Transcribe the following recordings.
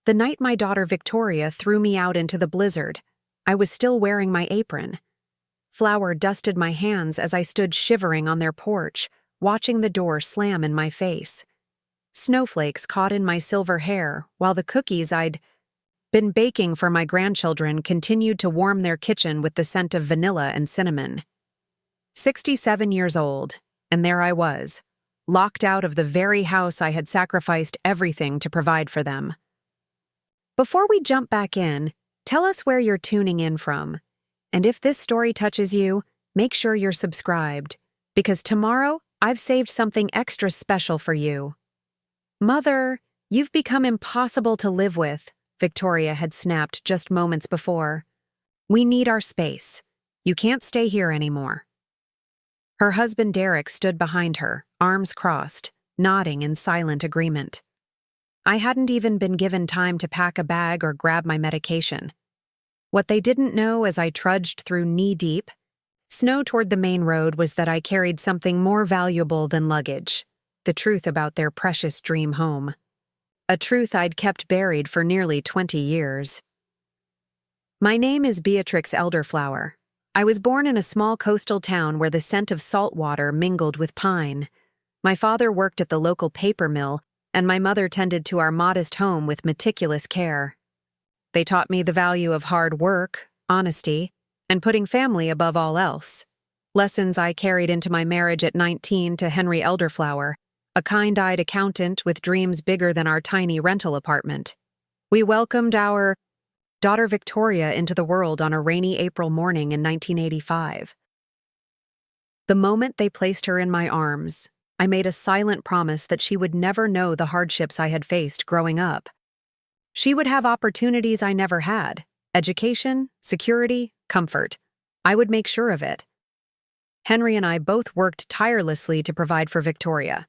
The night my daughter Victoria threw me out into the blizzard, I was still wearing my apron. Flour dusted my hands as I stood shivering on their porch, watching the door slam in my face. Snowflakes caught in my silver hair, while the cookies I'd been baking for my grandchildren continued to warm their kitchen with the scent of vanilla and cinnamon. 67 years old, and there I was, locked out of the very house I had sacrificed everything to provide for them. Before we jump back in, tell us where you're tuning in from. And if this story touches you, make sure you're subscribed, because tomorrow I've saved something extra special for you. Mother, you've become impossible to live with, Victoria had snapped just moments before. We need our space. You can't stay here anymore. Her husband Derek stood behind her, arms crossed, nodding in silent agreement. I hadn't even been given time to pack a bag or grab my medication. What they didn't know as I trudged through knee-deep snow toward the main road was that I carried something more valuable than luggage, the truth about their precious dream home. A truth I'd kept buried for nearly 20 years. My name is Beatrix Elderflower. I was born in a small coastal town where the scent of salt water mingled with pine. My father worked at the local paper mill, and my mother tended to our modest home with meticulous care. They taught me the value of hard work, honesty, and putting family above all else. Lessons I carried into my marriage at 19 to Henry Elderflower, a kind-eyed accountant with dreams bigger than our tiny rental apartment. We welcomed our daughter Victoria into the world on a rainy April morning in 1985. The moment they placed her in my arms, I made a silent promise that she would never know the hardships I had faced growing up. She would have opportunities I never had: education, security, comfort. I would make sure of it. Henry and I both worked tirelessly to provide for Victoria.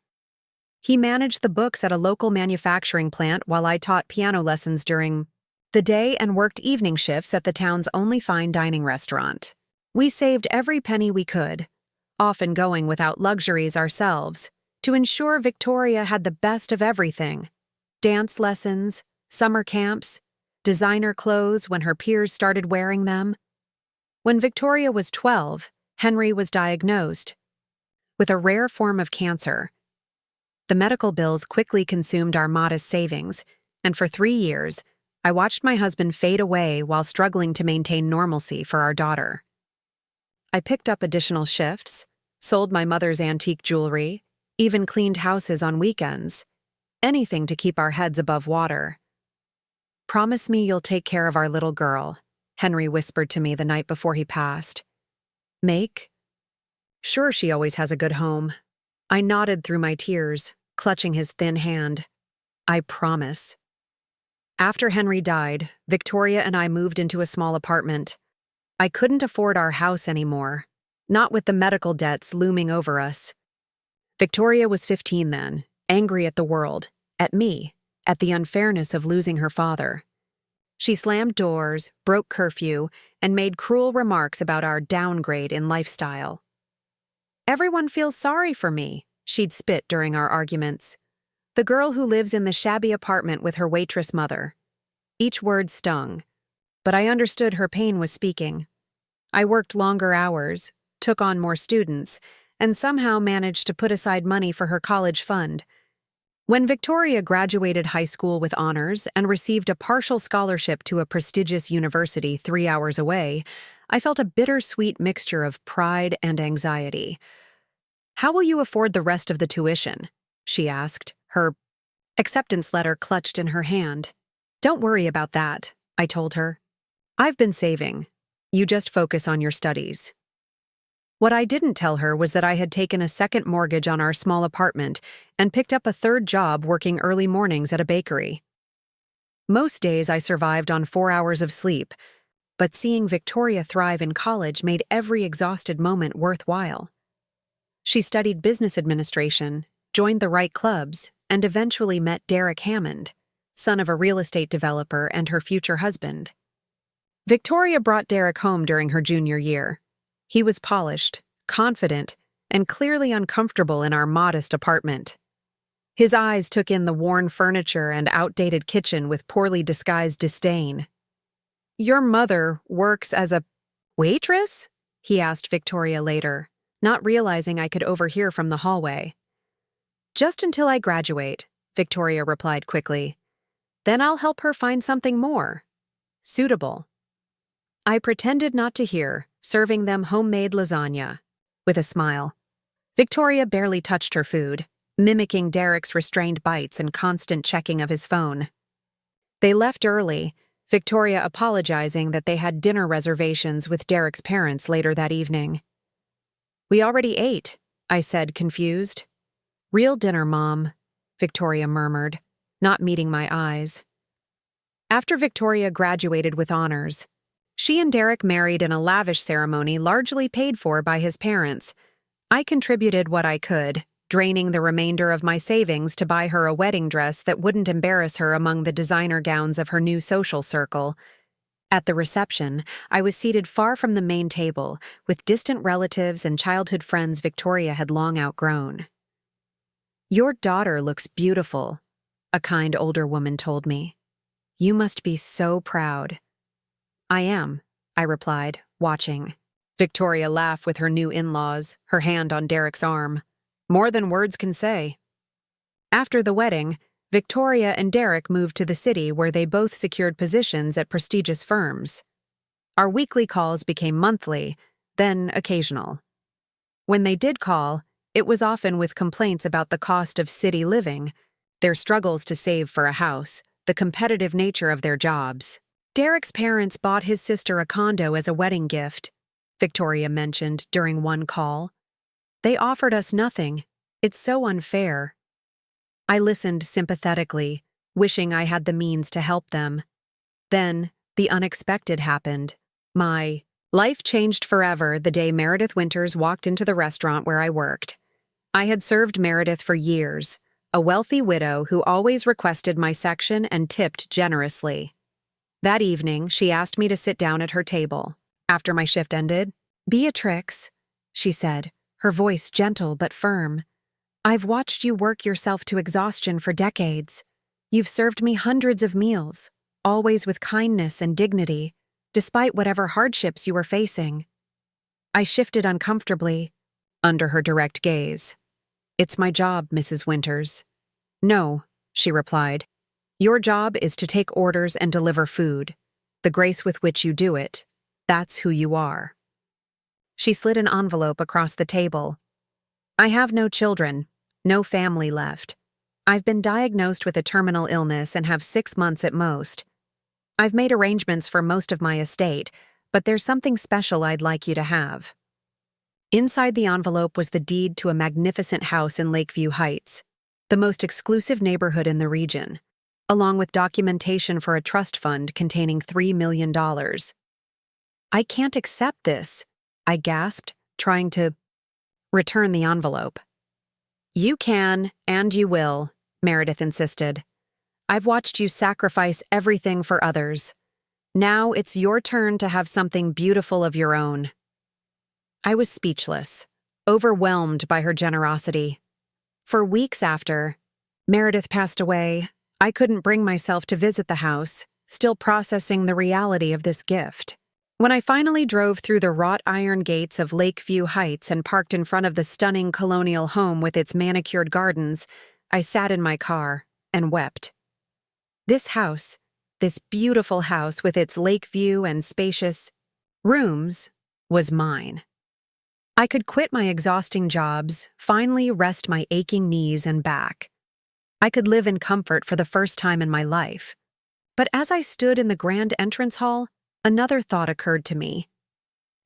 He managed the books at a local manufacturing plant while I taught piano lessons during the day and worked evening shifts at the town's only fine dining restaurant. We saved every penny we could, often going without luxuries ourselves, to ensure Victoria had the best of everything: dance lessons, summer camps, designer clothes when her peers started wearing them. When Victoria was 12, Henry was diagnosed with a rare form of cancer. The medical bills quickly consumed our modest savings, and for 3 years, I watched my husband fade away while struggling to maintain normalcy for our daughter. I picked up additional shifts, sold my mother's antique jewelry, even cleaned houses on weekends, anything to keep our heads above water. "Promise me you'll take care of our little girl," Henry whispered to me the night before he passed. "Make sure she always has a good home." I nodded through my tears, clutching his thin hand. "I promise." After Henry died, Victoria and I moved into a small apartment. I couldn't afford our house anymore, not with the medical debts looming over us. Victoria was 15 then, angry at the world, at me, at the unfairness of losing her father. She slammed doors, broke curfew, and made cruel remarks about our downgrade in lifestyle. "Everyone feels sorry for me," she'd spit during our arguments. "The girl who lives in the shabby apartment with her waitress mother." Each word stung, but I understood her pain was speaking. I worked longer hours, took on more students, and somehow managed to put aside money for her college fund. When Victoria graduated high school with honors and received a partial scholarship to a prestigious university 3 hours away, I felt a bittersweet mixture of pride and anxiety. "How will you afford the rest of the tuition?" she asked, her acceptance letter clutched in her hand. "Don't worry about that," I told her. "I've been saving. You just focus on your studies." What I didn't tell her was that I had taken a second mortgage on our small apartment and picked up a third job working early mornings at a bakery. Most days I survived on 4 hours of sleep, but seeing Victoria thrive in college made every exhausted moment worthwhile. She studied business administration, joined the right clubs, and eventually met Derek Hammond, son of a real estate developer and her future husband. Victoria brought Derek home during her junior year. He was polished, confident, and clearly uncomfortable in our modest apartment. His eyes took in the worn furniture and outdated kitchen with poorly disguised disdain. "Your mother works as a waitress?" he asked Victoria later, not realizing I could overhear from the hallway. "Just until I graduate," Victoria replied quickly. "Then I'll help her find something more suitable." I pretended not to hear, serving them homemade lasagna. With a smile. Victoria barely touched her food, mimicking Derek's restrained bites and constant checking of his phone. They left early, Victoria apologizing that they had dinner reservations with Derek's parents later that evening. "We already ate," I said, confused. "Real dinner, Mom," Victoria murmured, not meeting my eyes. After Victoria graduated with honors, she and Derek married in a lavish ceremony largely paid for by his parents. I contributed what I could, draining the remainder of my savings to buy her a wedding dress that wouldn't embarrass her among the designer gowns of her new social circle. At the reception, I was seated far from the main table, with distant relatives and childhood friends Victoria had long outgrown. "Your daughter looks beautiful," a kind older woman told me. "You must be so proud." "I am," I replied, watching. Victoria laughed with her new in-laws, her hand on Derek's arm. "More than words can say." After the wedding, Victoria and Derek moved to the city where they both secured positions at prestigious firms. Our weekly calls became monthly, then occasional. When they did call, it was often with complaints about the cost of city living, their struggles to save for a house, the competitive nature of their jobs. Derek's parents bought his sister a condo as a wedding gift, Victoria mentioned during one call. "They offered us nothing. It's so unfair." I listened sympathetically, wishing I had the means to help them. Then, the unexpected happened. My life changed forever the day Meredith Winters walked into the restaurant where I worked. I had served Meredith for years, a wealthy widow who always requested my section and tipped generously. That evening, she asked me to sit down at her table. After my shift ended, "Beatrix," she said, her voice gentle but firm, "I've watched you work yourself to exhaustion for decades. You've served me hundreds of meals, always with kindness and dignity, despite whatever hardships you were facing." I shifted uncomfortably, under her direct gaze. "It's my job, Mrs. Winters." "No," she replied. "Your job is to take orders and deliver food. The grace with which you do it, that's who you are." She slid an envelope across the table. "I have no children, no family left. I've been diagnosed with a terminal illness and have 6 months at most. I've made arrangements for most of my estate, but there's something special I'd like you to have." Inside the envelope was the deed to a magnificent house in Lakeview Heights, the most exclusive neighborhood in the region, along with documentation for a trust fund containing $3 million. "I can't accept this," I gasped, trying to return the envelope. "You can, and you will," Meredith insisted. "I've watched you sacrifice everything for others. Now it's your turn to have something beautiful of your own." I was speechless, overwhelmed by her generosity. For weeks after Meredith passed away, I couldn't bring myself to visit the house, still processing the reality of this gift. When I finally drove through the wrought iron gates of Lakeview Heights and parked in front of the stunning colonial home with its manicured gardens, I sat in my car and wept. This house, this beautiful house with its lake view and spacious rooms, was mine. I could quit my exhausting jobs, finally rest my aching knees and back. I could live in comfort for the first time in my life. But as I stood in the grand entrance hall, another thought occurred to me.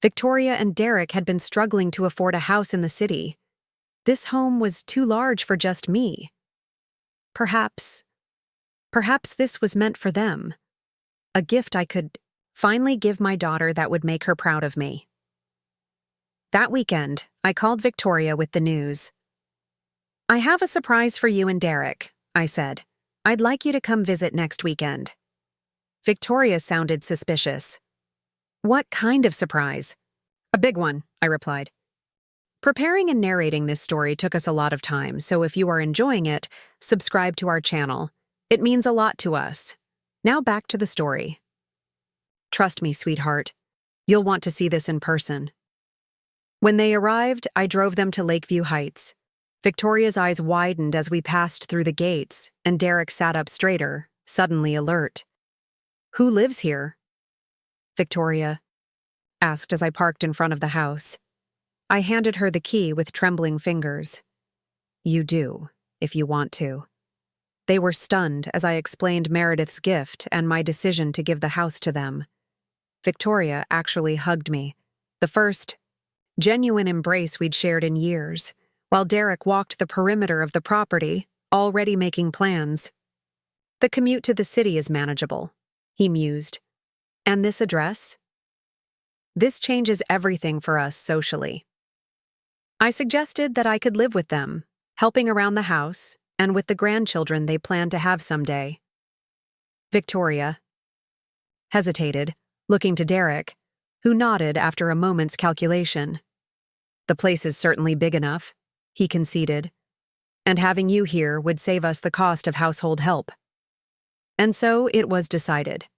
Victoria and Derek had been struggling to afford a house in the city. This home was too large for just me. Perhaps this was meant for them. A gift I could finally give my daughter that would make her proud of me. That weekend, I called Victoria with the news. "I have a surprise for you and Derek," I said. "I'd like you to come visit next weekend." Victoria sounded suspicious. "What kind of surprise?" "A big one," I replied. Preparing and narrating this story took us a lot of time, so if you are enjoying it, subscribe to our channel. It means a lot to us. Now back to the story. Trust me, sweetheart. You'll want to see this in person. When they arrived, I drove them to Lakeview Heights. Victoria's eyes widened as we passed through the gates, and Derek sat up straighter, suddenly alert. "Who lives here?" Victoria asked as I parked in front of the house. I handed her the key with trembling fingers. "You do, if you want to." They were stunned as I explained Meredith's gift and my decision to give the house to them. Victoria actually hugged me, the first genuine embrace we'd shared in years, while Derek walked the perimeter of the property, already making plans. "The commute to the city is manageable," he mused. "And this address? This changes everything for us socially." I suggested that I could live with them, helping around the house, and with the grandchildren they planned to have someday. Victoria hesitated, looking to Derek, who nodded after a moment's calculation. "The place is certainly big enough," he conceded, "and having you here would save us the cost of household help." And so it was decided.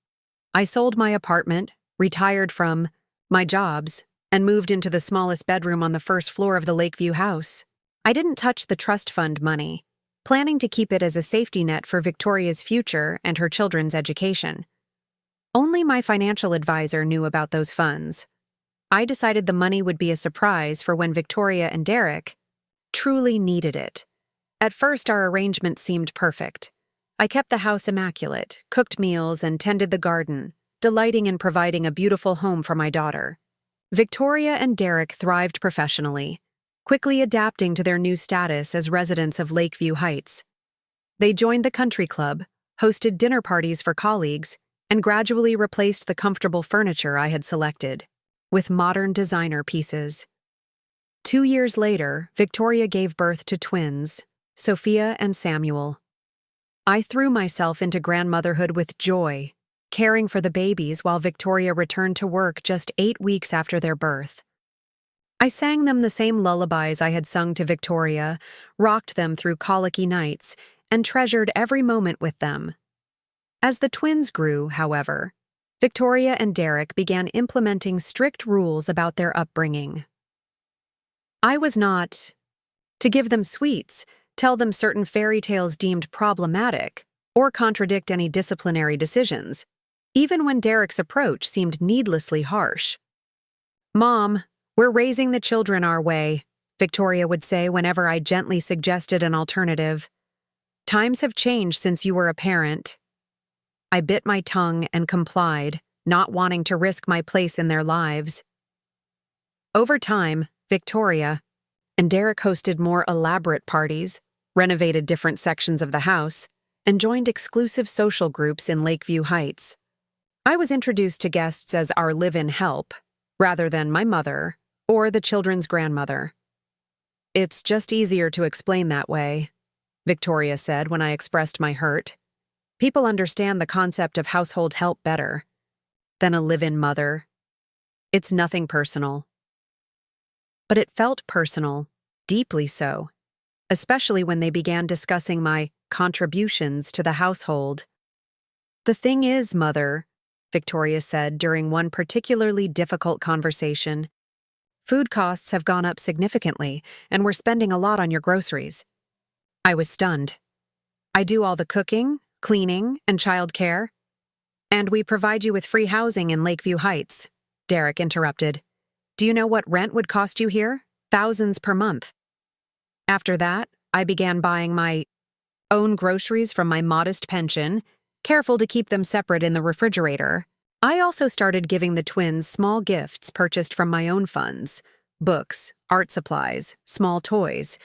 I sold my apartment, retired from my jobs, and moved into the smallest bedroom on the first floor of the Lakeview house. I didn't touch the trust fund money, planning to keep it as a safety net for Victoria's future and her children's education. Only my financial advisor knew about those funds. I decided the money would be a surprise for when Victoria and Derek truly needed it. At first, our arrangement seemed perfect. I kept the house immaculate, cooked meals, and tended the garden, delighting in providing a beautiful home for my daughter. Victoria and Derek thrived professionally, quickly adapting to their new status as residents of Lakeview Heights. They joined the country club, hosted dinner parties for colleagues, and gradually replaced the comfortable furniture I had selected with modern designer pieces. 2 years later, Victoria gave birth to twins, Sophia and Samuel. I threw myself into grandmotherhood with joy, caring for the babies while Victoria returned to work just 8 weeks after their birth. I sang them the same lullabies I had sung to Victoria, rocked them through colicky nights, and treasured every moment with them. As the twins grew, however, Victoria and Derek began implementing strict rules about their upbringing. I was not to give them sweets, tell them certain fairy tales deemed problematic, or contradict any disciplinary decisions, even when Derek's approach seemed needlessly harsh. "Mom, we're raising the children our way," Victoria would say whenever I gently suggested an alternative. "Times have changed since you were a parent." I bit my tongue and complied, not wanting to risk my place in their lives. Over time, Victoria and Derek hosted more elaborate parties, renovated different sections of the house, and joined exclusive social groups in Lakeview Heights. I was introduced to guests as our live-in help, rather than my mother or the children's grandmother. "It's just easier to explain that way," Victoria said when I expressed my hurt. "People understand the concept of household help better than a live-in mother. It's nothing personal." But it felt personal, deeply so, especially when they began discussing my contributions to the household. "The thing is, Mother," Victoria said during one particularly difficult conversation, "food costs have gone up significantly, and we're spending a lot on your groceries." I was stunned. "I do all the cooking, cleaning, and childcare. And we provide you with free housing in Lakeview Heights," Derek interrupted. "Do you know what rent would cost you here? Thousands per month." After that, I began buying my own groceries from my modest pension, careful to keep them separate in the refrigerator. I also started giving the twins small gifts purchased from my own funds: books, art supplies, small toys,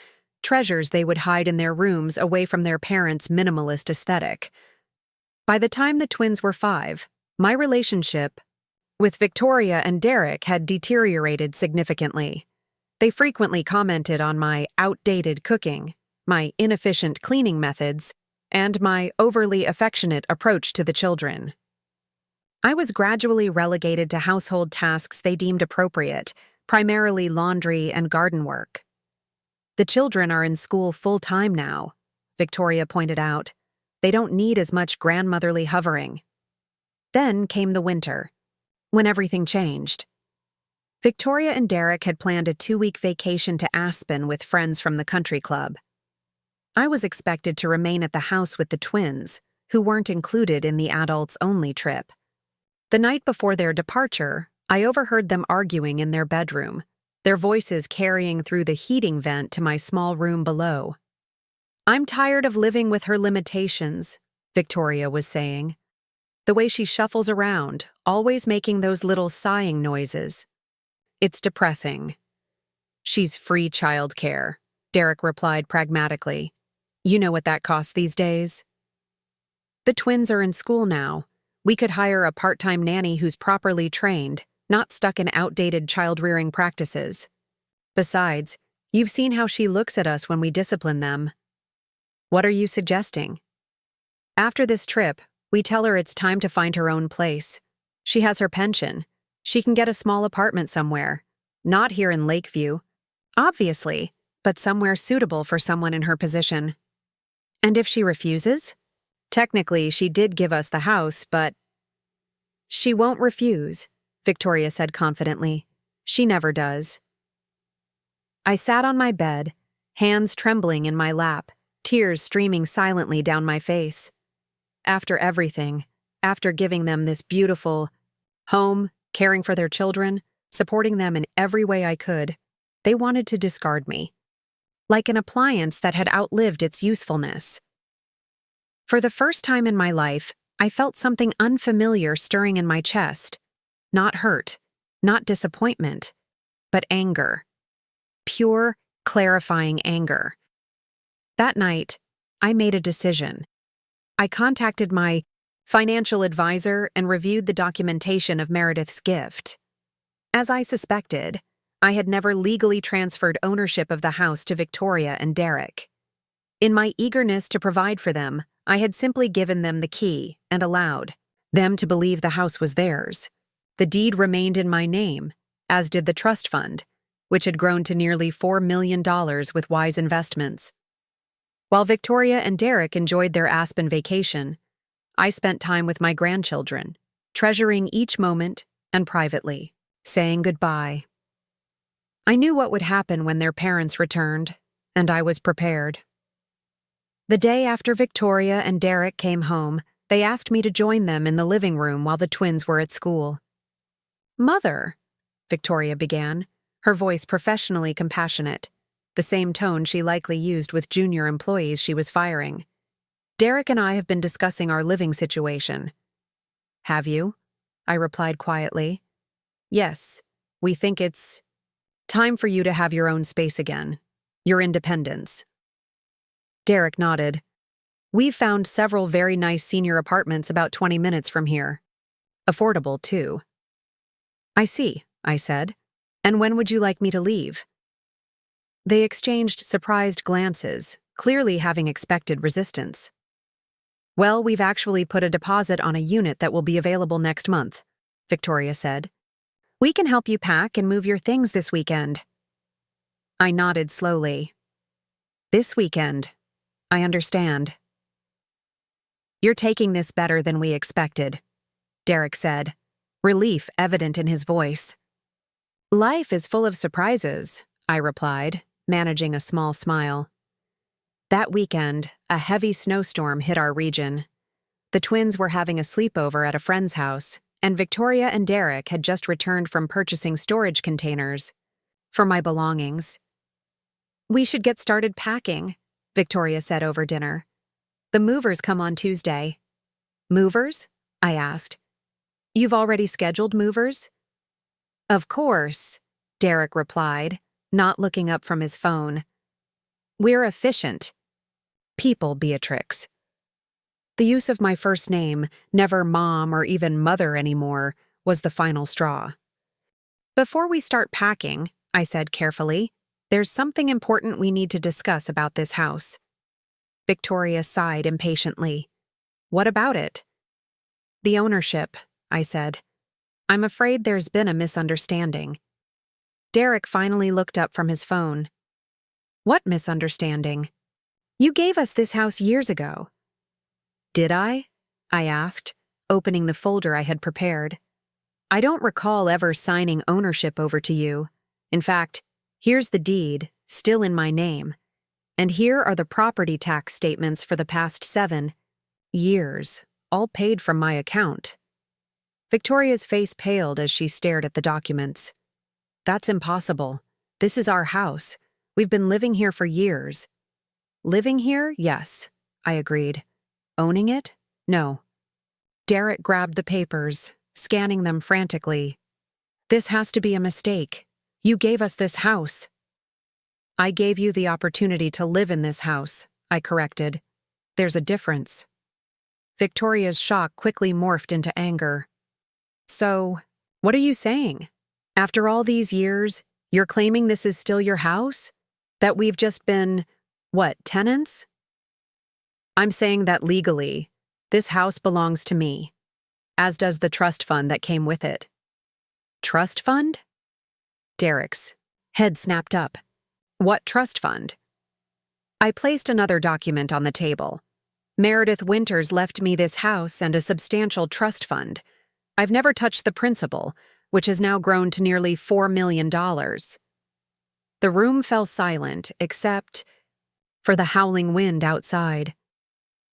treasures they would hide in their rooms away from their parents' minimalist aesthetic. By the time the twins were 5, my relationship with Victoria and Derek had deteriorated significantly. They frequently commented on my outdated cooking, my inefficient cleaning methods, and my overly affectionate approach to the children. I was gradually relegated to household tasks they deemed appropriate, primarily laundry and garden work. The children are in school full-time now, Victoria pointed out. They don't need as much grandmotherly hovering. Then came the winter, when everything changed. Victoria and Derek had planned a 2-week vacation to Aspen with friends from the country club. I was expected to remain at the house with the twins, who weren't included in the adults-only trip. The night before their departure, I overheard them arguing in their bedroom, their voices carrying through the heating vent to my small room below. "I'm tired of living with her limitations," Victoria was saying. "The way she shuffles around, always making those little sighing noises. It's depressing." "She's free childcare," Derek replied pragmatically. "You know what that costs these days." "The twins are in school now. We could hire a part-time nanny who's properly trained, not stuck in outdated child-rearing practices. Besides, you've seen how she looks at us when we discipline them." "What are you suggesting?" "After this trip, we tell her it's time to find her own place. She has her pension. She can get a small apartment somewhere. Not here in Lakeview, obviously, but somewhere suitable for someone in her position." "And if she refuses?" "Technically, she did give us the house, but—" "She won't refuse," Victoria said confidently. "She never does." I sat on my bed, hands trembling in my lap, tears streaming silently down my face. After everything, after giving them this beautiful home, caring for their children, supporting them in every way I could, they wanted to discard me. Like an appliance that had outlived its usefulness. For the first time in my life, I felt something unfamiliar stirring in my chest. Not hurt, not disappointment, but anger. Pure, clarifying anger. That night, I made a decision. I contacted my financial advisor and reviewed the documentation of Meredith's gift. As I suspected, I had never legally transferred ownership of the house to Victoria and Derek. In my eagerness to provide for them, I had simply given them the key and allowed them to believe the house was theirs. The deed remained in my name, as did the trust fund, which had grown to nearly $4 million with wise investments. While Victoria and Derek enjoyed their Aspen vacation, I spent time with my grandchildren, treasuring each moment and privately, saying goodbye. I knew what would happen when their parents returned, and I was prepared. The day after Victoria and Derek came home, they asked me to join them in the living room while the twins were at school. "Mother," Victoria began, her voice professionally compassionate, the same tone she likely used with junior employees she was firing. "Derek and I have been discussing our living situation." "Have you?" I replied quietly. "Yes, we think it's time for you to have your own space again, your independence." Derek nodded. "We've found several very nice senior apartments about 20 minutes from here. Affordable, too." "I see," I said. "And when would you like me to leave?" They exchanged surprised glances, clearly having expected resistance. "Well, we've actually put a deposit on a unit that will be available next month," Victoria said. "We can help you pack and move your things this weekend." I nodded slowly. "This weekend. I understand." "You're taking this better than we expected," Derek said, relief evident in his voice. "Life is full of surprises," I replied, managing a small smile. That weekend, a heavy snowstorm hit our region. The twins were having a sleepover at a friend's house, and Victoria and Derek had just returned from purchasing storage containers for my belongings. "We should get started packing," Victoria said over dinner. "The movers come on Tuesday." "Movers?" I asked. "You've already scheduled movers?" "Of course," Derek replied, not looking up from his phone. "We're efficient people, Beatrix." The use of my first name, never Mom or even Mother anymore, was the final straw. "Before we start packing," I said carefully, "there's something important we need to discuss about this house." Victoria sighed impatiently. "What about it?" "The ownership," I said. "I'm afraid there's been a misunderstanding." Derek finally looked up from his phone. What misunderstanding? You gave us this house years ago. Did I? I asked, opening the folder I had prepared. I don't recall ever signing ownership over to you. In fact, here's the deed, still in my name. And here are the property tax statements for the past 7 years, all paid from my account. Victoria's face paled as she stared at the documents. That's impossible. This is our house. We've been living here for years. Living here? Yes, I agreed. Owning it? No. Derek grabbed the papers, scanning them frantically. This has to be a mistake. You gave us this house. I gave you the opportunity to live in this house, I corrected. There's a difference. Victoria's shock quickly morphed into anger. So, what are you saying? After all these years, you're claiming this is still your house? That we've just been, tenants? I'm saying that legally, this house belongs to me, as does the trust fund that came with it. Trust fund? Derek's head snapped up. What trust fund? I placed another document on the table. Meredith Winters left me this house and a substantial trust fund. I've never touched the principal, which has now grown to nearly $4 million. The room fell silent, except for the howling wind outside.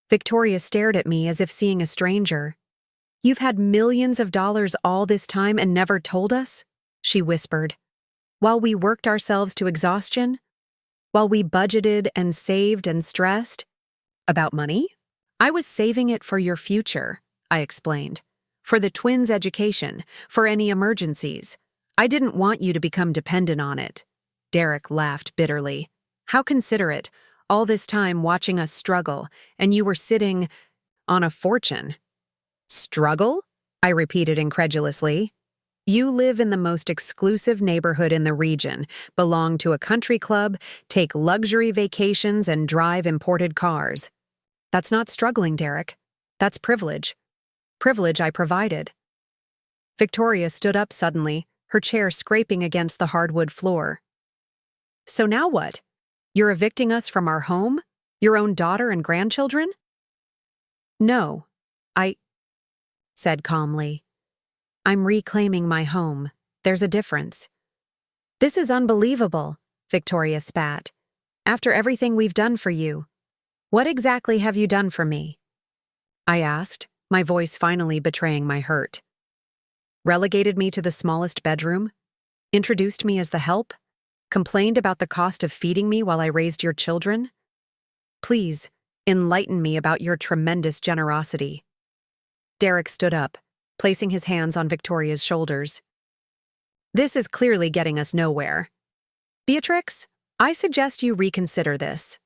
Victoria stared at me as if seeing a stranger. You've had millions of dollars all this time and never told us? She whispered. While we worked ourselves to exhaustion? While we budgeted and saved and stressed? About money? I was saving it for your future, I explained. For the twins' education, for any emergencies. I didn't want you to become dependent on it. Derek laughed bitterly. How considerate, all this time watching us struggle, and you were sitting on a fortune. Struggle? I repeated incredulously. You live in the most exclusive neighborhood in the region, belong to a country club, take luxury vacations, and drive imported cars. That's not struggling, Derek. That's privilege. Privilege I provided. Victoria stood up suddenly, her chair scraping against the hardwood floor. So now what? You're evicting us from our home? Your own daughter and grandchildren? No, I said calmly. I'm reclaiming my home. There's a difference. This is unbelievable, Victoria spat. After everything we've done for you. What exactly have you done for me? I asked, my voice finally betraying my hurt. Relegated me to the smallest bedroom? Introduced me as the help? Complained about the cost of feeding me while I raised your children? Please, enlighten me about your tremendous generosity. Derek stood up, placing his hands on Victoria's shoulders. This is clearly getting us nowhere. Beatrix, I suggest you reconsider this.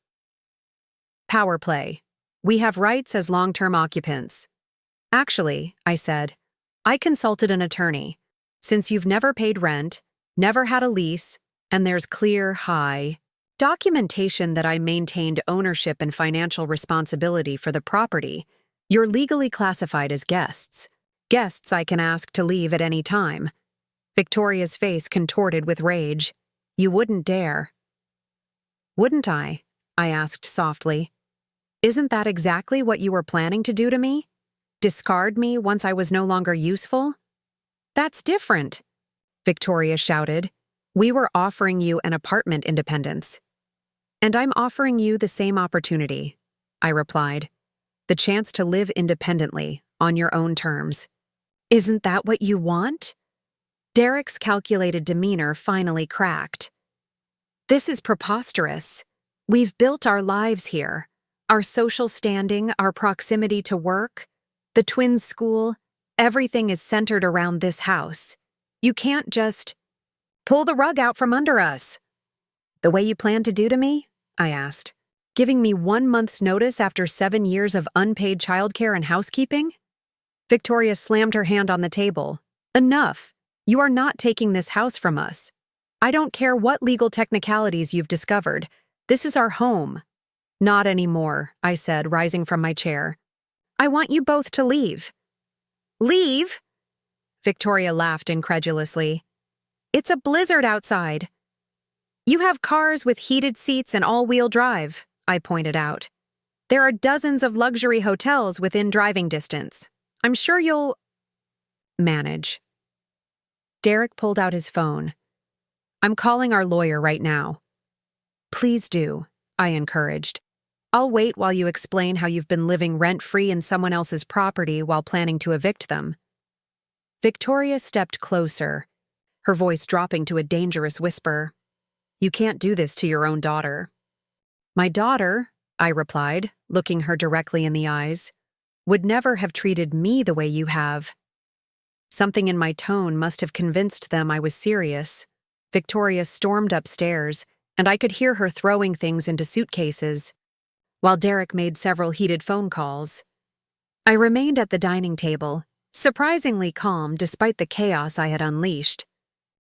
Power play. We have rights as long-term occupants. Actually, I said, I consulted an attorney. Since you've never paid rent, never had a lease, and there's clear, high documentation that I maintained ownership and financial responsibility for the property, you're legally classified as guests. Guests I can ask to leave at any time. Victoria's face contorted with rage. You wouldn't dare. Wouldn't I? I asked softly. Isn't that exactly what you were planning to do to me? Discard me once I was no longer useful? That's different, Victoria shouted. We were offering you an apartment independence. And I'm offering you the same opportunity, I replied. The chance to live independently, on your own terms. Isn't that what you want? Derek's calculated demeanor finally cracked. This is preposterous. We've built our lives here. Our social standing, our proximity to work, the twins' school, everything is centered around this house. You can't just pull the rug out from under us. The way you plan to do to me? I asked. Giving me 1 month's notice after 7 years of unpaid childcare and housekeeping? Victoria slammed her hand on the table. Enough. You are not taking this house from us. I don't care what legal technicalities you've discovered. This is our home. Not anymore, I said, rising from my chair. I want you both to leave. Leave? Victoria laughed incredulously. It's a blizzard outside. You have cars with heated seats and all-wheel drive, I pointed out. There are dozens of luxury hotels within driving distance. I'm sure you'll manage. Derek pulled out his phone. I'm calling our lawyer right now. Please do, I encouraged. I'll wait while you explain how you've been living rent-free in someone else's property while planning to evict them. Victoria stepped closer, her voice dropping to a dangerous whisper. You can't do this to your own daughter. My daughter, I replied, looking her directly in the eyes, would never have treated me the way you have. Something in my tone must have convinced them I was serious. Victoria stormed upstairs, and I could hear her throwing things into suitcases, while Derek made several heated phone calls. I remained at the dining table, surprisingly calm despite the chaos I had unleashed.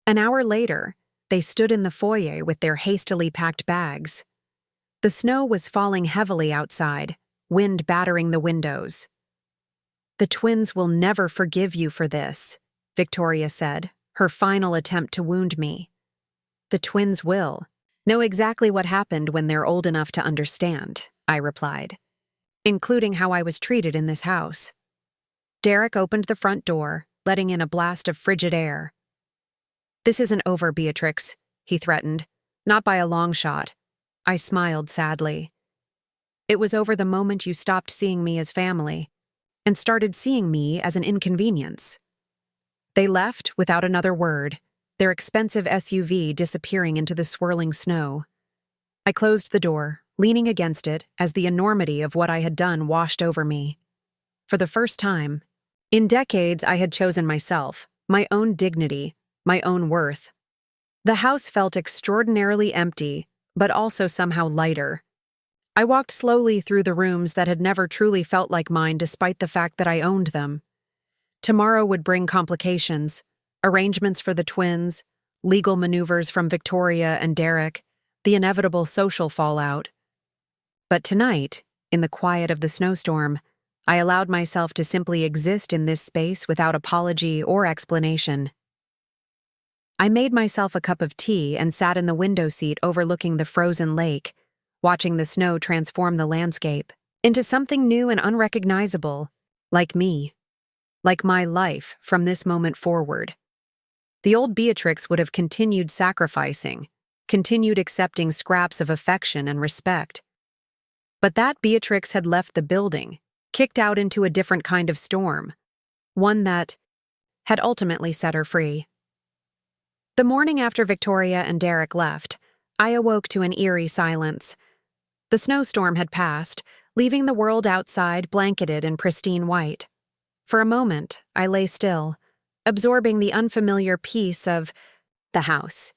An hour later, they stood in the foyer with their hastily packed bags. The snow was falling heavily outside, wind battering the windows. The twins will never forgive you for this, Victoria said, her final attempt to wound me. The twins will know exactly what happened when they're old enough to understand, I replied, including how I was treated in this house. Derek opened the front door, letting in a blast of frigid air. This isn't over, Beatrix, he threatened, not by a long shot. I smiled sadly. It was over the moment you stopped seeing me as family and started seeing me as an inconvenience. They left without another word, their expensive SUV disappearing into the swirling snow. I closed the door, leaning against it as the enormity of what I had done washed over me. For the first time, in decades I had chosen myself, my own dignity, my own worth. The house felt extraordinarily empty, but also somehow lighter. I walked slowly through the rooms that had never truly felt like mine despite the fact that I owned them. Tomorrow would bring complications, arrangements for the twins, legal maneuvers from Victoria and Derek, the inevitable social fallout. But tonight, in the quiet of the snowstorm, I allowed myself to simply exist in this space without apology or explanation. I made myself a cup of tea and sat in the window seat overlooking the frozen lake, watching the snow transform the landscape into something new and unrecognizable, like me, like my life from this moment forward. The old Beatrix would have continued sacrificing, continued accepting scraps of affection and respect. But that Beatrix had left the building, kicked out into a different kind of storm, one that had ultimately set her free. The morning after Victoria and Derek left, I awoke to an eerie silence. The snowstorm had passed, leaving the world outside blanketed in pristine white. For a moment, I lay still, absorbing the unfamiliar peace of the house.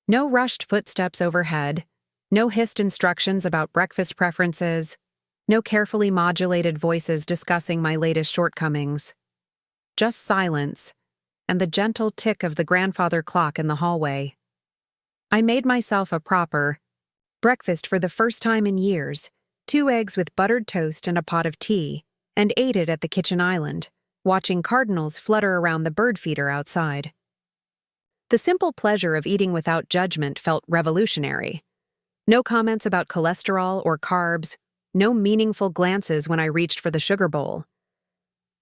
No rushed footsteps overhead, no hissed instructions about breakfast preferences, no carefully modulated voices discussing my latest shortcomings. Just silence, and the gentle tick of the grandfather clock in the hallway. I made myself a proper breakfast for the first time in years, 2 eggs with buttered toast and a pot of tea, and ate it at the kitchen island, watching cardinals flutter around the bird feeder outside. The simple pleasure of eating without judgment felt revolutionary. No comments about cholesterol or carbs, no meaningful glances when I reached for the sugar bowl.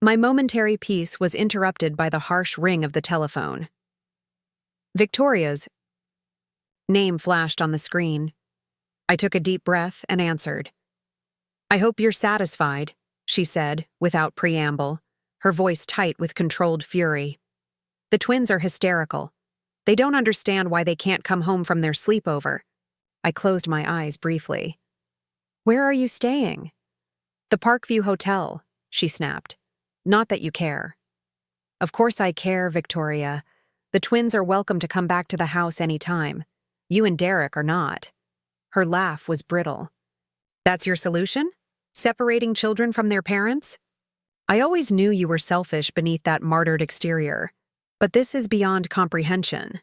My momentary peace was interrupted by the harsh ring of the telephone. Victoria's name flashed on the screen. I took a deep breath and answered. I hope you're satisfied, she said, without preamble, her voice tight with controlled fury. The twins are hysterical. They don't understand why they can't come home from their sleepover. I closed my eyes briefly. Where are you staying? The Parkview Hotel, she snapped. Not that you care. Of course I care, Victoria. The twins are welcome to come back to the house any time. You and Derek are not. Her laugh was brittle. That's your solution? Separating children from their parents? I always knew you were selfish beneath that martyred exterior, but this is beyond comprehension.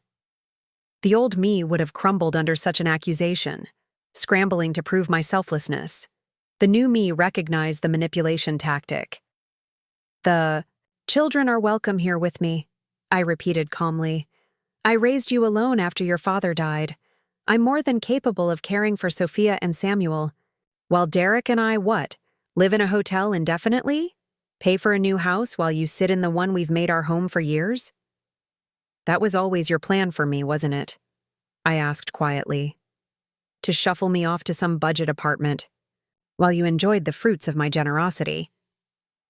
The old me would have crumbled under such an accusation, scrambling to prove my selflessness. The new me recognized the manipulation tactic. The children are welcome here with me, I repeated calmly. I raised you alone after your father died. I'm more than capable of caring for Sophia and Samuel. While Derek and I, what? Live in a hotel indefinitely? Pay for a new house while you sit in the one we've made our home for years? That was always your plan for me, wasn't it? I asked quietly. To shuffle me off to some budget apartment, while you enjoyed the fruits of my generosity.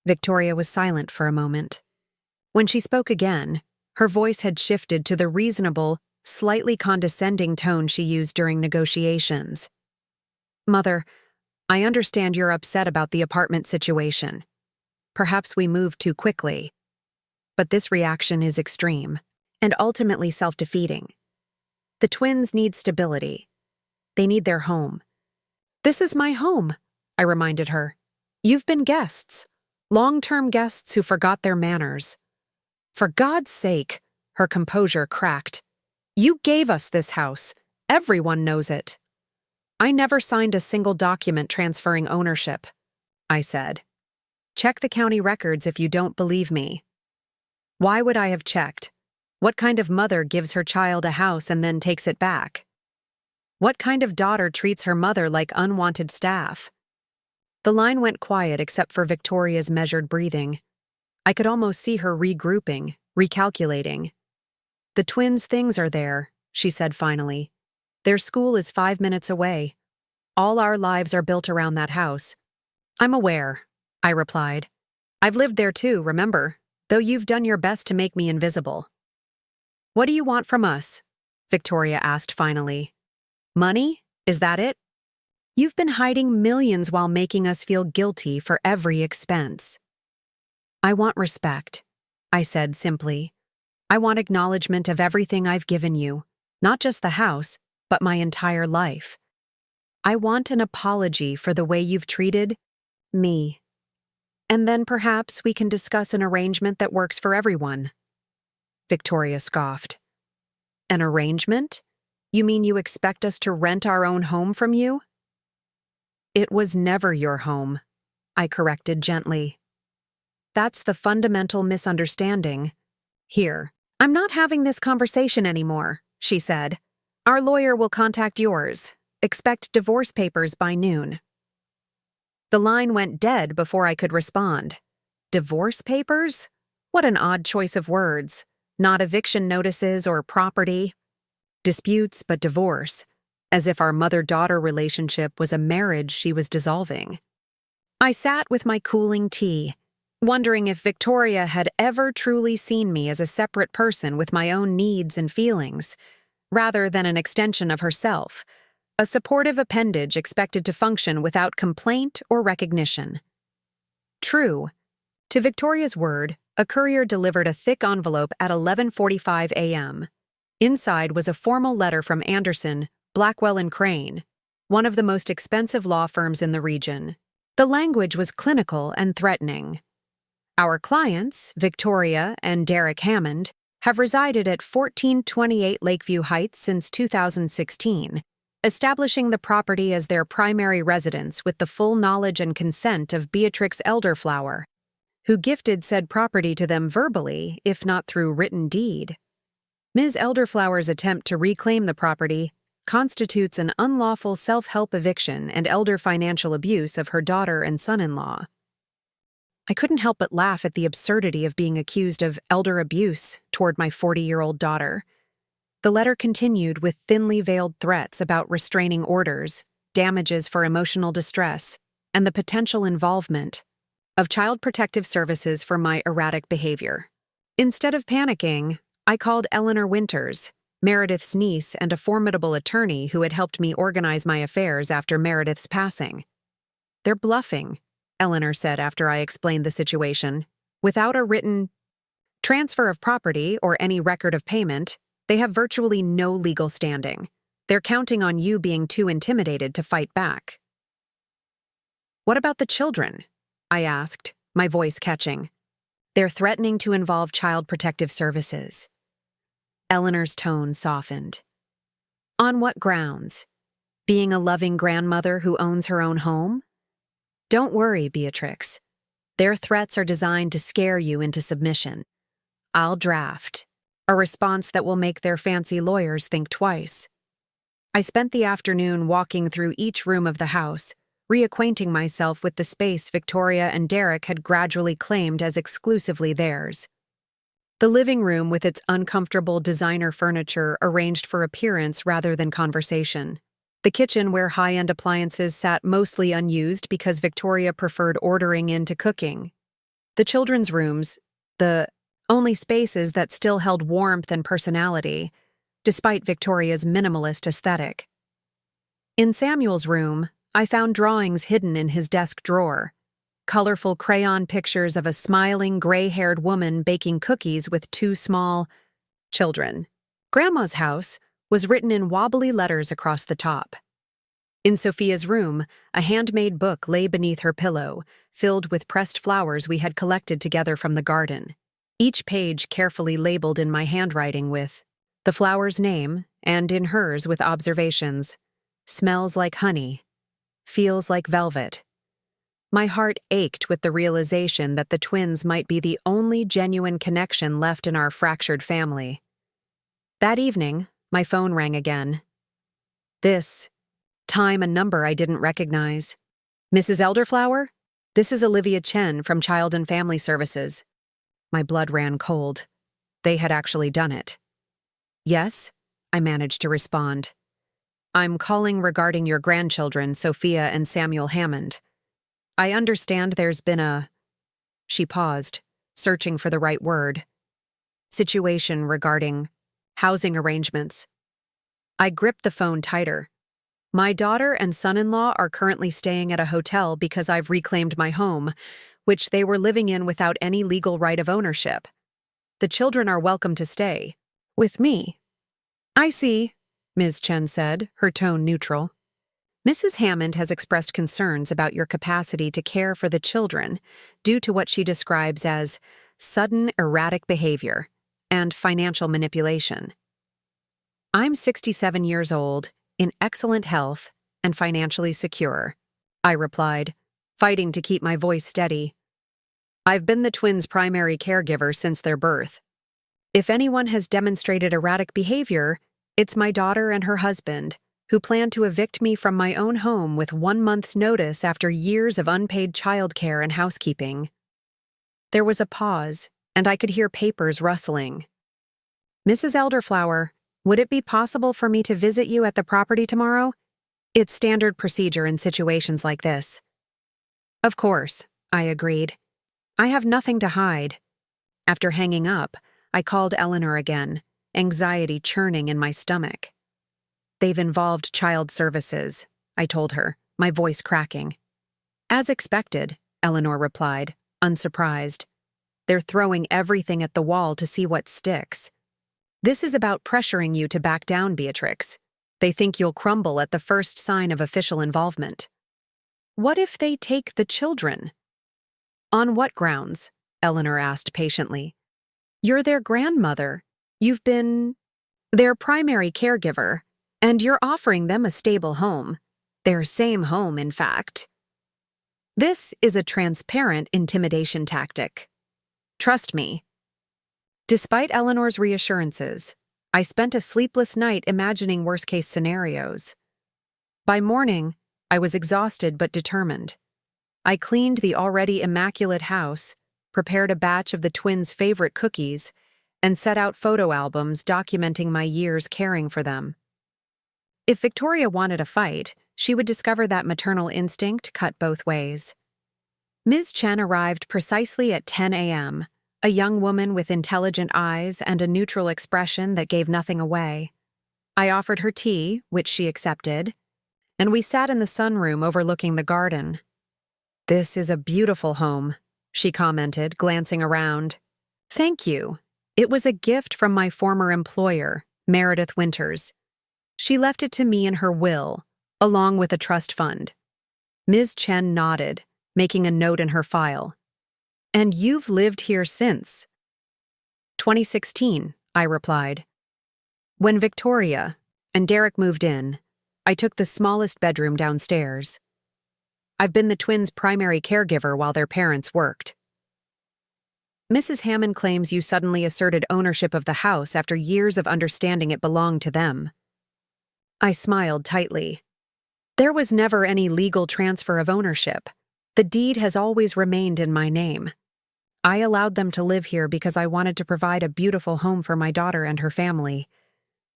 Victoria was silent for a moment. When she spoke again, her voice had shifted to the reasonable, slightly condescending tone she used during negotiations. Mother, I understand you're upset about the apartment situation. Perhaps we moved too quickly. But this reaction is extreme, and ultimately self-defeating. The twins need stability. They need their home. This is my home, I reminded her. You've been guests, long-term guests who forgot their manners. For God's sake, her composure cracked. You gave us this house. Everyone knows it. I never signed a single document transferring ownership, I said. Check the county records if you don't believe me. Why would I have checked? What kind of mother gives her child a house and then takes it back? What kind of daughter treats her mother like unwanted staff? The line went quiet except for Victoria's measured breathing. I could almost see her regrouping, recalculating. The twins' things are there, she said finally. Their school is 5 minutes away. All our lives are built around that house. I'm aware, I replied. I've lived there too, remember, though you've done your best to make me invisible. What do you want from us? Victoria asked finally. Money? Is that it? You've been hiding millions while making us feel guilty for every expense. I want respect, I said simply. I want acknowledgement of everything I've given you, not just the house, but my entire life. I want an apology for the way you've treated me. And then perhaps we can discuss an arrangement that works for everyone. Victoria scoffed. An arrangement? You mean you expect us to rent our own home from you? It was never your home, I corrected gently. That's the fundamental misunderstanding. Here, I'm not having this conversation anymore, she said. Our lawyer will contact yours. Expect divorce papers by noon. The line went dead before I could respond. Divorce papers? What an odd choice of words. Not eviction notices or property. Disputes, but divorce. As if our mother-daughter relationship was a marriage she was dissolving. I sat with my cooling tea, wondering if Victoria had ever truly seen me as a separate person with my own needs and feelings, rather than an extension of herself, a supportive appendage expected to function without complaint or recognition. True. To Victoria's word, a courier delivered a thick envelope at 11:45 a.m. Inside was a formal letter from Anderson, Blackwell & Crane, one of the most expensive law firms in the region. The language was clinical and threatening. Our clients, Victoria and Derek Hammond, have resided at 1428 Lakeview Heights since 2016, establishing the property as their primary residence with the full knowledge and consent of Beatrix Elderflower, who gifted said property to them verbally, if not through written deed. Ms. Elderflower's attempt to reclaim the property constitutes an unlawful self-help eviction and elder financial abuse of her daughter and son-in-law. I couldn't help but laugh at the absurdity of being accused of elder abuse toward my 40-year-old daughter. The letter continued with thinly veiled threats about restraining orders, damages for emotional distress, and the potential involvement of Child Protective Services for my erratic behavior. Instead of panicking, I called Eleanor Winters, Meredith's niece and a formidable attorney who had helped me organize my affairs after Meredith's passing. They're bluffing, Eleanor said after I explained the situation. Without a written transfer of property or any record of payment, they have virtually no legal standing. They're counting on you being too intimidated to fight back. What about the children? I asked, my voice catching. They're threatening to involve Child Protective Services. Eleanor's tone softened. On what grounds? Being a loving grandmother who owns her own home? Don't worry, Beatrix. Their threats are designed to scare you into submission. I'll draft a response that will make their fancy lawyers think twice. I spent the afternoon walking through each room of the house, reacquainting myself with the space Victoria and Derek had gradually claimed as exclusively theirs. The living room with its uncomfortable designer furniture arranged for appearance rather than conversation. The kitchen where high-end appliances sat mostly unused because Victoria preferred ordering in to cooking. The children's rooms, the only spaces that still held warmth and personality, despite Victoria's minimalist aesthetic. In Samuel's room, I found drawings hidden in his desk drawer, colorful crayon pictures of a smiling, gray-haired woman baking cookies with two small children. Grandma's house was written in wobbly letters across the top. In Sophia's room, a handmade book lay beneath her pillow, filled with pressed flowers we had collected together from the garden, each page carefully labeled in my handwriting with the flower's name and in hers with observations. Smells like honey. Feels like velvet. My heart ached with the realization that the twins might be the only genuine connection left in our fractured family. That evening, my phone rang again. This time a number I didn't recognize. Mrs. Elderflower? This is Olivia Chen from Child and Family Services. My blood ran cold. They had actually done it. Yes, I managed to respond. I'm calling regarding your grandchildren, Sophia and Samuel Hammond. I understand there's been a... She paused, searching for the right word. Situation regarding housing arrangements. I gripped the phone tighter. My daughter and son-in-law are currently staying at a hotel because I've reclaimed my home, which they were living in without any legal right of ownership. The children are welcome to stay. With me. I see, Ms. Chen said, her tone neutral. Mrs. Hammond has expressed concerns about your capacity to care for the children due to what she describes as sudden erratic behavior and financial manipulation. I'm 67 years old, in excellent health, and financially secure, I replied, fighting to keep my voice steady. I've been the twins' primary caregiver since their birth. If anyone has demonstrated erratic behavior, it's my daughter and her husband, who plan to evict me from my own home with 1 month's notice after years of unpaid childcare and housekeeping. There was a pause, and I could hear papers rustling. Mrs. Elderflower, would it be possible for me to visit you at the property tomorrow? It's standard procedure in situations like this. Of course, I agreed. I have nothing to hide. After hanging up, I called Eleanor again, anxiety churning in my stomach. They've involved child services, I told her, my voice cracking. As expected, Eleanor replied, unsurprised. They're throwing everything at the wall to see what sticks. This is about pressuring you to back down, Beatrix. They think you'll crumble at the first sign of official involvement. What if they take the children? On what grounds? Eleanor asked patiently. You're their grandmother. You've been their primary caregiver, and you're offering them a stable home. Their same home, in fact. This is a transparent intimidation tactic. Trust me. Despite Eleanor's reassurances, I spent a sleepless night imagining worst-case scenarios. By morning, I was exhausted but determined. I cleaned the already immaculate house, prepared a batch of the twins' favorite cookies, and set out photo albums documenting my years caring for them. If Victoria wanted a fight, she would discover that maternal instinct cut both ways. Ms. Chen arrived precisely at 10 a.m., a young woman with intelligent eyes and a neutral expression that gave nothing away. I offered her tea, which she accepted, and we sat in the sunroom overlooking the garden. This is a beautiful home, she commented, glancing around. Thank you. It was a gift from my former employer, Meredith Winters. She left it to me in her will, along with a trust fund. Ms. Chen nodded, making a note in her file. And you've lived here since 2016, I replied. When Victoria and Derek moved in, I took the smallest bedroom downstairs. I've been the twins' primary caregiver while their parents worked. Mrs. Hammond claims you suddenly asserted ownership of the house after years of understanding it belonged to them. I smiled tightly. There was never any legal transfer of ownership. The deed has always remained in my name. I allowed them to live here because I wanted to provide a beautiful home for my daughter and her family.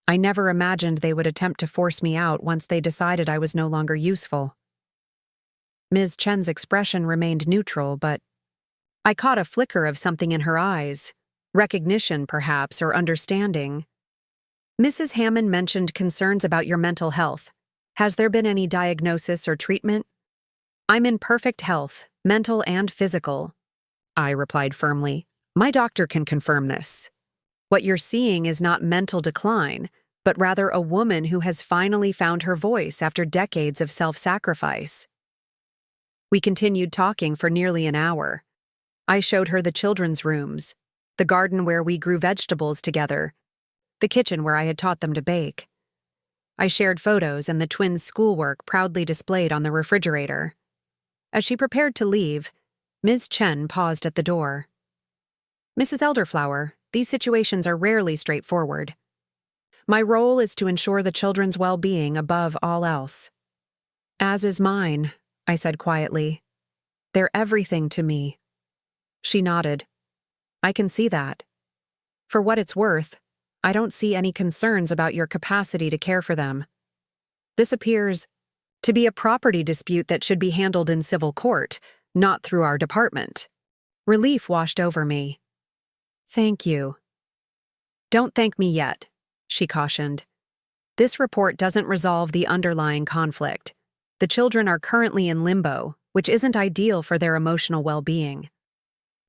I never imagined they would attempt to force me out once they decided I was no longer useful. Ms. Chen's expression remained neutral, but I caught a flicker of something in her eyes, recognition perhaps, or understanding. Mrs. Hammond mentioned concerns about your mental health. Has there been any diagnosis or treatment? I'm in perfect health, mental and physical, I replied firmly. My doctor can confirm this. What you're seeing is not mental decline, but rather a woman who has finally found her voice after decades of self-sacrifice. We continued talking for nearly an hour. I showed her the children's rooms, the garden where we grew vegetables together, the kitchen where I had taught them to bake. I shared photos and the twins' schoolwork proudly displayed on the refrigerator. As she prepared to leave, Ms. Chen paused at the door. Mrs. Elderflower, these situations are rarely straightforward. My role is to ensure the children's well-being above all else. As is mine, I said quietly. They're everything to me. She nodded. I can see that. For what it's worth, I don't see any concerns about your capacity to care for them. This appears to be a property dispute that should be handled in civil court, not through our department. Relief washed over me. Thank you. Don't thank me yet, she cautioned. This report doesn't resolve the underlying conflict. The children are currently in limbo, which isn't ideal for their emotional well-being.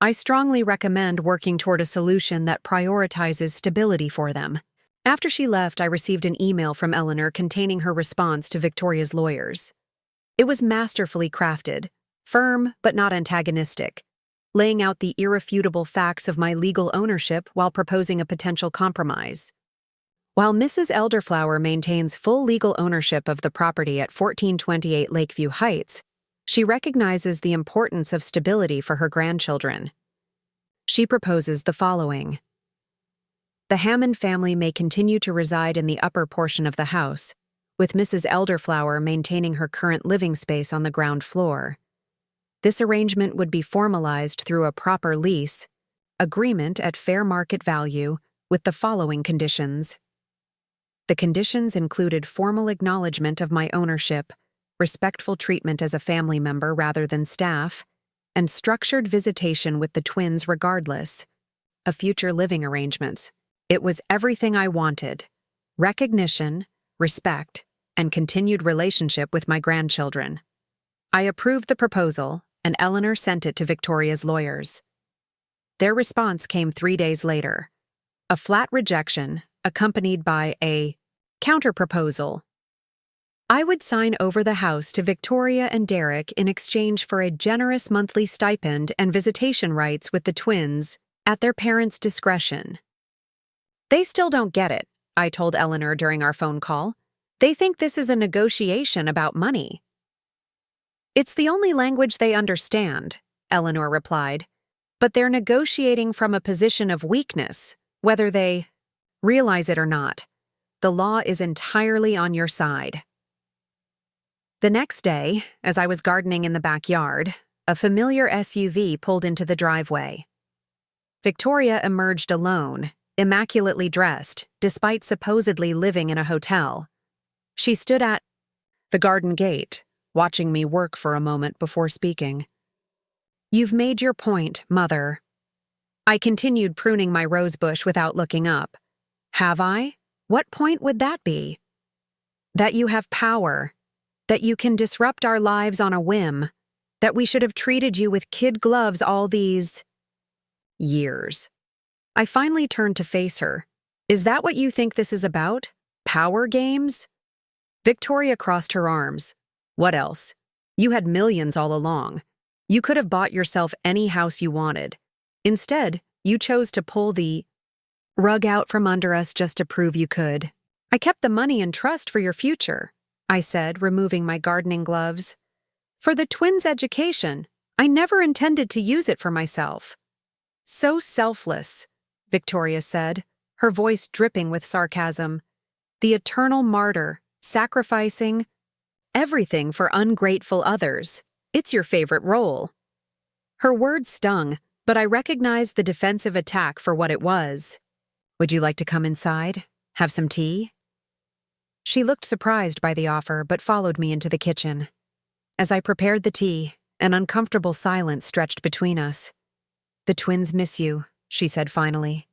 I strongly recommend working toward a solution that prioritizes stability for them. After she left, I received an email from Eleanor containing her response to Victoria's lawyers. It was masterfully crafted, firm but not antagonistic, laying out the irrefutable facts of my legal ownership while proposing a potential compromise. While Mrs. Elderflower maintains full legal ownership of the property at 1428 Lakeview Heights, she recognizes the importance of stability for her grandchildren. She proposes the following. The Hammond family may continue to reside in the upper portion of the house, with Mrs. Elderflower maintaining her current living space on the ground floor. This arrangement would be formalized through a proper lease, agreement at fair market value, with the following conditions. The conditions included formal acknowledgement of my ownership, respectful treatment as a family member rather than staff, and structured visitation with the twins regardless of future living arrangements. It was everything I wanted: recognition, respect, and continued relationship with my grandchildren. I approved the proposal, and Eleanor sent it to Victoria's lawyers. Their response came 3 days later. A flat rejection, accompanied by a counterproposal. I would sign over the house to Victoria and Derek in exchange for a generous monthly stipend and visitation rights with the twins at their parents' discretion. They still don't get it, I told Eleanor during our phone call. They think this is a negotiation about money. It's the only language they understand, Eleanor replied. But they're negotiating from a position of weakness, whether they realize it or not. The law is entirely on your side. The next day, as I was gardening in the backyard, a familiar SUV pulled into the driveway. Victoria emerged alone, immaculately dressed, despite supposedly living in a hotel. She stood at the garden gate, watching me work for a moment before speaking. You've made your point, Mother. I continued pruning my rosebush without looking up. Have I? What point would that be? That you have power. That you can disrupt our lives on a whim, that we should have treated you with kid gloves all these years. I finally turned to face her. Is that what you think this is about? Power games? Victoria crossed her arms. What else? You had millions all along. You could have bought yourself any house you wanted. Instead, you chose to pull the rug out from under us just to prove you could. I kept the money in trust for your future, I said, removing my gardening gloves. For the twins' education, I never intended to use it for myself. So selfless, Victoria said, her voice dripping with sarcasm. The eternal martyr, sacrificing everything for ungrateful others. It's your favorite role. Her words stung, but I recognized the defensive attack for what it was. Would you like to come inside? Have some tea? She looked surprised by the offer, but followed me into the kitchen. As I prepared the tea, an uncomfortable silence stretched between us. The twins miss you, she said finally.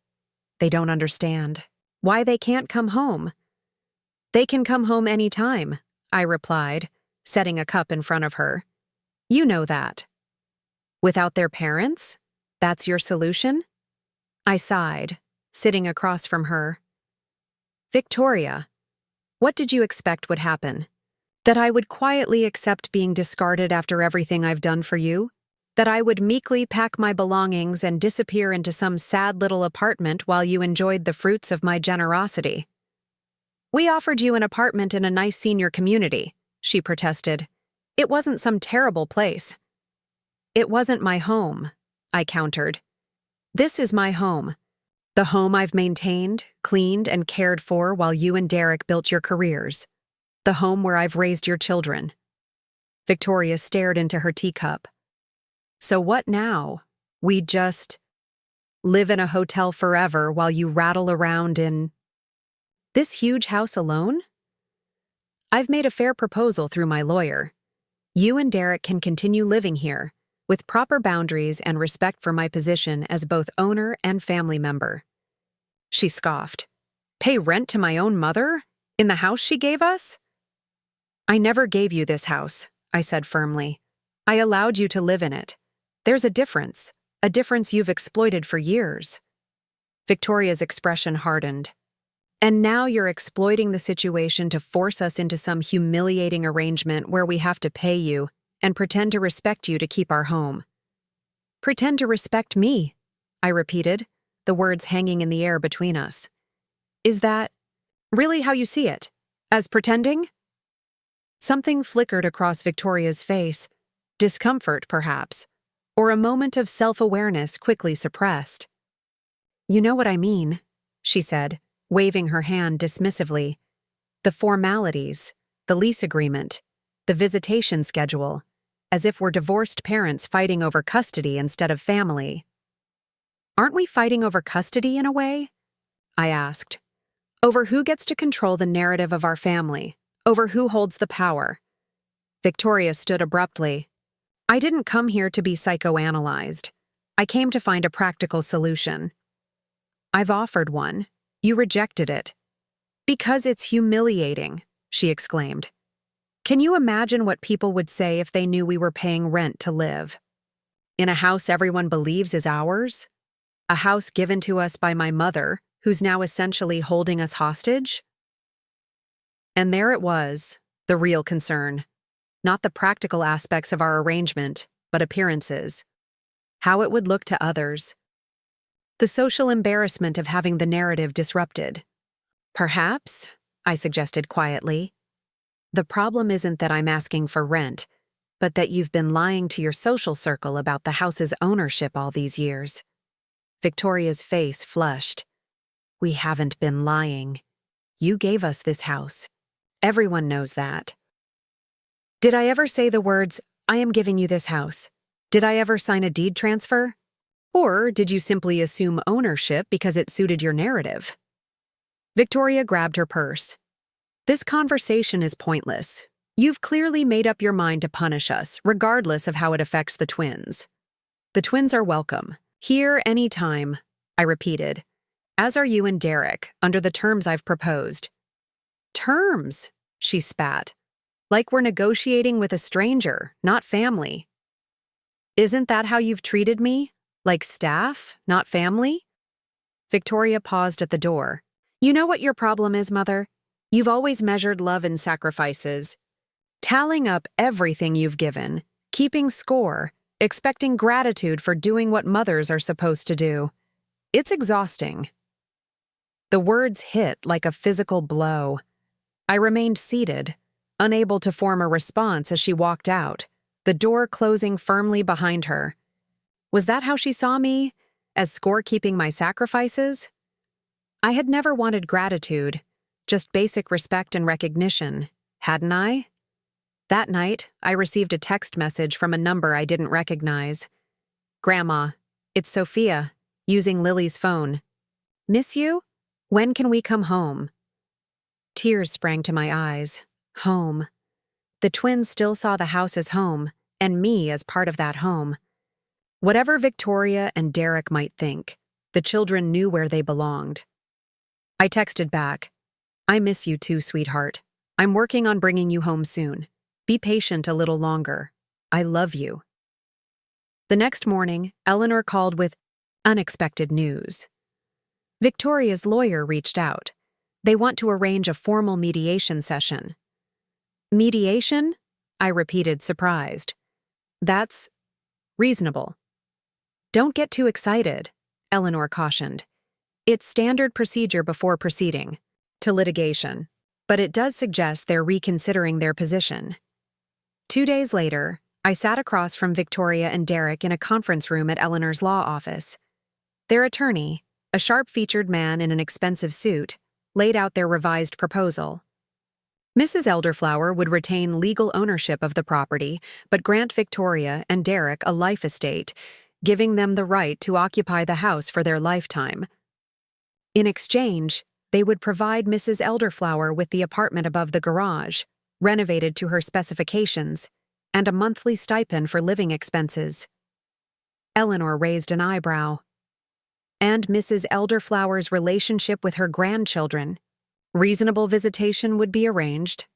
They don't understand. Why they can't come home? They can come home any time, I replied, setting a cup in front of her. You know that. Without their parents? That's your solution? I sighed, sitting across from her. Victoria, what did you expect would happen? That I would quietly accept being discarded after everything I've done for you? That I would meekly pack my belongings and disappear into some sad little apartment while you enjoyed the fruits of my generosity? We offered you an apartment in a nice senior community, she protested. It wasn't some terrible place. It wasn't my home, I countered. This is my home. The home I've maintained, cleaned, and cared for while you and Derek built your careers. The home where I've raised your children. Victoria stared into her teacup. So what now? We just live in a hotel forever while you rattle around in this huge house alone? I've made a fair proposal through my lawyer. You and Derek can continue living here, with proper boundaries and respect for my position as both owner and family member. She scoffed. Pay rent to my own mother? In the house she gave us? I never gave you this house, I said firmly. I allowed you to live in it. There's a difference you've exploited for years. Victoria's expression hardened. And now you're exploiting the situation to force us into some humiliating arrangement where we have to pay you and pretend to respect you to keep our home. Pretend to respect me, I repeated, the words hanging in the air between us. Is that really how you see it? As pretending? Something flickered across Victoria's face. Discomfort, perhaps, or a moment of self-awareness quickly suppressed. You know what I mean, she said, waving her hand dismissively. The formalities, the lease agreement, the visitation schedule, as if we're divorced parents fighting over custody instead of family. Aren't we fighting over custody in a way? I asked. Over who gets to control the narrative of our family, over who holds the power. Victoria stood abruptly. I didn't come here to be psychoanalyzed. I came to find a practical solution. I've offered one. You rejected it. Because it's humiliating, she exclaimed. Can you imagine what people would say if they knew we were paying rent to live? In a house everyone believes is ours? A house given to us by my mother, who's now essentially holding us hostage? And there it was, the real concern. Not the practical aspects of our arrangement, but appearances. How it would look to others. The social embarrassment of having the narrative disrupted. Perhaps, I suggested quietly, the problem isn't that I'm asking for rent, but that you've been lying to your social circle about the house's ownership all these years. Victoria's face flushed. We haven't been lying. You gave us this house. Everyone knows that. Did I ever say the words, I am giving you this house? Did I ever sign a deed transfer? Or did you simply assume ownership because it suited your narrative? Victoria grabbed her purse. This conversation is pointless. You've clearly made up your mind to punish us, regardless of how it affects the twins. The twins are welcome. Here any time, I repeated. As are you and Derek, under the terms I've proposed. Terms, she spat. Like we're negotiating with a stranger, not family. Isn't that how you've treated me? Like staff, not family? Victoria paused at the door. You know what your problem is, Mother? You've always measured love in sacrifices. Tallying up everything you've given, keeping score, expecting gratitude for doing what mothers are supposed to do. It's exhausting. The words hit like a physical blow. I remained seated, unable to form a response as she walked out, the door closing firmly behind her. Was that how she saw me? as scorekeeping my sacrifices? I had never wanted gratitude, just basic respect and recognition, hadn't I? That night, I received a text message from a number I didn't recognize. "Grandma, it's Sophia, using Lily's phone. Miss you? When can we come home?" Tears sprang to my eyes. Home. The twins still saw the house as home, and me as part of that home. Whatever Victoria and Derek might think, the children knew where they belonged. I texted back, "I miss you too, sweetheart. I'm working on bringing you home soon. Be patient a little longer. I love you." The next morning, Eleanor called with unexpected news. Victoria's lawyer reached out. They want to arrange a formal mediation session. "Mediation?" I repeated, surprised. "That's reasonable." "Don't get too excited," Eleanor cautioned. "It's standard procedure before proceeding to litigation, but it does suggest they're reconsidering their position." 2 days later, I sat across from Victoria and Derek in a conference room at Eleanor's law office. Their attorney, a sharp-featured man in an expensive suit, laid out their revised proposal. Mrs. Elderflower would retain legal ownership of the property, but grant Victoria and Derek a life estate, giving them the right to occupy the house for their lifetime. In exchange, they would provide Mrs. Elderflower with the apartment above the garage, renovated to her specifications, and a monthly stipend for living expenses. Eleanor raised an eyebrow. "And Mrs. Elderflower's relationship with her grandchildren. Reasonable visitation would be arranged,"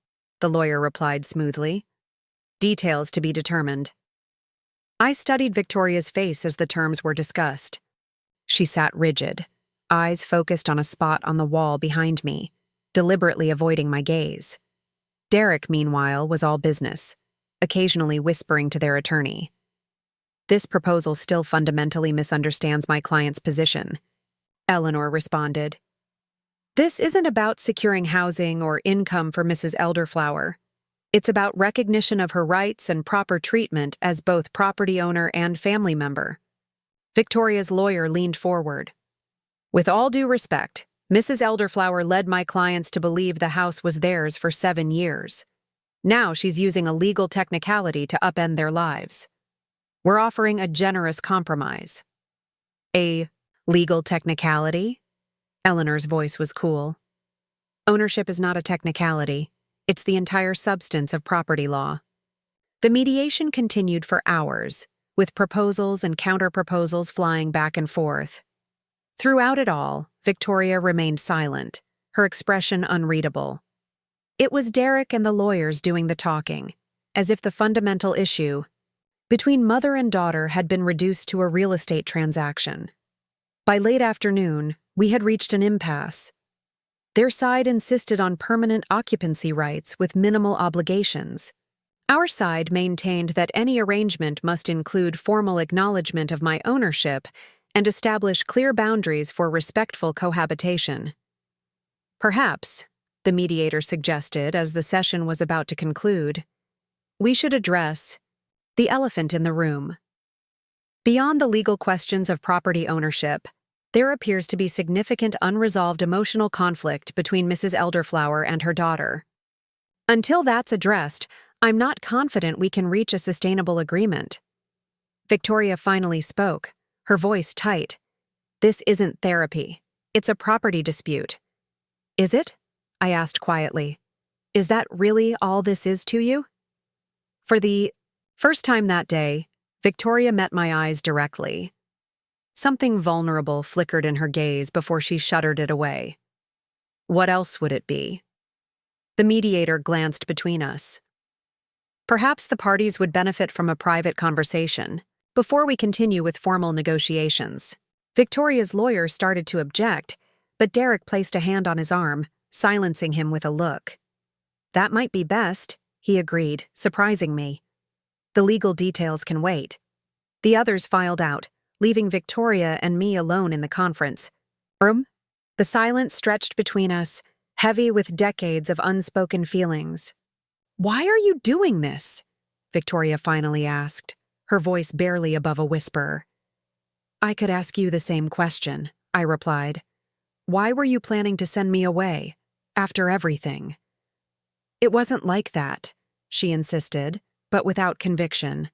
the lawyer replied smoothly. "Details to be determined." I studied Victoria's face as the terms were discussed. She sat rigid, eyes focused on a spot on the wall behind me, deliberately avoiding my gaze. Derek, meanwhile, was all business, occasionally whispering to their attorney. "This proposal still fundamentally misunderstands my client's position," Eleanor responded. "This isn't about securing housing or income for Mrs. Elderflower. It's about recognition of her rights and proper treatment as both property owner and family member." Victoria's lawyer leaned forward. "With all due respect, Mrs. Elderflower led my clients to believe the house was theirs for 7 years. Now she's using a legal technicality to upend their lives. We're offering a generous compromise." "A legal technicality?" Eleanor's voice was cool. "Ownership is not a technicality. It's the entire substance of property law." The mediation continued for hours, with proposals and counter-proposals flying back and forth. Throughout it all, Victoria remained silent, her expression unreadable. It was Derek and the lawyers doing the talking, as if the fundamental issue between mother and daughter had been reduced to a real estate transaction. By late afternoon, we had reached an impasse. Their side insisted on permanent occupancy rights with minimal obligations. Our side maintained that any arrangement must include formal acknowledgement of my ownership and establish clear boundaries for respectful cohabitation. "Perhaps," the mediator suggested as the session was about to conclude, "we should address the elephant in the room. Beyond the legal questions of property ownership, there appears to be significant unresolved emotional conflict between Mrs. Elderflower and her daughter. Until that's addressed, I'm not confident we can reach a sustainable agreement." Victoria finally spoke, her voice tight. "This isn't therapy. It's a property dispute." "Is it?" I asked quietly. "Is that really all this is to you?" For the first time that day, Victoria met my eyes directly. Something vulnerable flickered in her gaze before she shuttered it away. "What else would it be?" The mediator glanced between us. "Perhaps the parties would benefit from a private conversation before we continue with formal negotiations." Victoria's lawyer started to object, but Derek placed a hand on his arm, silencing him with a look. "That might be best," he agreed, surprising me. "The legal details can wait." The others filed out, leaving Victoria and me alone in the conference room. The silence stretched between us, heavy with decades of unspoken feelings. "Why are you doing this?" Victoria finally asked, her voice barely above a whisper. I could ask you the same question, I replied. Why were you planning to send me away, after everything? It wasn't like that, she insisted, but without conviction.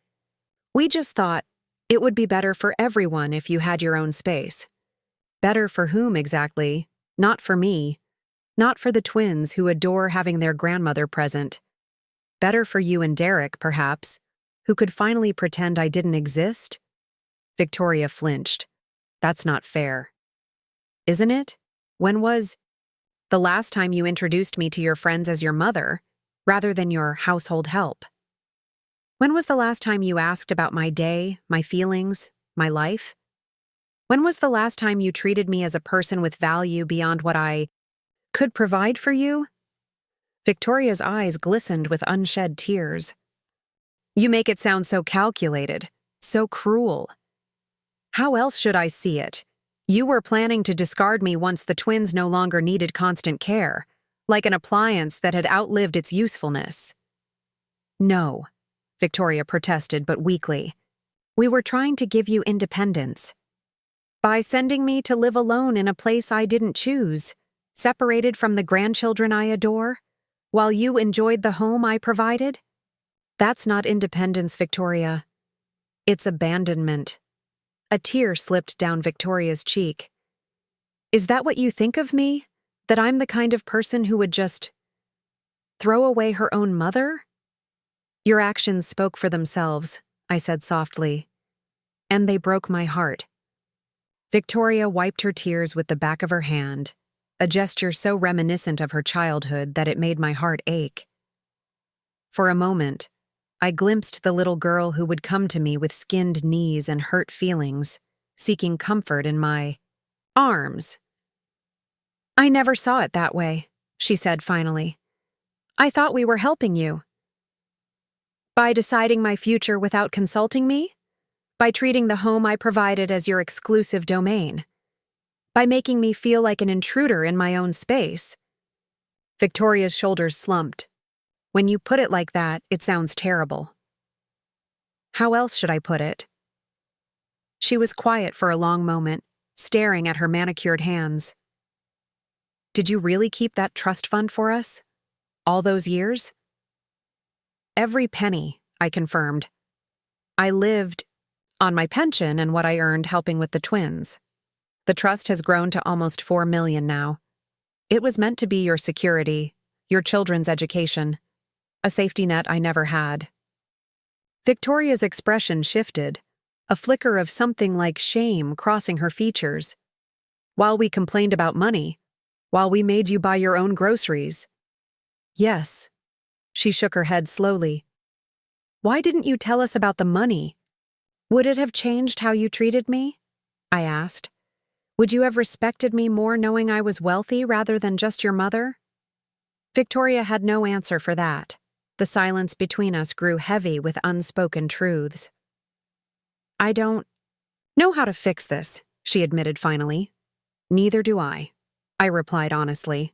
We just thought it would be better for everyone if you had your own space. Better for whom exactly? Not for me. Not for the twins who adore having their grandmother present. Better for you and Derek, perhaps, who could finally pretend I didn't exist? Victoria flinched. That's not fair. Isn't it? When was the last time you introduced me to your friends as your mother, rather than your household help? When was the last time you asked about my day, my feelings, my life? When was the last time you treated me as a person with value beyond what I could provide for you? Victoria's eyes glistened with unshed tears. You make it sound so calculated, so cruel. How else should I see it? You were planning to discard me once the twins no longer needed constant care, like an appliance that had outlived its usefulness. No, Victoria protested, but weakly. We were trying to give you independence. By sending me to live alone in a place I didn't choose, separated from the grandchildren I adore, while you enjoyed the home I provided? That's not independence, Victoria. It's abandonment. A tear slipped down Victoria's cheek. Is that what you think of me? That I'm the kind of person who would just throw away her own mother? Your actions spoke for themselves, I said softly, and they broke my heart. Victoria wiped her tears with the back of her hand, a gesture so reminiscent of her childhood that it made my heart ache. For a moment, I glimpsed the little girl who would come to me with skinned knees and hurt feelings, seeking comfort in my arms. I never saw it that way, she said finally. I thought we were helping you. By deciding my future without consulting me? By treating the home I provided as your exclusive domain? By making me feel like an intruder in my own space? Victoria's shoulders slumped. When you put it like that, it sounds terrible. How else should I put it? She was quiet for a long moment, staring at her manicured hands. Did you really keep that trust fund for us? All those years? Every penny, I confirmed. I lived on my pension and what I earned helping with the twins. The trust has grown to almost $4 million now. It was meant to be your security, your children's education, a safety net I never had. Victoria's expression shifted, a flicker of something like shame crossing her features. While we complained about money, while we made you buy your own groceries. Yes. She shook her head slowly. Why didn't you tell us about the money? Would it have changed how you treated me? I asked. Would you have respected me more knowing I was wealthy rather than just your mother? Victoria had no answer for that. The silence between us grew heavy with unspoken truths. I don't know how to fix this, she admitted finally. Neither do I replied honestly.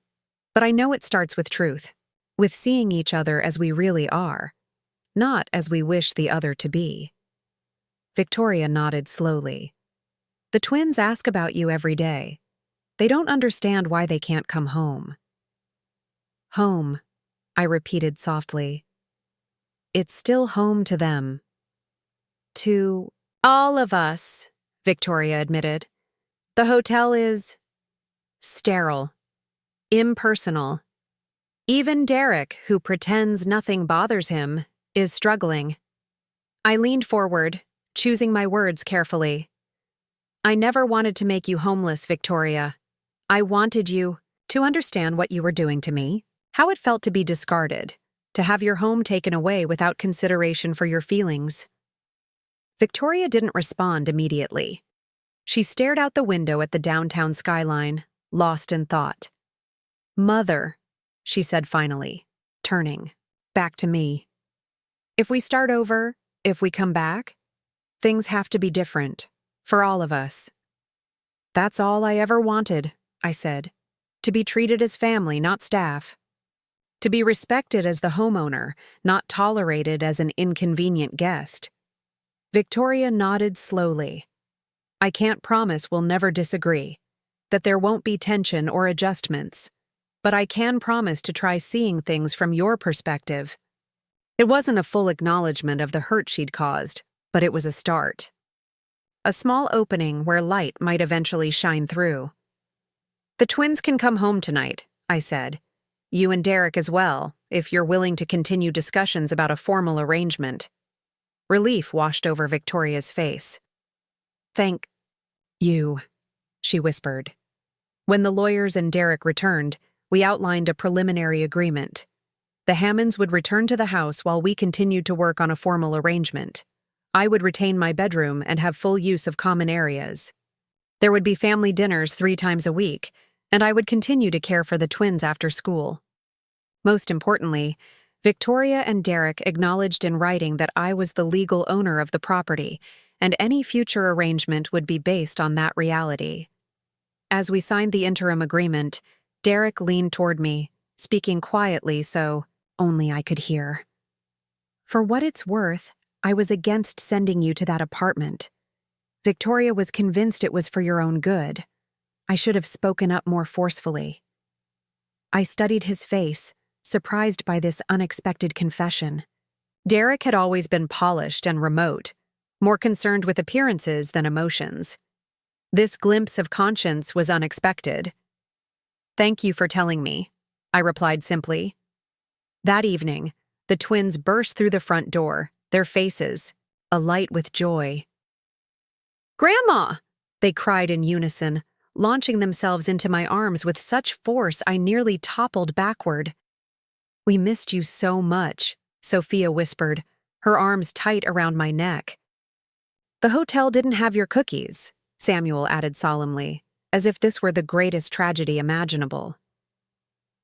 But I know it starts with truth, with seeing each other as we really are, not as we wish the other to be. Victoria nodded slowly. The twins ask about you every day. They don't understand why they can't come home. Home, I repeated softly. It's still home to them. To all of us, Victoria admitted. The hotel is sterile, impersonal. Even Derek, who pretends nothing bothers him, is struggling. I leaned forward, choosing my words carefully. I never wanted to make you homeless, Victoria. I wanted you to understand what you were doing to me, how it felt to be discarded, to have your home taken away without consideration for your feelings. Victoria didn't respond immediately. She stared out the window at the downtown skyline, lost in thought. Mother, she said finally, turning back to me. If we start over, if we come back, things have to be different, for all of us. That's all I ever wanted, I said. To be treated as family, not staff. To be respected as the homeowner, not tolerated as an inconvenient guest. Victoria nodded slowly. I can't promise we'll never disagree, that there won't be tension or adjustments, but I can promise to try seeing things from your perspective. It wasn't a full acknowledgement of the hurt she'd caused, but it was a start. A small opening where light might eventually shine through. The twins can come home tonight, I said. You and Derek as well, if you're willing to continue discussions about a formal arrangement. Relief washed over Victoria's face. Thank you, she whispered. When the lawyers and Derek returned, we outlined a preliminary agreement. The Hammonds would return to the house while we continued to work on a formal arrangement. I would retain my bedroom and have full use of common areas. There would be family dinners 3 times a week, and I would continue to care for the twins after school. Most importantly, Victoria and Derek acknowledged in writing that I was the legal owner of the property, and any future arrangement would be based on that reality. As we signed the interim agreement, Derek leaned toward me, speaking quietly so only I could hear. For what it's worth, I was against sending you to that apartment. Victoria was convinced it was for your own good. I should have spoken up more forcefully. I studied his face, surprised by this unexpected confession. Derek had always been polished and remote, more concerned with appearances than emotions. This glimpse of conscience was unexpected. Thank you for telling me, I replied simply. That evening, the twins burst through the front door, their faces alight with joy. Grandma! They cried in unison, launching themselves into my arms with such force I nearly toppled backward. We missed you so much, Sophia whispered, her arms tight around my neck. The hotel didn't have your cookies, Samuel added solemnly, as if this were the greatest tragedy imaginable.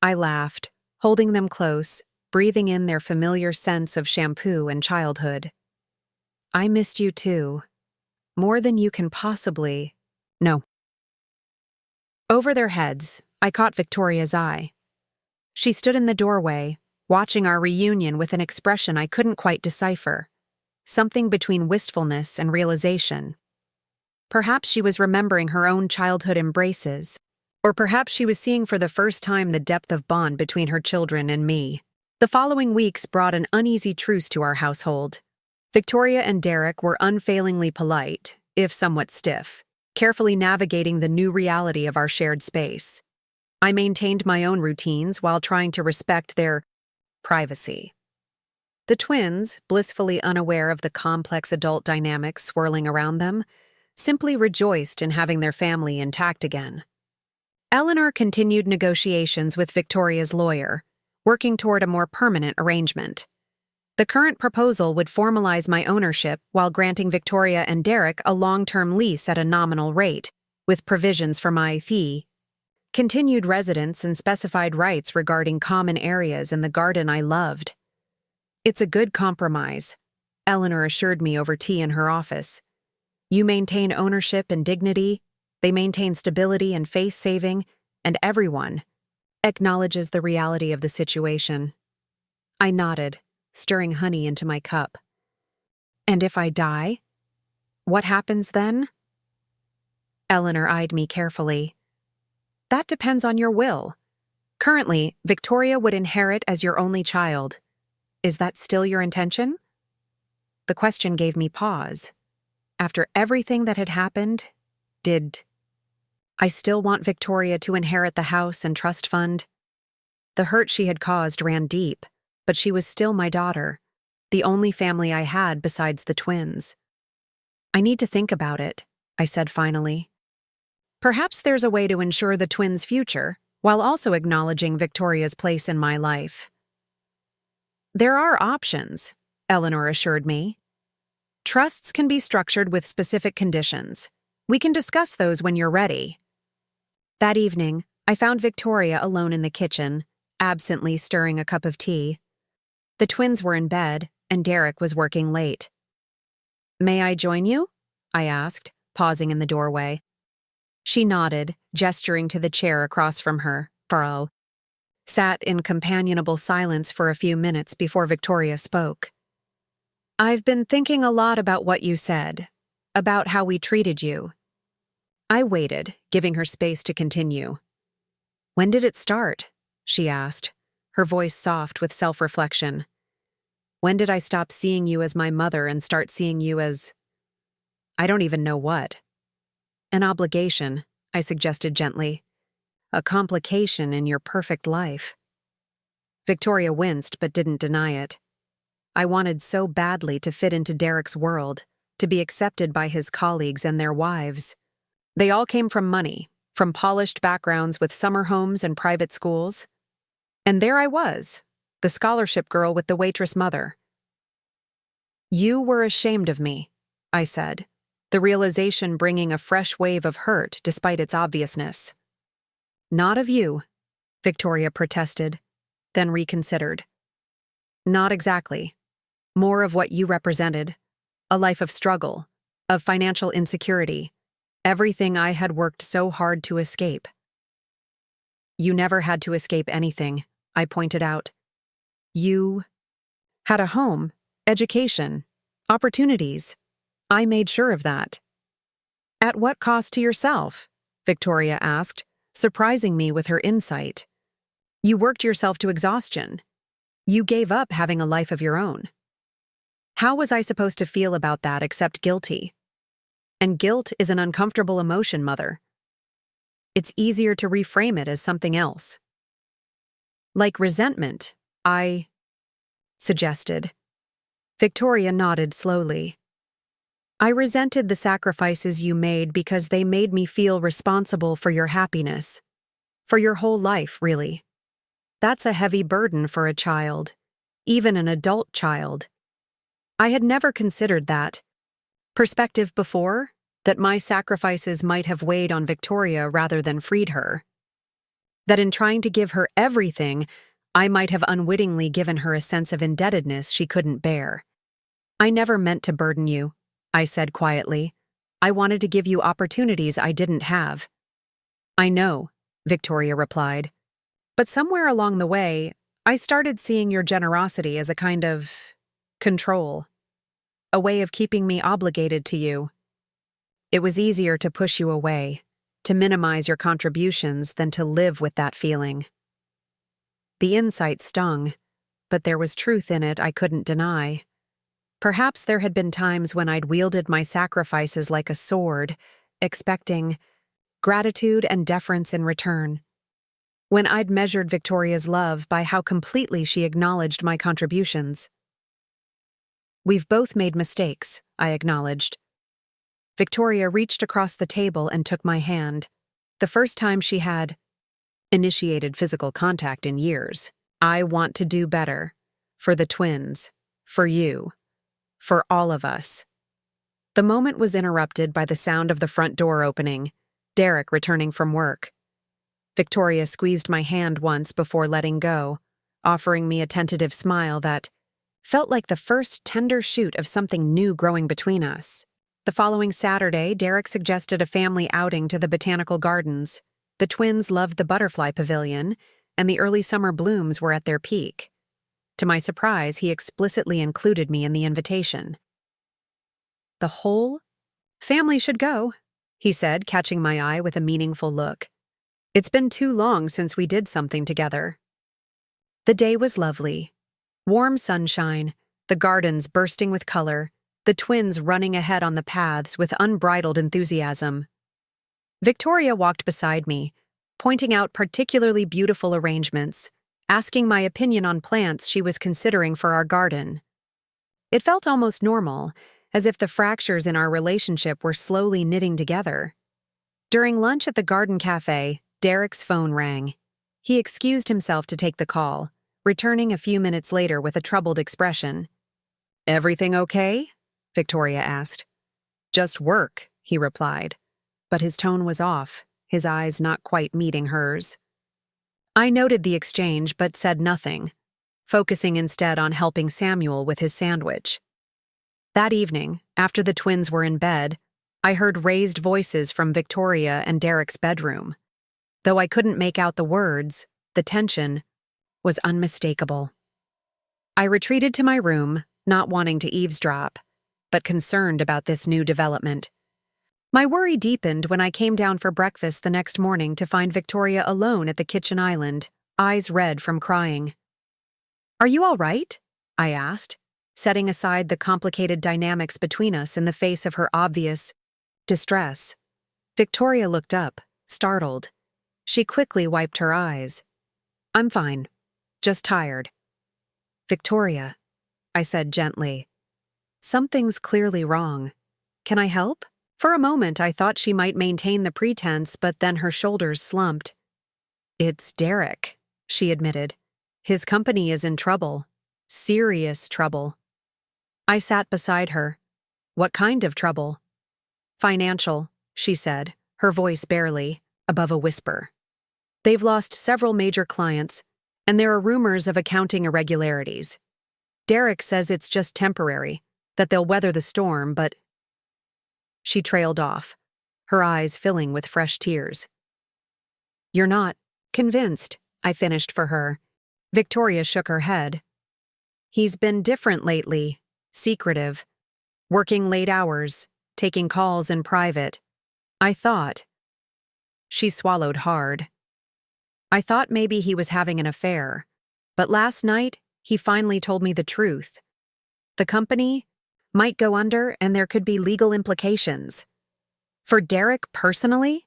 I laughed, holding them close, breathing in their familiar sense of shampoo and childhood. I missed you too. More than you can possibly. No. Over their heads, I caught Victoria's eye. She stood in the doorway, watching our reunion with an expression I couldn't quite decipher, something between wistfulness and realization. Perhaps she was remembering her own childhood embraces, or perhaps she was seeing for the first time the depth of bond between her children and me. The following weeks brought an uneasy truce to our household. Victoria and Derek were unfailingly polite, if somewhat stiff, carefully navigating the new reality of our shared space. I maintained my own routines while trying to respect their privacy. The twins, blissfully unaware of the complex adult dynamics swirling around them, simply rejoiced in having their family intact again. Eleanor continued negotiations with Victoria's lawyer, working toward a more permanent arrangement. The current proposal would formalize my ownership while granting Victoria and Derek a long-term lease at a nominal rate, with provisions for my fee, continued residence and specified rights regarding common areas in the garden I loved. It's a good compromise, Eleanor assured me over tea in her office. You maintain ownership and dignity, they maintain stability and face-saving, and everyone acknowledges the reality of the situation. I nodded, stirring honey into my cup. And if I die? What happens then? Eleanor eyed me carefully. That depends on your will. Currently, Victoria would inherit as your only child. Is that still your intention? The question gave me pause. After everything that had happened, did I still want Victoria to inherit the house and trust fund? The hurt she had caused ran deep, but she was still my daughter, the only family I had besides the twins. I need to think about it, I said finally. Perhaps there's a way to ensure the twins' future, while also acknowledging Victoria's place in my life. There are options, Eleanor assured me. Trusts can be structured with specific conditions. We can discuss those when you're ready. That evening, I found Victoria alone in the kitchen, absently stirring a cup of tea. The twins were in bed, and Derek was working late. May I join you? I asked, pausing in the doorway. She nodded, gesturing to the chair across from her, Furrow. Sat in companionable silence for a few minutes before Victoria spoke. I've been thinking a lot about what you said, about how we treated you. I waited, giving her space to continue. "When did it start?" she asked, her voice soft with self-reflection. "When did I stop seeing you as my mother and start seeing you as— I don't even know what?" "An obligation," I suggested gently. "A complication in your perfect life." Victoria winced but didn't deny it. I wanted so badly to fit into Derek's world, to be accepted by his colleagues and their wives. They all came from money, from polished backgrounds with summer homes and private schools. And there I was, the scholarship girl with the waitress mother. "You were ashamed of me," I said, the realization bringing a fresh wave of hurt despite its obviousness. "Not of you," Victoria protested, then reconsidered. "Not exactly. More of what you represented. A life of struggle, of financial insecurity, everything I had worked so hard to escape." "You never had to escape anything," I pointed out. "You had a home, education, opportunities. I made sure of that." "At what cost to yourself?" Victoria asked, surprising me with her insight. "You worked yourself to exhaustion. You gave up having a life of your own." How was I supposed to feel about that except guilty? And guilt is an uncomfortable emotion, Mother. It's easier to reframe it as something else. "Like resentment," I suggested. Victoria nodded slowly. "I resented the sacrifices you made because they made me feel responsible for your happiness. For your whole life, really. That's a heavy burden for a child, even an adult child. I had never considered that perspective before, that my sacrifices might have weighed on Victoria rather than freed her. That in trying to give her everything, I might have unwittingly given her a sense of indebtedness she couldn't bear. "I never meant to burden you," I said quietly. "I wanted to give you opportunities I didn't have." "I know," Victoria replied. "But somewhere along the way, I started seeing your generosity as a kind of control. A way of keeping me obligated to you. It was easier to push you away, to minimize your contributions than to live with that feeling." The insight stung, but there was truth in it I couldn't deny. Perhaps there had been times when I'd wielded my sacrifices like a sword, expecting gratitude and deference in return. When I'd measured Victoria's love by how completely she acknowledged my contributions. "We've both made mistakes," I acknowledged. Victoria reached across the table and took my hand, the first time she had initiated physical contact in years. "I want to do better. For the twins. For you. For all of us." The moment was interrupted by the sound of the front door opening, Derek returning from work. Victoria squeezed my hand once before letting go, offering me a tentative smile that felt like the first tender shoot of something new growing between us. The following Saturday, Derek suggested a family outing to the botanical gardens. The twins loved the butterfly pavilion, and the early summer blooms were at their peak. To my surprise, he explicitly included me in the invitation. "The whole family should go," he said, catching my eye with a meaningful look. "It's been too long since we did something together." The day was lovely. Warm sunshine, the gardens bursting with color, the twins running ahead on the paths with unbridled enthusiasm. Victoria walked beside me, pointing out particularly beautiful arrangements, asking my opinion on plants she was considering for our garden. It felt almost normal, as if the fractures in our relationship were slowly knitting together. During lunch at the garden cafe, Derek's phone rang. He excused himself to take the call, returning a few minutes later with a troubled expression. "Everything okay?" Victoria asked. "Just work," he replied, but his tone was off, his eyes not quite meeting hers. I noted the exchange but said nothing, focusing instead on helping Samuel with his sandwich. That evening, after the twins were in bed, I heard raised voices from Victoria and Derek's bedroom. Though I couldn't make out the words, the tension was unmistakable. I retreated to my room, not wanting to eavesdrop, but concerned about this new development. My worry deepened when I came down for breakfast the next morning to find Victoria alone at the kitchen island, eyes red from crying. "Are you all right?" I asked, setting aside the complicated dynamics between us in the face of her obvious distress. Victoria looked up, startled. She quickly wiped her eyes. "I'm fine. Just tired." "Victoria," I said gently. "Something's clearly wrong. Can I help?" For a moment I thought she might maintain the pretense, but then her shoulders slumped. "It's Derek," she admitted. "His company is in trouble. Serious trouble." I sat beside her. "What kind of trouble?" "Financial," she said, her voice barely above a whisper. "They've lost several major clients, and there are rumors of accounting irregularities. Derek says it's just temporary, that they'll weather the storm, but—" She trailed off, her eyes filling with fresh tears. "You're not convinced," I finished for her. Victoria shook her head. "He's been different lately, secretive, working late hours, taking calls in private. I thought—" She swallowed hard. "I thought maybe he was having an affair, but last night he finally told me the truth. The company might go under and there could be legal implications. For Derek personally?"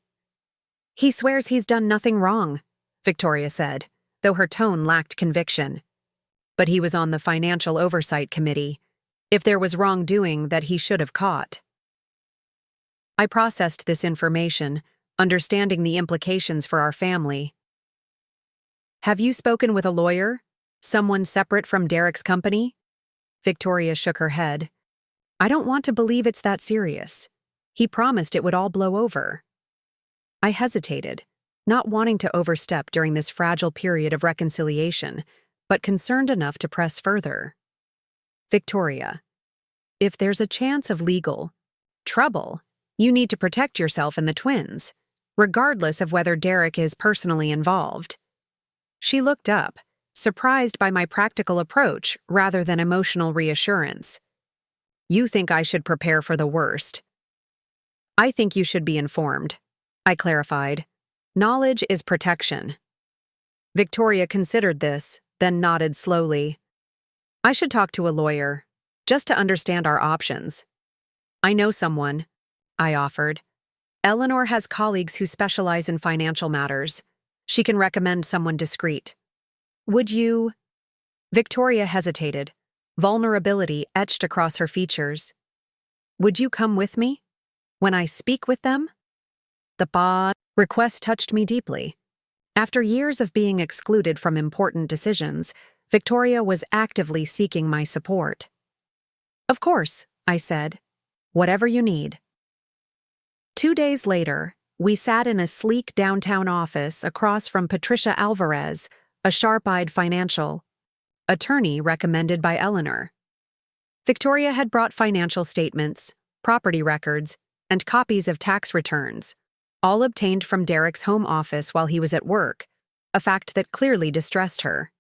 "He swears he's done nothing wrong," Victoria said, though her tone lacked conviction. "But he was on the Financial Oversight Committee. If there was wrongdoing that he should have caught." I processed this information, understanding the implications for our family. "Have you spoken with a lawyer? Someone separate from Derek's company?" Victoria shook her head. "I don't want to believe it's that serious. He promised it would all blow over." I hesitated, not wanting to overstep during this fragile period of reconciliation, but concerned enough to press further. "Victoria, if there's a chance of legal trouble, you need to protect yourself and the twins, regardless of whether Derek is personally involved." She looked up, surprised by my practical approach rather than emotional reassurance. "You think I should prepare for the worst?" "I think you should be informed," I clarified. "Knowledge is protection." Victoria considered this, then nodded slowly. "I should talk to a lawyer, just to understand our options." "I know someone," I offered. "Eleanor has colleagues who specialize in financial matters. She can recommend someone discreet." "Would you—" Victoria hesitated, vulnerability etched across her features. "Would you come with me? When I speak with them?" The request touched me deeply. After years of being excluded from important decisions, Victoria was actively seeking my support. "Of course," I said. "Whatever you need." 2 days later, we sat in a sleek downtown office across from Patricia Alvarez, a sharp-eyed financial attorney recommended by Eleanor. Victoria had brought financial statements, property records, and copies of tax returns, all obtained from Derek's home office while he was at work, a fact that clearly distressed her.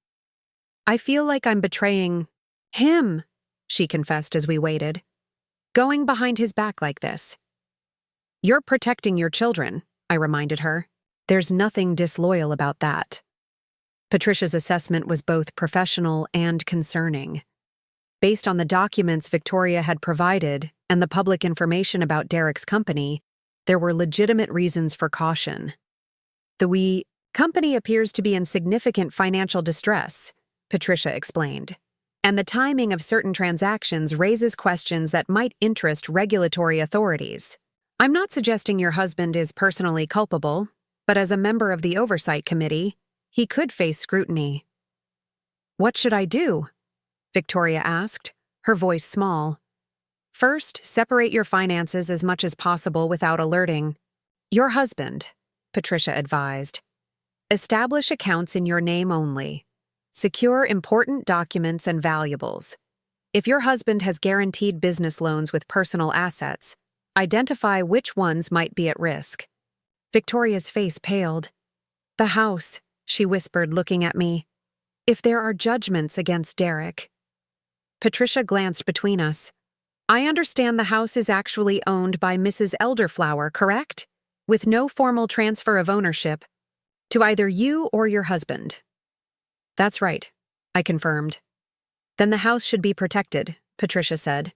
"I feel like I'm betraying him," she confessed as we waited. "Going behind his back like this." "You're protecting your children," I reminded her. "There's nothing disloyal about that." Patricia's assessment was both professional and concerning. Based on the documents Victoria had provided and the public information about Derek's company, there were legitimate reasons for caution. "The company appears to be in significant financial distress," Patricia explained, "and the timing of certain transactions raises questions that might interest regulatory authorities. I'm not suggesting your husband is personally culpable, but as a member of the Oversight Committee, he could face scrutiny." "What should I do?" Victoria asked, her voice small. "First, separate your finances as much as possible without alerting your husband," Patricia advised. "Establish accounts in your name only. Secure important documents and valuables. If your husband has guaranteed business loans with personal assets, identify which ones might be at risk." Victoria's face paled. "The house," she whispered, looking at me. "If there are judgments against Derek." Patricia glanced between us. I understand the house is actually owned by Mrs. Elderflower, correct? With no formal transfer of ownership to either you or your husband. That's right, I confirmed. Then the house should be protected, Patricia said.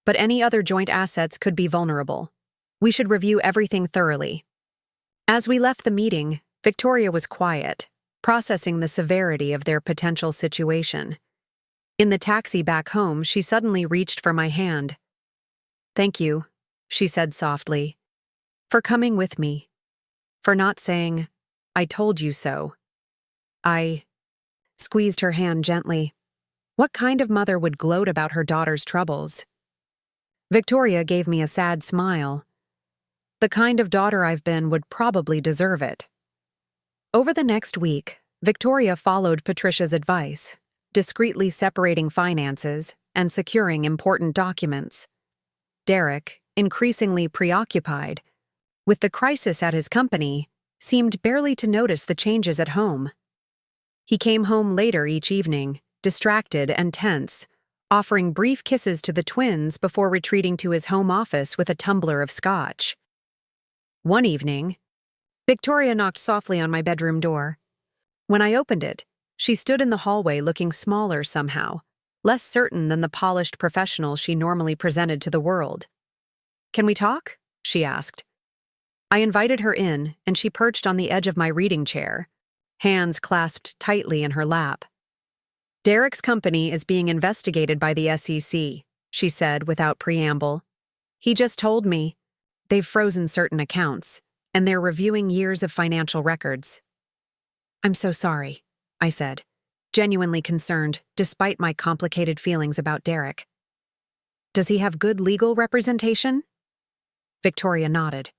But any other joint assets could be vulnerable. We should review everything thoroughly. As we left the meeting, Victoria was quiet, processing the severity of their potential situation. In the taxi back home, she suddenly reached for my hand. "Thank you," she said softly, "for coming with me. For not saying, 'I told you so.'" I squeezed her hand gently. What kind of mother would gloat about her daughter's troubles? Victoria gave me a sad smile. The kind of daughter I've been would probably deserve it. Over the next week, Victoria followed Patricia's advice, discreetly separating finances and securing important documents. Derek, increasingly preoccupied with the crisis at his company, seemed barely to notice the changes at home. He came home later each evening, distracted and tense, offering brief kisses to the twins before retreating to his home office with a tumbler of scotch. One evening, Victoria knocked softly on my bedroom door. When I opened it, she stood in the hallway looking smaller somehow, less certain than the polished professional she normally presented to the world. "Can we talk?" she asked. I invited her in, and she perched on the edge of my reading chair, hands clasped tightly in her lap. "Derek's company is being investigated by the SEC, she said without preamble. "He just told me they've frozen certain accounts, and they're reviewing years of financial records." "I'm so sorry," I said, genuinely concerned despite my complicated feelings about Derek. "Does he have good legal representation?" Victoria nodded.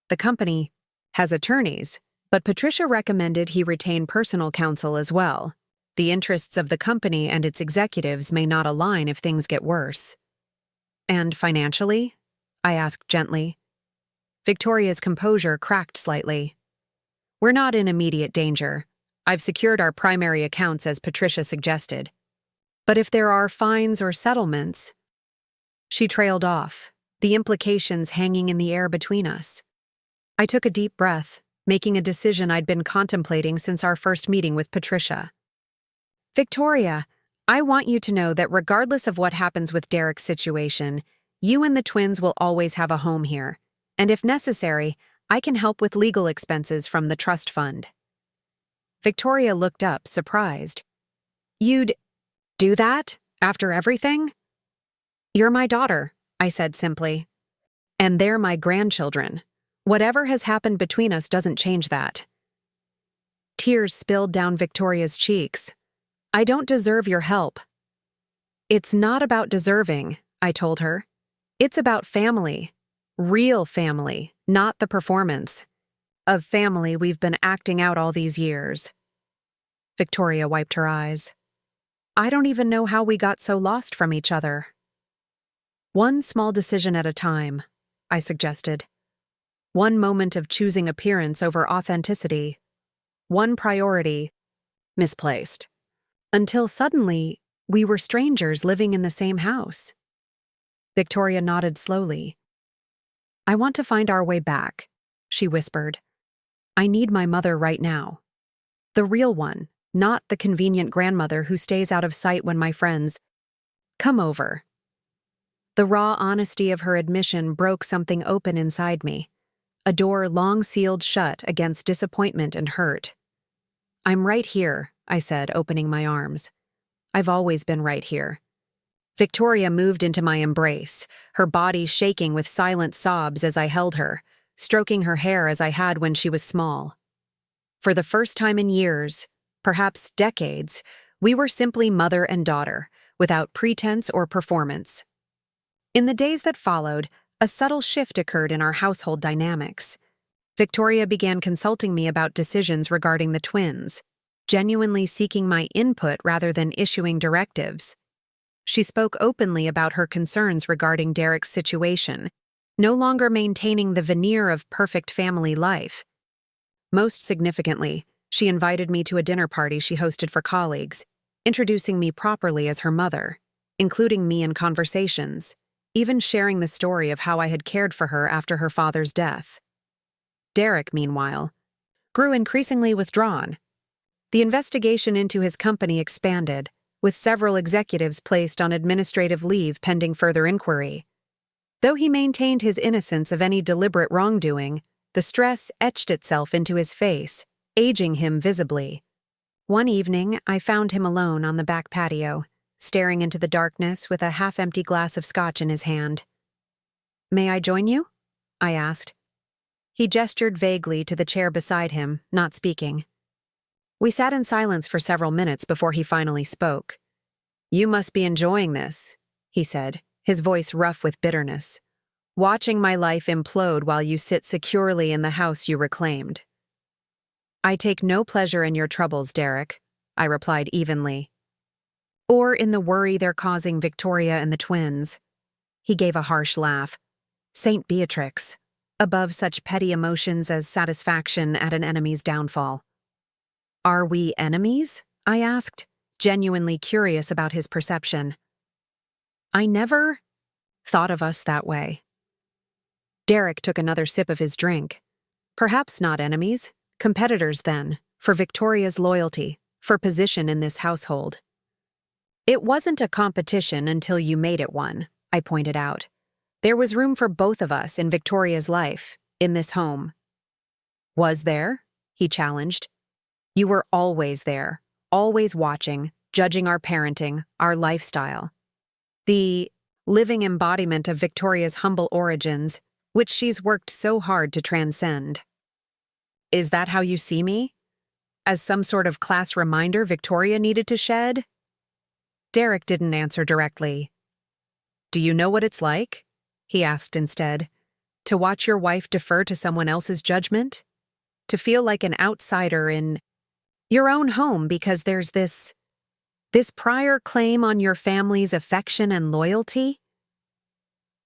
"The company has attorneys, but Patricia recommended he retain personal counsel as well. The interests of the company and its executives may not align if things get worse." "And financially?" I asked gently. Victoria's composure cracked slightly. "We're not in immediate danger. I've secured our primary accounts as Patricia suggested. But if there are fines or settlements—" She trailed off, the implications hanging in the air between us. I took a deep breath, making a decision I'd been contemplating since our first meeting with Patricia. "Victoria, I want you to know that regardless of what happens with Derek's situation, you and the twins will always have a home here, and if necessary, I can help with legal expenses from the trust fund." Victoria looked up, surprised. "You'd do that? After everything?" "You're my daughter," I said simply. "And they're my grandchildren. Whatever has happened between us doesn't change that." Tears spilled down Victoria's cheeks. "I don't deserve your help." "It's not about deserving," I told her. "It's about family. Real family, not the performance of family we've been acting out all these years." Victoria wiped her eyes. "I don't even know how we got so lost from each other." "One small decision at a time," I suggested. "One moment of choosing appearance over authenticity. One priority misplaced. Until suddenly, we were strangers living in the same house." Victoria nodded slowly. "I want to find our way back," she whispered. "I need my mother right now. The real one, not the convenient grandmother who stays out of sight when my friends come over." The raw honesty of her admission broke something open inside me, a door long sealed shut against disappointment and hurt. "I'm right here," I said, opening my arms. "I've always been right here." Victoria moved into my embrace, her body shaking with silent sobs as I held her, stroking her hair as I had when she was small. For the first time in years, perhaps decades, we were simply mother and daughter, without pretense or performance. In the days that followed, a subtle shift occurred in our household dynamics. Victoria began consulting me about decisions regarding the twins, genuinely seeking my input rather than issuing directives. She spoke openly about her concerns regarding Derek's situation, no longer maintaining the veneer of perfect family life. Most significantly, she invited me to a dinner party she hosted for colleagues, introducing me properly as her mother, including me in conversations. even sharing the story of how I had cared for her after her father's death. Derek, meanwhile, grew increasingly withdrawn. The investigation into his company expanded, with several executives placed on administrative leave pending further inquiry. Though he maintained his innocence of any deliberate wrongdoing, the stress etched itself into his face, aging him visibly. One evening, I found him alone on the back patio, staring into the darkness with a half-empty glass of scotch in his hand. "May I join you?" I asked. He gestured vaguely to the chair beside him, not speaking. We sat in silence for several minutes before he finally spoke. "You must be enjoying this," he said, his voice rough with bitterness. "Watching my life implode while you sit securely in the house you reclaimed." "I take no pleasure in your troubles, Derek," I replied evenly. "Or in the worry they're causing Victoria and the twins." He gave a harsh laugh. "Saint Beatrix, above such petty emotions as satisfaction at an enemy's downfall." "Are we enemies?" I asked, genuinely curious about his perception. "I never thought of us that way." Derek took another sip of his drink. "Perhaps not enemies, competitors then, for Victoria's loyalty, for position in this household." "It wasn't a competition until you made it one," I pointed out. "There was room for both of us in Victoria's life, in this home." "Was there?" he challenged. "You were always there, always watching, judging our parenting, our lifestyle. The living embodiment of Victoria's humble origins, which she's worked so hard to transcend." "Is that how you see me? As some sort of class reminder Victoria needed to shed?" Derek didn't answer directly. "Do you know what it's like?" he asked instead. "To watch your wife defer to someone else's judgment? To feel like an outsider in your own home because there's this prior claim on your family's affection and loyalty?"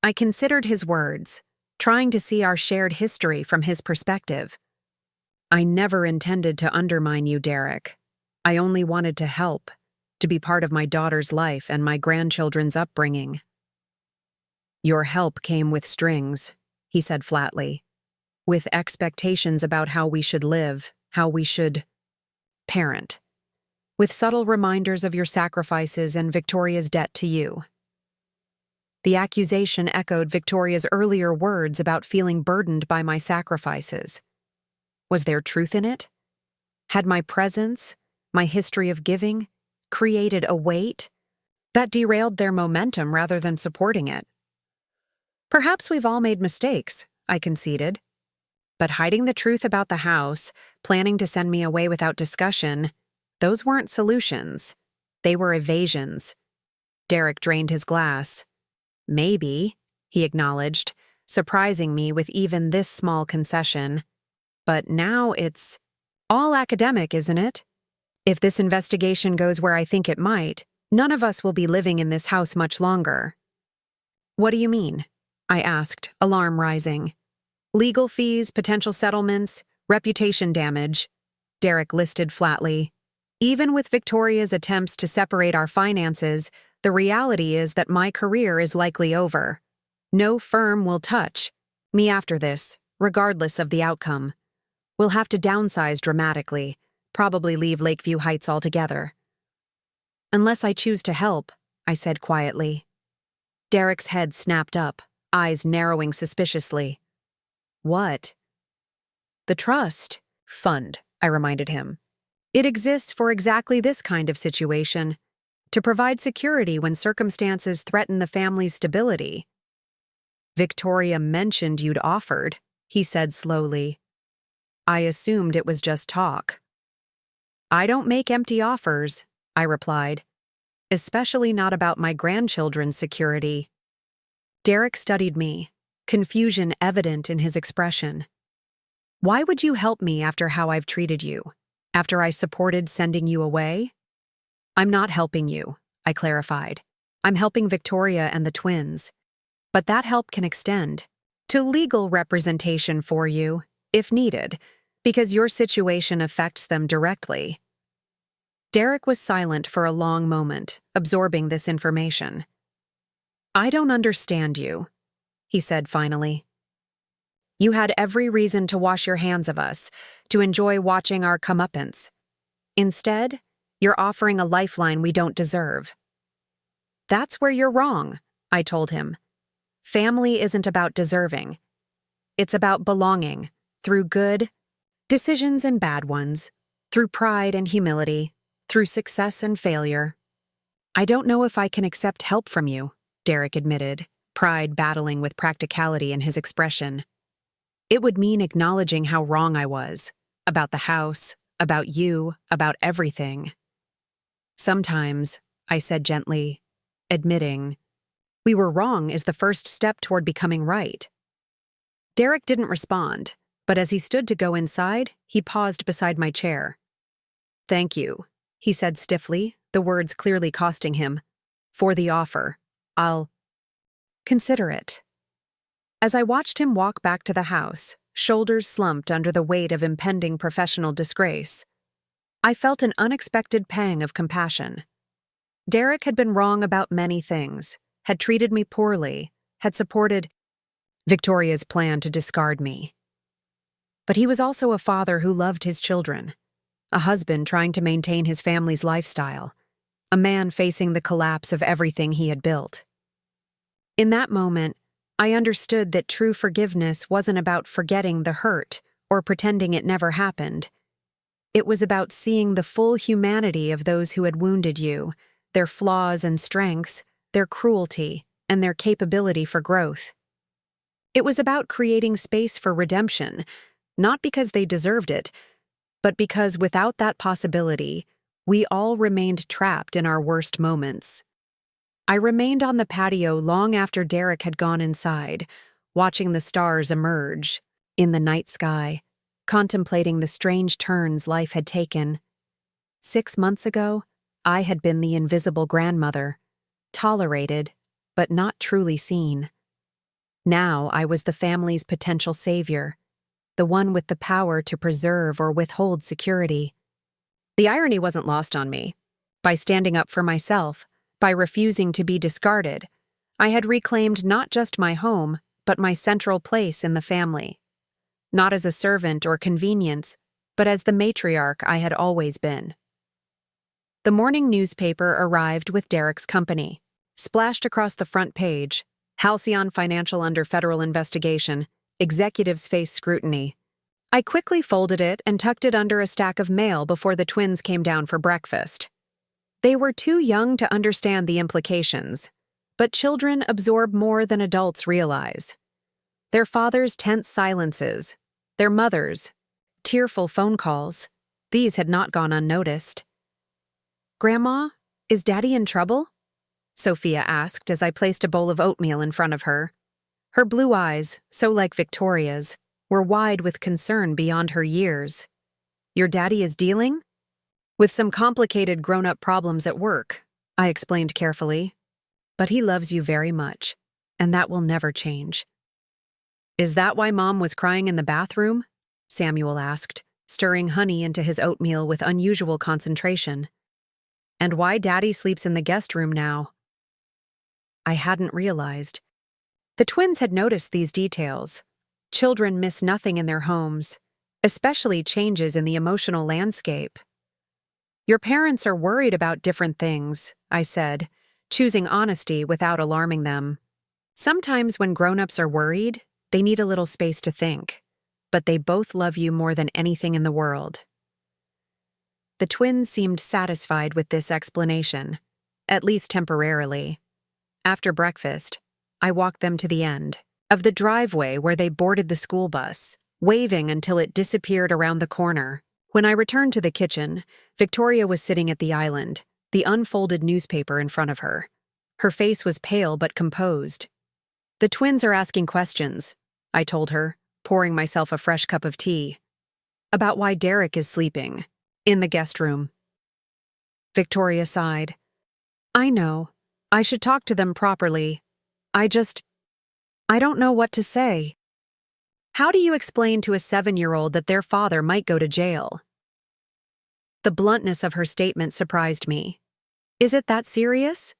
I considered his words, trying to see our shared history from his perspective. "I never intended to undermine you, Derek. I only wanted to help, to be part of my daughter's life and my grandchildren's upbringing." "Your help came with strings," he said flatly, "with expectations about how we should live, how we should parent, with subtle reminders of your sacrifices and Victoria's debt to you." The accusation echoed Victoria's earlier words about feeling burdened by my sacrifices. Was there truth in it? Had my presence, my history of giving, created a weight that derailed their momentum rather than supporting it? "Perhaps we've all made mistakes," I conceded. "But hiding the truth about the house, planning to send me away without discussion, those weren't solutions. They were evasions." Derek drained his glass. "Maybe," he acknowledged, surprising me with even this small concession. "But now it's all academic, isn't it? If this investigation goes where I think it might, none of us will be living in this house much longer." "What do you mean?" I asked, alarm rising. "Legal fees, potential settlements, reputation damage," Derek listed flatly. "Even with Victoria's attempts to separate our finances, the reality is that my career is likely over. No firm will touch me after this, regardless of the outcome. We'll have to downsize dramatically, probably leave Lakeview Heights altogether." "Unless I choose to help," I said quietly. Derek's head snapped up, eyes narrowing suspiciously. "What?" "The trust fund," I reminded him. "It exists for exactly this kind of situation, to provide security when circumstances threaten the family's stability." "Victoria mentioned you'd offered," he said slowly. "I assumed it was just talk." "I don't make empty offers," I replied, "especially not about my grandchildren's security." Derek studied me, confusion evident in his expression. "Why would you help me after how I've treated you? After I supported sending you away?" "I'm not helping you," I clarified. "I'm helping Victoria and the twins. But that help can extend to legal representation for you, if needed, because your situation affects them directly." Derek was silent for a long moment, absorbing this information. I don't understand you, he said finally. You had every reason to wash your hands of us, to enjoy watching our comeuppance. Instead, you're offering a lifeline we don't deserve. That's where you're wrong, I told him. Family isn't about deserving. It's about belonging, through good decisions and bad ones, through pride and humility, through success and failure. I don't know if I can accept help from you, Derek admitted, pride battling with practicality in his expression. It would mean acknowledging how wrong I was, about the house, about you, about everything. Sometimes, I said gently, admitting, we were wrong is the first step toward becoming right. Derek didn't respond, but as he stood to go inside, he paused beside my chair. Thank you, he said stiffly, the words clearly costing him. For the offer. I'll consider it. As I watched him walk back to the house, shoulders slumped under the weight of impending professional disgrace, I felt an unexpected pang of compassion. Derek had been wrong about many things, had treated me poorly, had supported Victoria's plan to discard me. But he was also a father who loved his children, a husband trying to maintain his family's lifestyle, a man facing the collapse of everything he had built. In that moment, I understood that true forgiveness wasn't about forgetting the hurt or pretending it never happened. It was about seeing the full humanity of those who had wounded you, their flaws and strengths, their cruelty, and their capability for growth. It was about creating space for redemption, not because they deserved it, but because without that possibility, we all remained trapped in our worst moments. I remained on the patio long after Derek had gone inside, watching the stars emerge in the night sky, contemplating the strange turns life had taken. 6 months ago, I had been the invisible grandmother, tolerated, but not truly seen. Now I was the family's potential savior, the one with the power to preserve or withhold security. The irony wasn't lost on me. By standing up for myself, by refusing to be discarded, I had reclaimed not just my home, but my central place in the family. Not as a servant or convenience, but as the matriarch I had always been. The morning newspaper arrived with Derek's company. Splashed across the front page, Halcyon Financial under federal investigation, executives face scrutiny. I quickly folded it and tucked it under a stack of mail before the twins came down for breakfast. They were too young to understand the implications, but children absorb more than adults realize. Their fathers' tense silences, their mothers' tearful phone calls, these had not gone unnoticed. "Grandma, is Daddy in trouble?" Sophia asked as I placed a bowl of oatmeal in front of her. Her blue eyes, so like Victoria's, were wide with concern beyond her years. "Your daddy is dealing with some complicated grown-up problems at work," I explained carefully. "But he loves you very much, and that will never change." "Is that why Mom was crying in the bathroom?" Samuel asked, stirring honey into his oatmeal with unusual concentration. "And why Daddy sleeps in the guest room now?" I hadn't realized. The twins had noticed these details. Children miss nothing in their homes, especially changes in the emotional landscape. "Your parents are worried about different things," I said, choosing honesty without alarming them. "Sometimes when grown-ups are worried, they need a little space to think, but they both love you more than anything in the world." The twins seemed satisfied with this explanation, at least temporarily. After breakfast, I walked them to the end of the driveway where they boarded the school bus, waving until it disappeared around the corner. When I returned to the kitchen, Victoria was sitting at the island, the unfolded newspaper in front of her. Her face was pale but composed. "The twins are asking questions," I told her, pouring myself a fresh cup of tea. "About why Derek is sleeping in the guest room." Victoria sighed. "I know. I should talk to them properly. I don't know what to say." "How do you explain to a 7-year-old that their father might go to jail?" The bluntness of her statement surprised me. "Is it that serious?"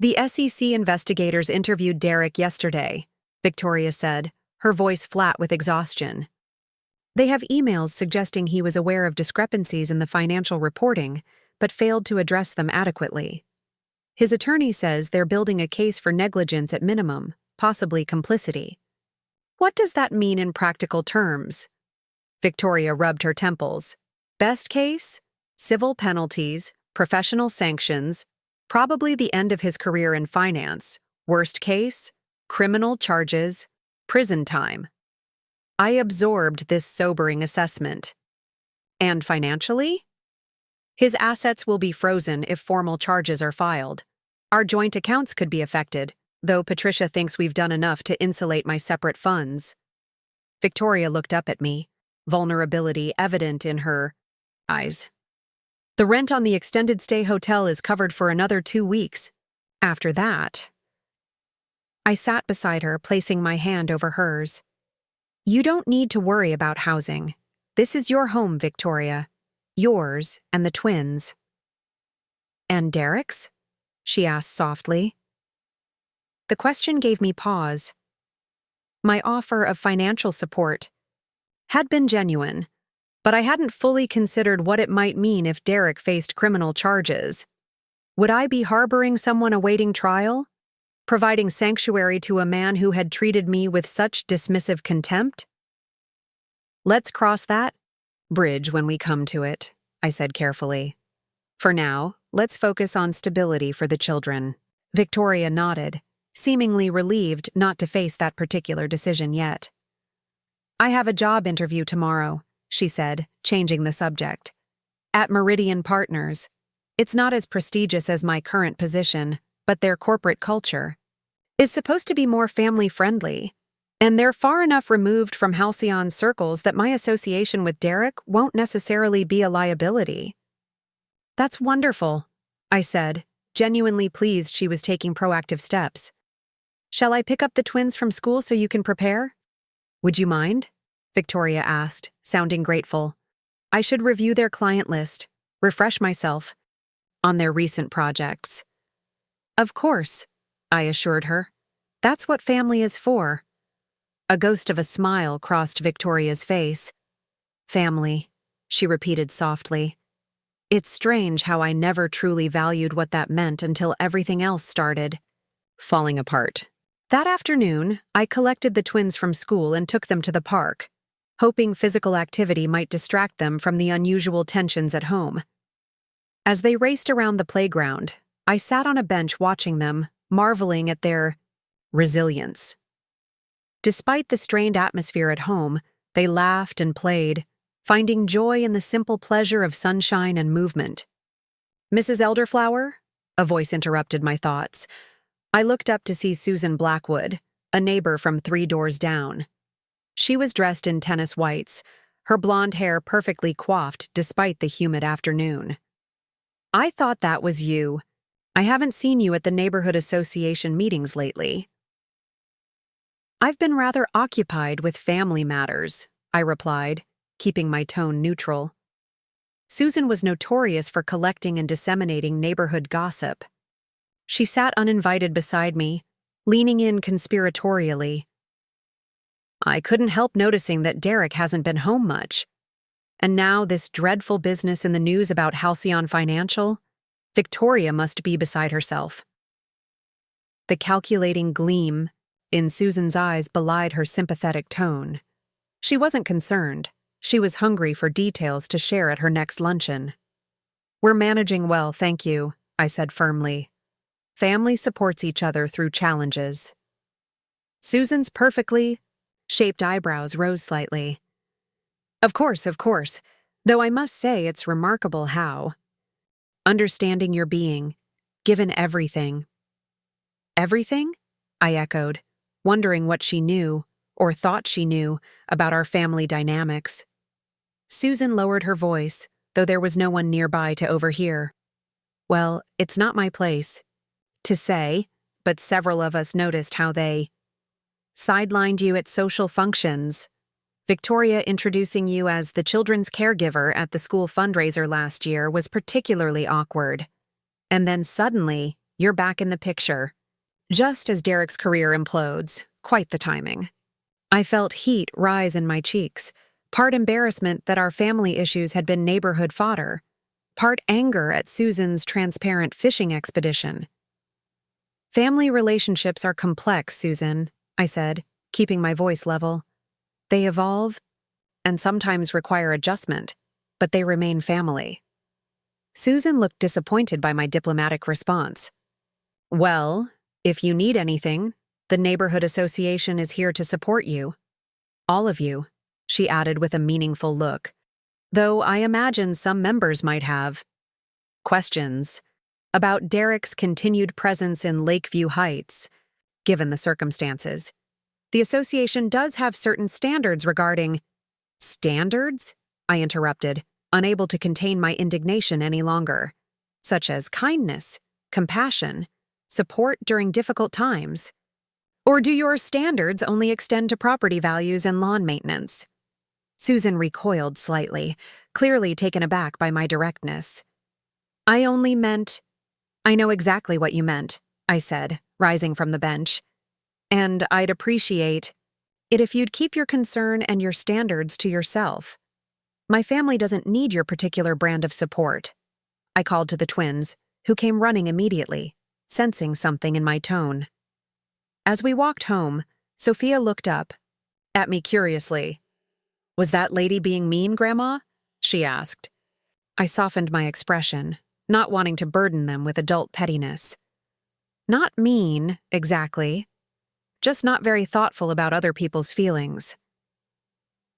The SEC investigators interviewed Derek yesterday, Victoria said, her voice flat with exhaustion. They have emails suggesting he was aware of discrepancies in the financial reporting, but failed to address them adequately. His attorney says they're building a case for negligence at minimum, possibly complicity. What does that mean in practical terms? Victoria rubbed her temples. Best case? Civil penalties, professional sanctions, probably the end of his career in finance. Worst case? Criminal charges, prison time. I absorbed this sobering assessment. And financially? His assets will be frozen if formal charges are filed. Our joint accounts could be affected, though Patricia thinks we've done enough to insulate my separate funds. Victoria looked up at me, vulnerability evident in her eyes. The rent on the extended stay hotel is covered for another 2 weeks. After that, I sat beside her, placing my hand over hers. You don't need to worry about housing. This is your home, Victoria. Yours and the twins. And Derek's? She asked softly. The question gave me pause. My offer of financial support had been genuine, but I hadn't fully considered what it might mean if Derek faced criminal charges. Would I be harboring someone awaiting trial? Providing sanctuary to a man who had treated me with such dismissive contempt? Let's cross that bridge when we come to it, I said carefully. For now, let's focus on stability for the children. Victoria nodded, seemingly relieved not to face that particular decision yet. I have a job interview tomorrow, she said, changing the subject. At Meridian Partners. It's not as prestigious as my current position, but their corporate culture is supposed to be more family-friendly, and they're far enough removed from halcyon circles that my association with Derek won't necessarily be a liability. That's wonderful, I said, genuinely pleased she was taking proactive steps. Shall I pick up the twins from school so you can prepare? Would you mind? Victoria asked, sounding grateful. I should review their client list, refresh myself on their recent projects. Of course, I assured her. That's what family is for. A ghost of a smile crossed Victoria's face. Family, she repeated softly. It's strange how I never truly valued what that meant until everything else started falling apart. That afternoon, I collected the twins from school and took them to the park, hoping physical activity might distract them from the unusual tensions at home. As they raced around the playground, I sat on a bench watching them, marveling at their resilience. Despite the strained atmosphere at home, they laughed and played, finding joy in the simple pleasure of sunshine and movement. Mrs. Elderflower? A voice interrupted my thoughts. I looked up to see Susan Blackwood, a neighbor from 3 doors down. She was dressed in tennis whites, her blonde hair perfectly coiffed despite the humid afternoon. I thought that was you. I haven't seen you at the neighborhood association meetings lately. I've been rather occupied with family matters, I replied, keeping my tone neutral. Susan was notorious for collecting and disseminating neighborhood gossip. She sat uninvited beside me, leaning in conspiratorially. I couldn't help noticing that Derek hasn't been home much. And now this dreadful business in the news about Halcyon Financial? Victoria must be beside herself. The calculating gleam in Susan's eyes belied her sympathetic tone. She wasn't concerned. She was hungry for details to share at her next luncheon. We're managing well, thank you, I said firmly. Family supports each other through challenges. Susan's perfectly shaped eyebrows rose slightly. Of course, though I must say it's remarkable how. Understanding your being, given everything. Everything? I echoed, wondering what she knew, or thought she knew, about our family dynamics. Susan lowered her voice, though there was no one nearby to overhear. Well, it's not my place to say, but several of us noticed how they sidelined you at social functions. Victoria introducing you as the children's caregiver at the school fundraiser last year was particularly awkward. And then suddenly, you're back in the picture. Just as Derek's career implodes. Quite the timing. I felt heat rise in my cheeks, part embarrassment that our family issues had been neighborhood fodder, part anger at Susan's transparent fishing expedition. Family relationships are complex, Susan, I said, keeping my voice level. They evolve and sometimes require adjustment, but they remain family. Susan looked disappointed by my diplomatic response. Well, if you need anything, the neighborhood association is here to support you. All of you, she added with a meaningful look, though I imagine some members might have questions about Derek's continued presence in Lakeview Heights, given the circumstances. The association does have certain standards regarding— Standards? I interrupted, unable to contain my indignation any longer, such as kindness, compassion, support during difficult times. Or do your standards only extend to property values and lawn maintenance? Susan recoiled slightly, clearly taken aback by my directness. I only meant— I know exactly what you meant, I said, rising from the bench. And I'd appreciate it if you'd keep your concern and your standards to yourself. My family doesn't need your particular brand of support. I called to the twins, who came running immediately, sensing something in my tone. As we walked home, Sophia looked up at me curiously. Was that lady being mean, Grandma? She asked. I softened my expression, not wanting to burden them with adult pettiness. Not mean, exactly. Just not very thoughtful about other people's feelings.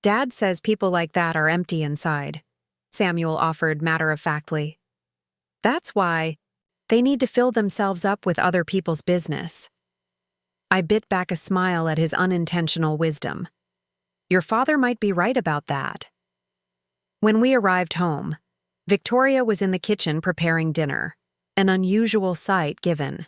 Dad says people like that are empty inside, Samuel offered matter-of-factly. That's why they need to fill themselves up with other people's business. I bit back a smile at his unintentional wisdom. Your father might be right about that. When we arrived home, Victoria was in the kitchen preparing dinner, an unusual sight given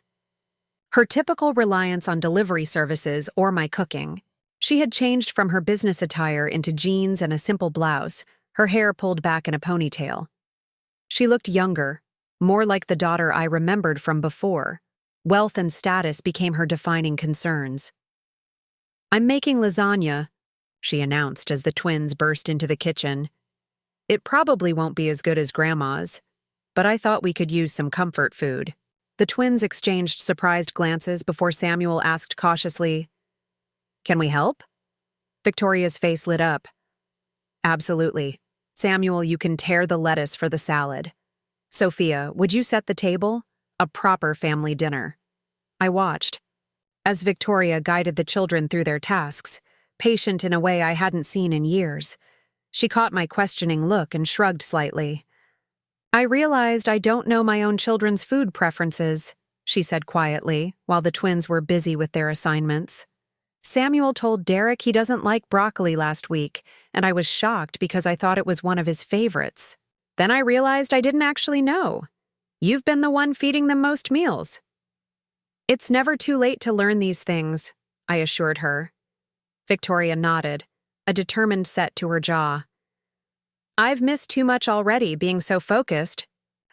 her typical reliance on delivery services or my cooking. She had changed from her business attire into jeans and a simple blouse, her hair pulled back in a ponytail. She looked younger, more like the daughter I remembered from before. Wealth and status became her defining concerns. I'm making lasagna, she announced as the twins burst into the kitchen. It probably won't be as good as Grandma's, but I thought we could use some comfort food. The twins exchanged surprised glances before Samuel asked cautiously, Can we help? Victoria's face lit up. Absolutely. Samuel, you can tear the lettuce for the salad. Sophia, would you set the table? A proper family dinner. I watched as Victoria guided the children through their tasks, patient in a way I hadn't seen in years. She caught my questioning look and shrugged slightly. I realized I don't know my own children's food preferences, she said quietly, while the twins were busy with their assignments. Samuel told Derek he doesn't like broccoli last week, and I was shocked because I thought it was one of his favorites. Then I realized I didn't actually know. You've been the one feeding them most meals. It's never too late to learn these things, I assured her. Victoria nodded, a determined set to her jaw. I've missed too much already being so focused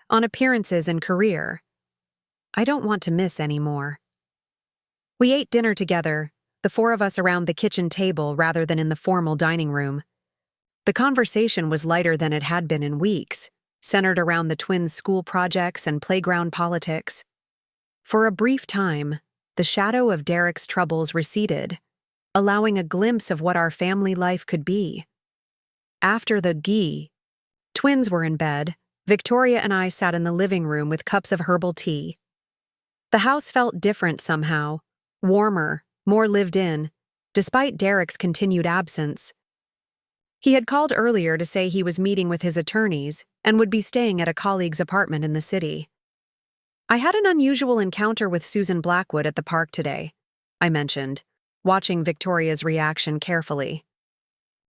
on appearances and career. I don't want to miss any more. We ate dinner together, the four of us around the kitchen table rather than in the formal dining room. The conversation was lighter than it had been in weeks, centered around the twins' school projects and playground politics. For a brief time, the shadow of Derek's troubles receded, allowing a glimpse of what our family life could be. After the twins were in bed, Victoria and I sat in the living room with cups of herbal tea. The house felt different somehow, warmer, more lived in, despite Derek's continued absence. He had called earlier to say he was meeting with his attorneys and would be staying at a colleague's apartment in the city. I had an unusual encounter with Susan Blackwood at the park today, I mentioned, watching Victoria's reaction carefully.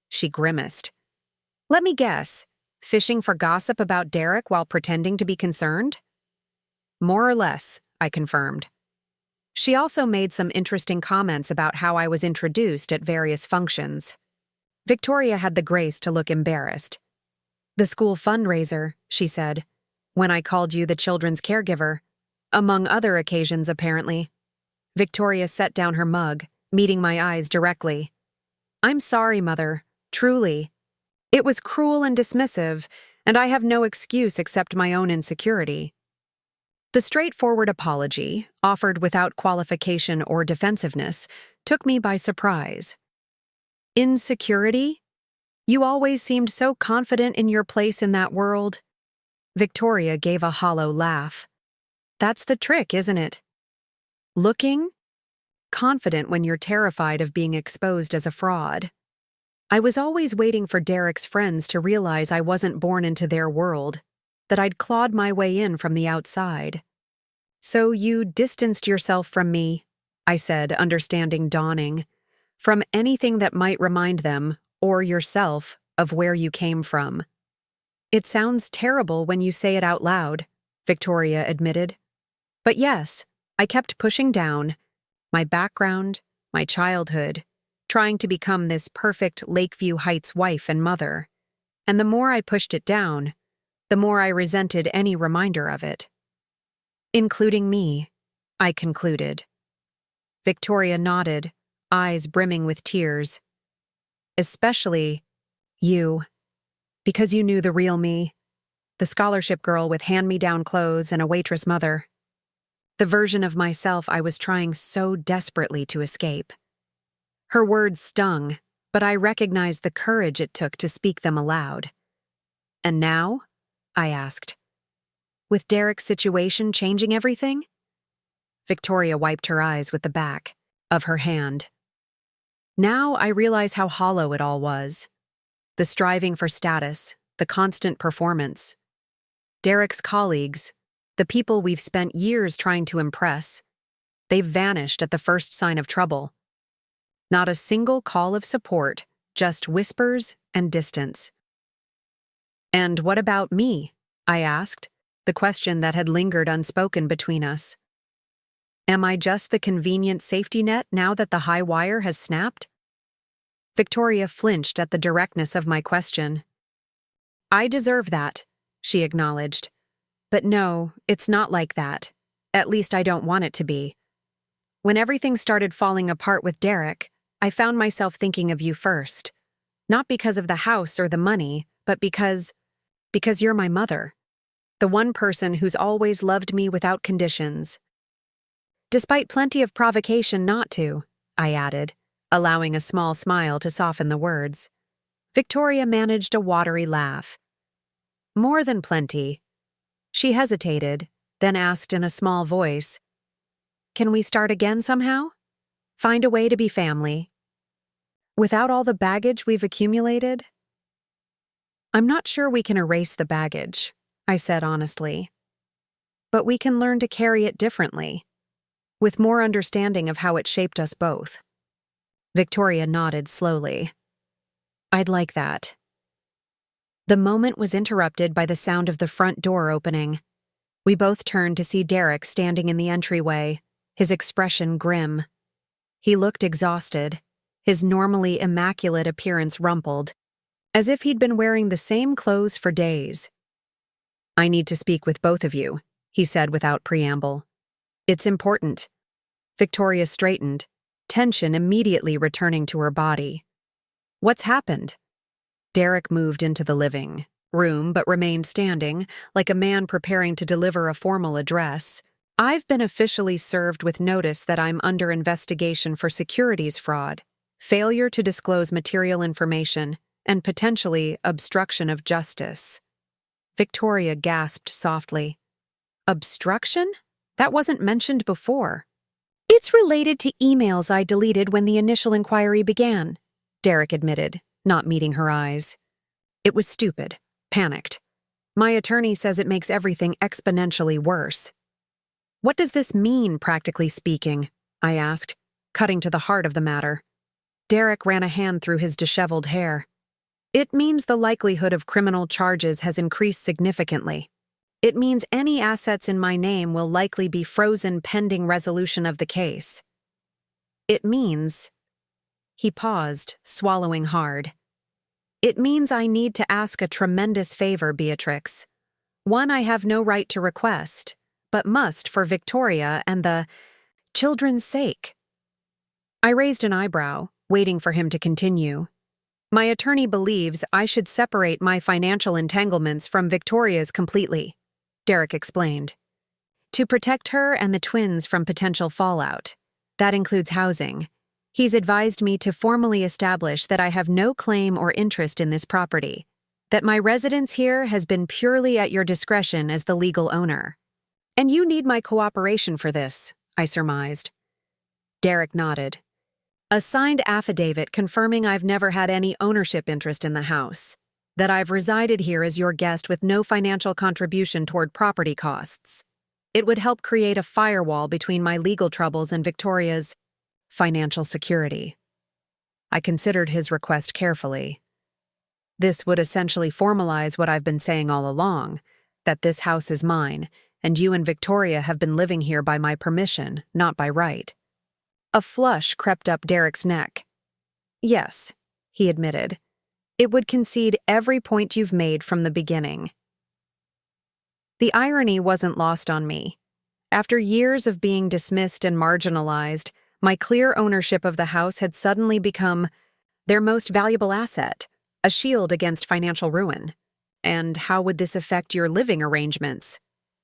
She grimaced. Let me guess, fishing for gossip about Derek while pretending to be concerned? More or less, I confirmed. She also made some interesting comments about how I was introduced at various functions. Victoria had the grace to look embarrassed. The school fundraiser, she said, when I called you the children's caregiver. Among other occasions, apparently. Victoria set down her mug, meeting my eyes directly. I'm sorry, Mother. Truly. It was cruel and dismissive, and I have no excuse except my own insecurity. The straightforward apology, offered without qualification or defensiveness, took me by surprise. Insecurity? You always seemed so confident in your place in that world. Victoria gave a hollow laugh. That's the trick, isn't it? Looking confident when you're terrified of being exposed as a fraud. I was always waiting for Derek's friends to realize I wasn't born into their world, that I'd clawed my way in from the outside. So you distanced yourself from me, I said, understanding dawning, from anything that might remind them, or yourself, of where you came from. It sounds terrible when you say it out loud, Victoria admitted. But yes, I kept pushing down, my background, my childhood, trying to become this perfect Lakeview Heights wife and mother. And the more I pushed it down, the more I resented any reminder of it. Including me, I concluded. Victoria nodded, eyes brimming with tears. Especially you, because you knew the real me, the scholarship girl with hand-me-down clothes and a waitress mother. The version of myself I was trying so desperately to escape. Her words stung, but I recognized the courage it took to speak them aloud. And now? I asked. With Derek's situation changing everything? Victoria wiped her eyes with the back of her hand. Now I realize how hollow it all was. The striving for status, the constant performance. Derek's colleagues, the people we've spent years trying to impress, they've vanished at the first sign of trouble. Not a single call of support, just whispers and distance. And what about me? I asked, the question that had lingered unspoken between us. Am I just the convenient safety net now that the high wire has snapped? Victoria flinched at the directness of my question. I deserve that, she acknowledged. But no, it's not like that. At least I don't want it to be. When everything started falling apart with Derek, I found myself thinking of you first. Not because of the house or the money, but because you're my mother. The one person who's always loved me without conditions. Despite plenty of provocation not to, I added, allowing a small smile to soften the words. Victoria managed a watery laugh. More than plenty. She hesitated, then asked in a small voice, Can we start again somehow? Find a way to be family? Without all the baggage we've accumulated? I'm not sure we can erase the baggage, I said honestly. But we can learn to carry it differently, with more understanding of how it shaped us both. Victoria nodded slowly. I'd like that. The moment was interrupted by the sound of the front door opening. We both turned to see Derek standing in the entryway, his expression grim. He looked exhausted, his normally immaculate appearance rumpled, as if he'd been wearing the same clothes for days. I need to speak with both of you, he said without preamble. It's important. Victoria straightened, tension immediately returning to her body. What's happened? Derek moved into the living room but remained standing, like a man preparing to deliver a formal address. I've been officially served with notice that I'm under investigation for securities fraud, failure to disclose material information, and potentially obstruction of justice. Victoria gasped softly. Obstruction? That wasn't mentioned before. It's related to emails I deleted when the initial inquiry began, Derek admitted, not meeting her eyes. It was stupid, panicked. My attorney says it makes everything exponentially worse. What does this mean, practically speaking? I asked, cutting to the heart of the matter. Derek ran a hand through his disheveled hair. It means the likelihood of criminal charges has increased significantly. It means any assets in my name will likely be frozen pending resolution of the case. It means... He paused, swallowing hard. It means I need to ask a tremendous favor, Beatrix. One I have no right to request, but must for Victoria and the children's sake. I raised an eyebrow, waiting for him to continue. My attorney believes I should separate my financial entanglements from Victoria's completely, Derek explained. To protect her and the twins from potential fallout. That includes housing. He's advised me to formally establish that I have no claim or interest in this property, that my residence here has been purely at your discretion as the legal owner. And you need my cooperation for this, I surmised. Derek nodded. A signed affidavit confirming I've never had any ownership interest in the house, that I've resided here as your guest with no financial contribution toward property costs. It would help create a firewall between my legal troubles and Victoria's financial security. I considered his request carefully. This would essentially formalize what I've been saying all along, that this house is mine, and you and Victoria have been living here by my permission, not by right. A flush crept up Derek's neck. Yes, he admitted. It would concede every point you've made from the beginning. The irony wasn't lost on me. After years of being dismissed and marginalized, my clear ownership of the house had suddenly become their most valuable asset, a shield against financial ruin. And how would this affect your living arrangements?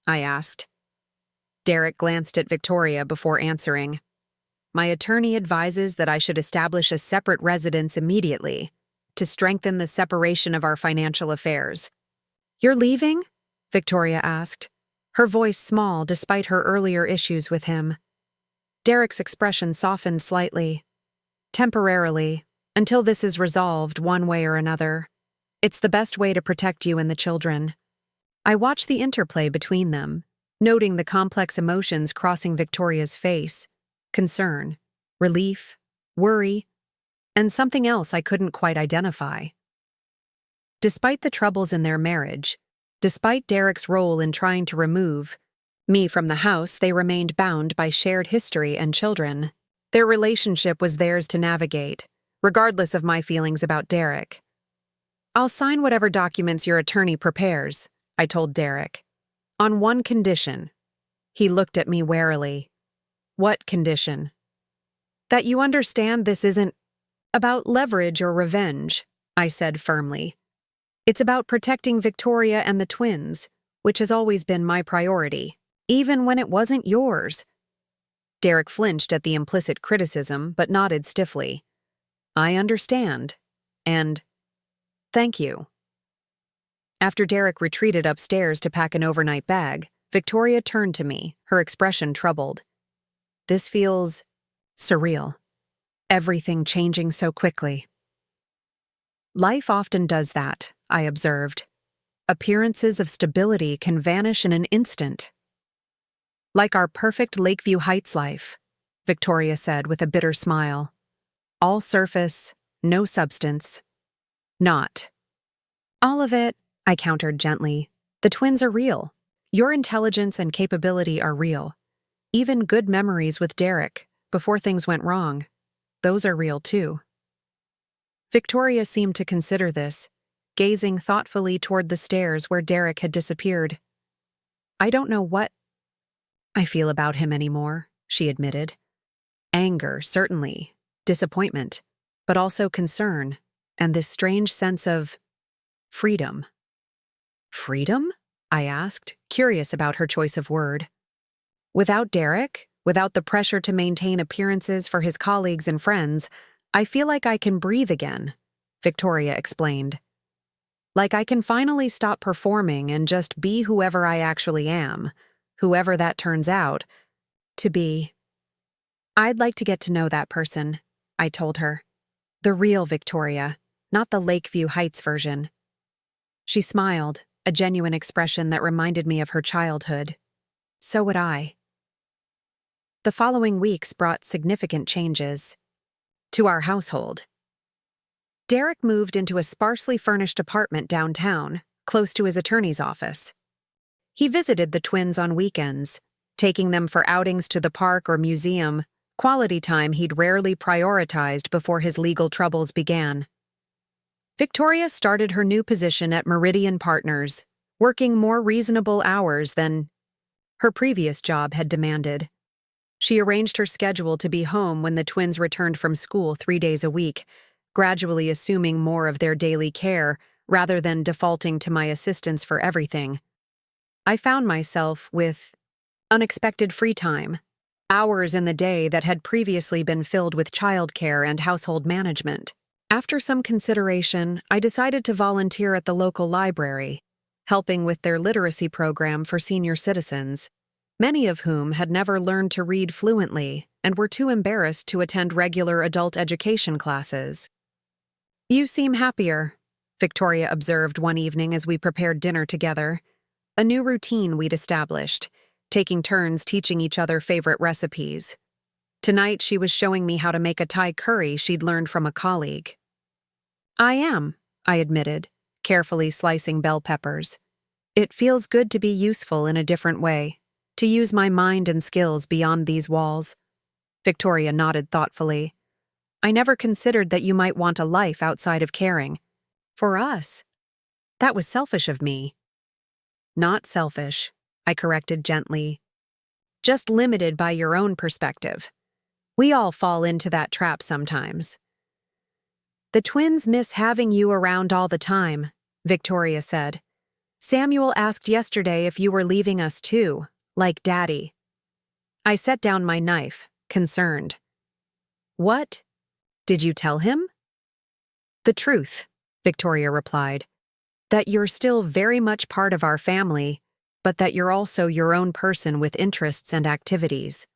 I asked. Derek glanced at Victoria before answering. My attorney advises that I should establish a separate residence immediately to strengthen the separation of our financial affairs. You're leaving? Victoria asked, her voice small despite her earlier issues with him. Derek's expression softened slightly. Temporarily, until this is resolved one way or another. It's the best way to protect you and the children. I watched the interplay between them, noting the complex emotions crossing Victoria's face. Concern, relief, worry, and something else I couldn't quite identify. Despite the troubles in their marriage, despite Derek's role in trying to remove me from the house, they remained bound by shared history and children. Their relationship was theirs to navigate, regardless of my feelings about Derek. I'll sign whatever documents your attorney prepares, I told Derek. On one condition. He looked at me warily. What condition? That you understand this isn't about leverage or revenge, I said firmly. It's about protecting Victoria and the twins, which has always been my priority, even when it wasn't yours. Derek flinched at the implicit criticism, but nodded stiffly. I understand. And thank you. After Derek retreated upstairs to pack an overnight bag, Victoria turned to me, her expression troubled. This feels surreal. Everything changing so quickly. Life often does that, I observed. Appearances of stability can vanish in an instant. Like our perfect Lakeview Heights life, Victoria said with a bitter smile. All surface, no substance. Not. All of it, I countered gently. The twins are real. Your intelligence and capability are real. Even good memories with Derek, before things went wrong. Those are real too. Victoria seemed to consider this, gazing thoughtfully toward the stairs where Derek had disappeared. I don't know what I feel about him anymore, she admitted. Anger, certainly. Disappointment. But also concern, and this strange sense of freedom. Freedom? I asked, curious about her choice of word. Without Derek, without the pressure to maintain appearances for his colleagues and friends, I feel like I can breathe again, Victoria explained. Like I can finally stop performing and just be whoever I actually am, whoever that turns out to be. I'd like to get to know that person, I told her. The real Victoria, not the Lakeview Heights version. She smiled, a genuine expression that reminded me of her childhood. So would I. The following weeks brought significant changes to our household. Derek moved into a sparsely furnished apartment downtown, close to his attorney's office. He visited the twins on weekends, taking them for outings to the park or museum, quality time he'd rarely prioritized before his legal troubles began. Victoria started her new position at Meridian Partners, working more reasonable hours than her previous job had demanded. She arranged her schedule to be home when the twins returned from school 3 days a week, gradually assuming more of their daily care rather than defaulting to my assistance for everything. I found myself with unexpected free time, hours in the day that had previously been filled with childcare and household management. After some consideration, I decided to volunteer at the local library, helping with their literacy program for senior citizens, many of whom had never learned to read fluently and were too embarrassed to attend regular adult education classes. "You seem happier," Victoria observed one evening as we prepared dinner together, a new routine we'd established, taking turns teaching each other favorite recipes. Tonight she was showing me how to make a Thai curry she'd learned from a colleague. "I am," I admitted, carefully slicing bell peppers. "It feels good to be useful in a different way, to use my mind and skills beyond these walls." Victoria nodded thoughtfully. "I never considered that you might want a life outside of caring. For us. That was selfish of me." "Not selfish," I corrected gently. "Just limited by your own perspective. We all fall into that trap sometimes." "The twins miss having you around all the time," Victoria said. "Samuel asked yesterday if you were leaving us too, like Daddy." I set down my knife, concerned. "What? Did you tell him?" "The truth," Victoria replied. "That you're still very much part of our family, but that you're also your own person with interests and activities.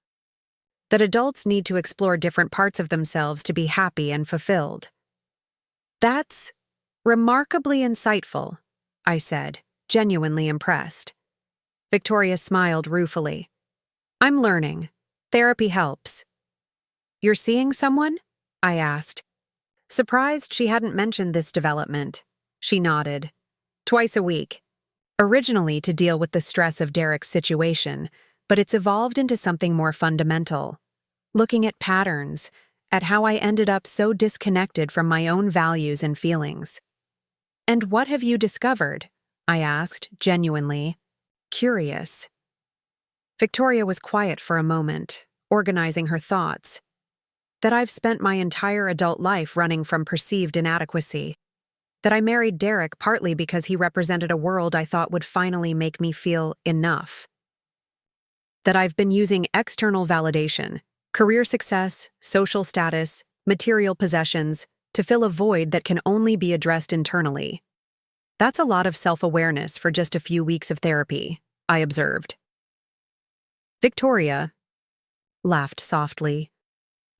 That adults need to explore different parts of themselves to be happy and fulfilled." "That's remarkably insightful," I said, genuinely impressed. Victoria smiled ruefully. "I'm learning. Therapy helps." "You're seeing someone?" I asked. Surprised she hadn't mentioned this development. She nodded. "Twice a week. Originally to deal with the stress of Derek's situation, but it's evolved into something more fundamental. Looking at patterns, at how I ended up so disconnected from my own values and feelings." "And what have you discovered?" I asked, genuinely curious. Victoria was quiet for a moment, organizing her thoughts. "That I've spent my entire adult life running from perceived inadequacy. That I married Derek partly because he represented a world I thought would finally make me feel enough. That I've been using external validation, career success, social status, material possessions, to fill a void that can only be addressed internally. That's a lot of self-awareness for just a few weeks of therapy," I observed. Victoria laughed softly.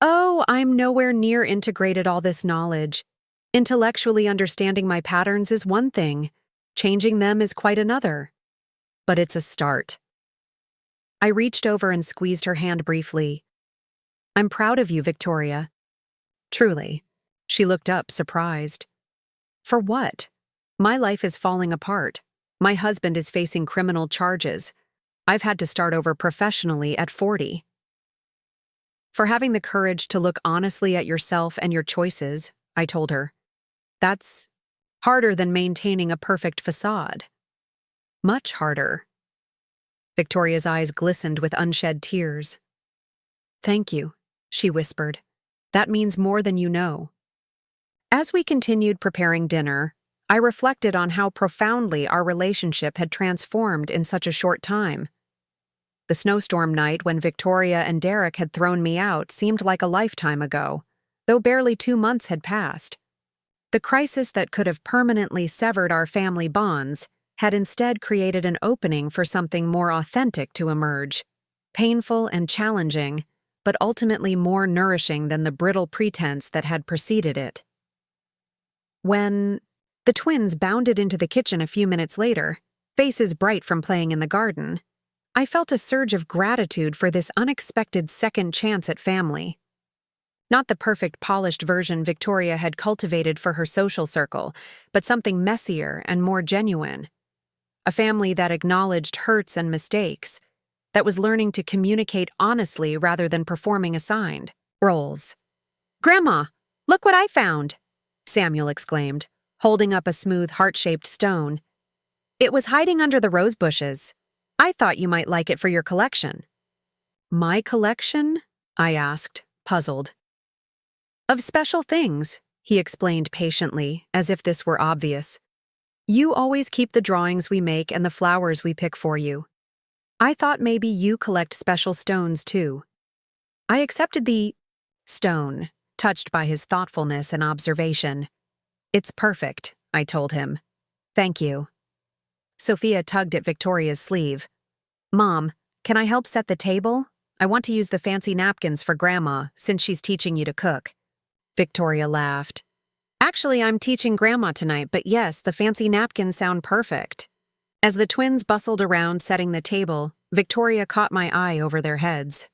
"Oh, I'm nowhere near integrated all this knowledge. Intellectually understanding my patterns is one thing, changing them is quite another. But it's a start." I reached over and squeezed her hand briefly. "I'm proud of you, Victoria." "Truly." She looked up, surprised. "For what? My life is falling apart. My husband is facing criminal charges. I've had to start over professionally at 40. "For having the courage to look honestly at yourself and your choices," I told her. "That's harder than maintaining a perfect facade." "Much harder." Victoria's eyes glistened with unshed tears. "Thank you," she whispered. "That means more than you know." As we continued preparing dinner, I reflected on how profoundly our relationship had transformed in such a short time. The snowstorm night when Victoria and Derek had thrown me out seemed like a lifetime ago, though barely 2 months had passed. The crisis that could have permanently severed our family bonds had instead created an opening for something more authentic to emerge, painful and challenging, but ultimately more nourishing than the brittle pretense that had preceded it. When the twins bounded into the kitchen a few minutes later, faces bright from playing in the garden, I felt a surge of gratitude for this unexpected second chance at family. Not the perfect polished version Victoria had cultivated for her social circle, but something messier and more genuine. A family that acknowledged hurts and mistakes, that was learning to communicate honestly rather than performing assigned roles. "Grandma, look what I found!" Samuel exclaimed, holding up a smooth heart-shaped stone. "It was hiding under the rose bushes. I thought you might like it for your collection." "My collection?" I asked, puzzled. "Of special things," he explained patiently, as if this were obvious. "You always keep the drawings we make and the flowers we pick for you. I thought maybe you collect special stones too." I accepted the stone, touched by his thoughtfulness and observation. "It's perfect," I told him. "Thank you." Sophia tugged at Victoria's sleeve. "Mom, can I help set the table? I want to use the fancy napkins for Grandma, since she's teaching you to cook." Victoria laughed. "Actually, I'm teaching Grandma tonight, but yes, the fancy napkins sound perfect." As the twins bustled around setting the table, Victoria caught my eye over their heads.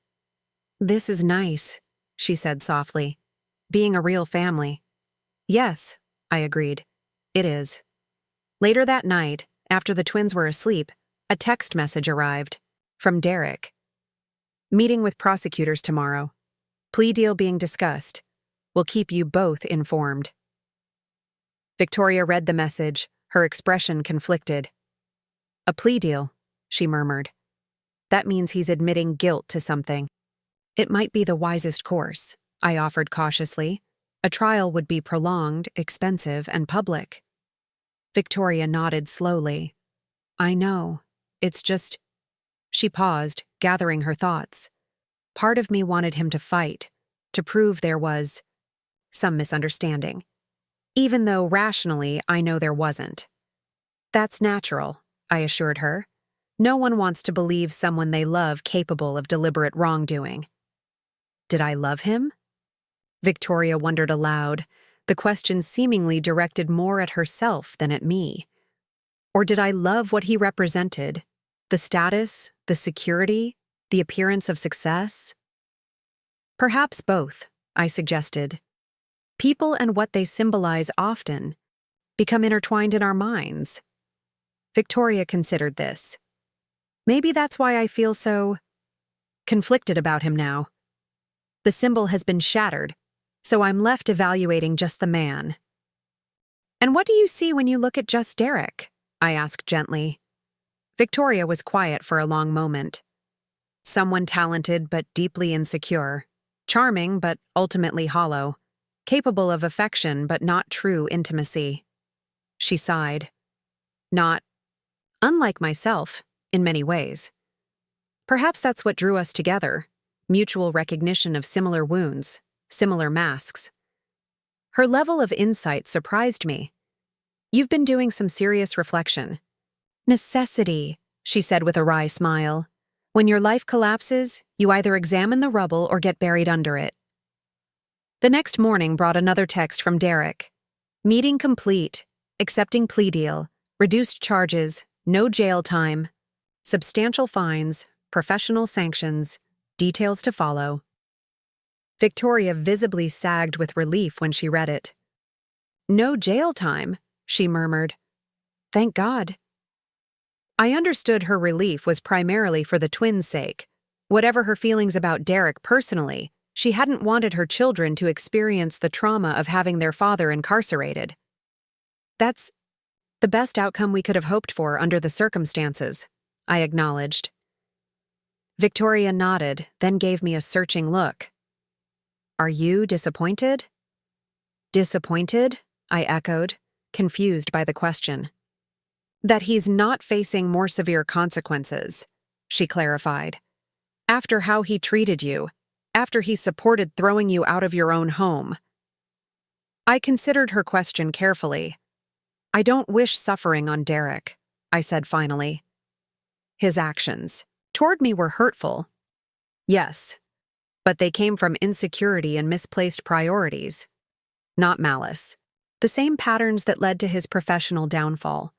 "This is nice," she said softly. "Being a real family." "Yes," I agreed. "It is." Later that night, after the twins were asleep, a text message arrived. From Derek. "Meeting with prosecutors tomorrow. Plea deal being discussed. Will keep you both informed." Victoria read the message, her expression conflicted. "A plea deal," she murmured. "That means he's admitting guilt to something." "It might be the wisest course," I offered cautiously. "A trial would be prolonged, expensive, and public." Victoria nodded slowly. "I know. It's just—" She paused, gathering her thoughts. Part of me wanted him to fight, to prove there was some misunderstanding, even though rationally I know there wasn't. "That's natural," I assured her. "No one wants to believe someone they love capable of deliberate wrongdoing." Did I love him? Victoria wondered aloud, the question seemingly directed more at herself than at me. Or did I love what he represented? The status, the security, the appearance of success? "Perhaps both," I suggested. "People and what they symbolize often become intertwined in our minds." Victoria considered this. "Maybe that's why I feel so conflicted about him now. The symbol has been shattered, so I'm left evaluating just the man." "And what do you see when you look at just Derek?" I asked gently. Victoria was quiet for a long moment. "Someone talented but deeply insecure, charming but ultimately hollow, capable of affection but not true intimacy." She sighed. "Not unlike myself, in many ways. Perhaps that's what drew us together, mutual recognition of similar wounds, similar masks." Her level of insight surprised me. "You've been doing some serious reflection." "Necessity," she said with a wry smile. "When your life collapses, you either examine the rubble or get buried under it." The next morning brought another text from Derek. "Meeting complete. Accepting plea deal. Reduced charges. No jail time. Substantial fines. Professional sanctions. Details to follow." Victoria visibly sagged with relief when she read it. "No jail time," she murmured. "Thank God." I understood her relief was primarily for the twins' sake. Whatever her feelings about Derek personally, she hadn't wanted her children to experience the trauma of having their father incarcerated. "That's the best outcome we could have hoped for under the circumstances," I acknowledged. Victoria nodded, then gave me a searching look. "Are you disappointed?" "Disappointed?" I echoed, confused by the question. "That he's not facing more severe consequences," she clarified. "After how he treated you, after he supported throwing you out of your own home." I considered her question carefully. "I don't wish suffering on Derek," I said finally. "His actions toward me were hurtful. Yes, but they came from insecurity and misplaced priorities, not malice. The same patterns that led to his professional downfall.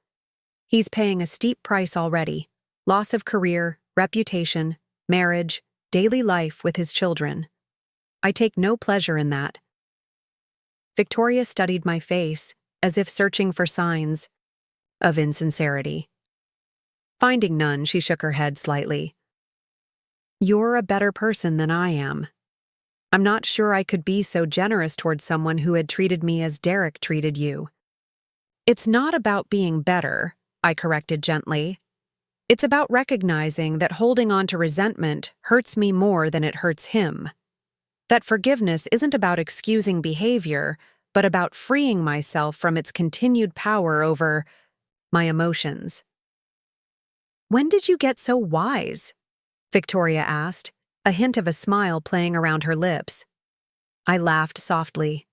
He's paying a steep price already: loss of career, reputation, marriage, daily life with his children. I take no pleasure in that." Victoria studied my face, as if searching for signs of insincerity. Finding none, she shook her head slightly. "You're a better person than I am. I'm not sure I could be so generous toward someone who had treated me as Derek treated you." "It's not about being better," I corrected gently. It's about recognizing that holding on to resentment hurts me more than it hurts him. That forgiveness isn't about excusing behavior, but about freeing myself from its continued power over my emotions. "When did you get so wise?" Victoria asked, a hint of a smile playing around her lips. I laughed softly.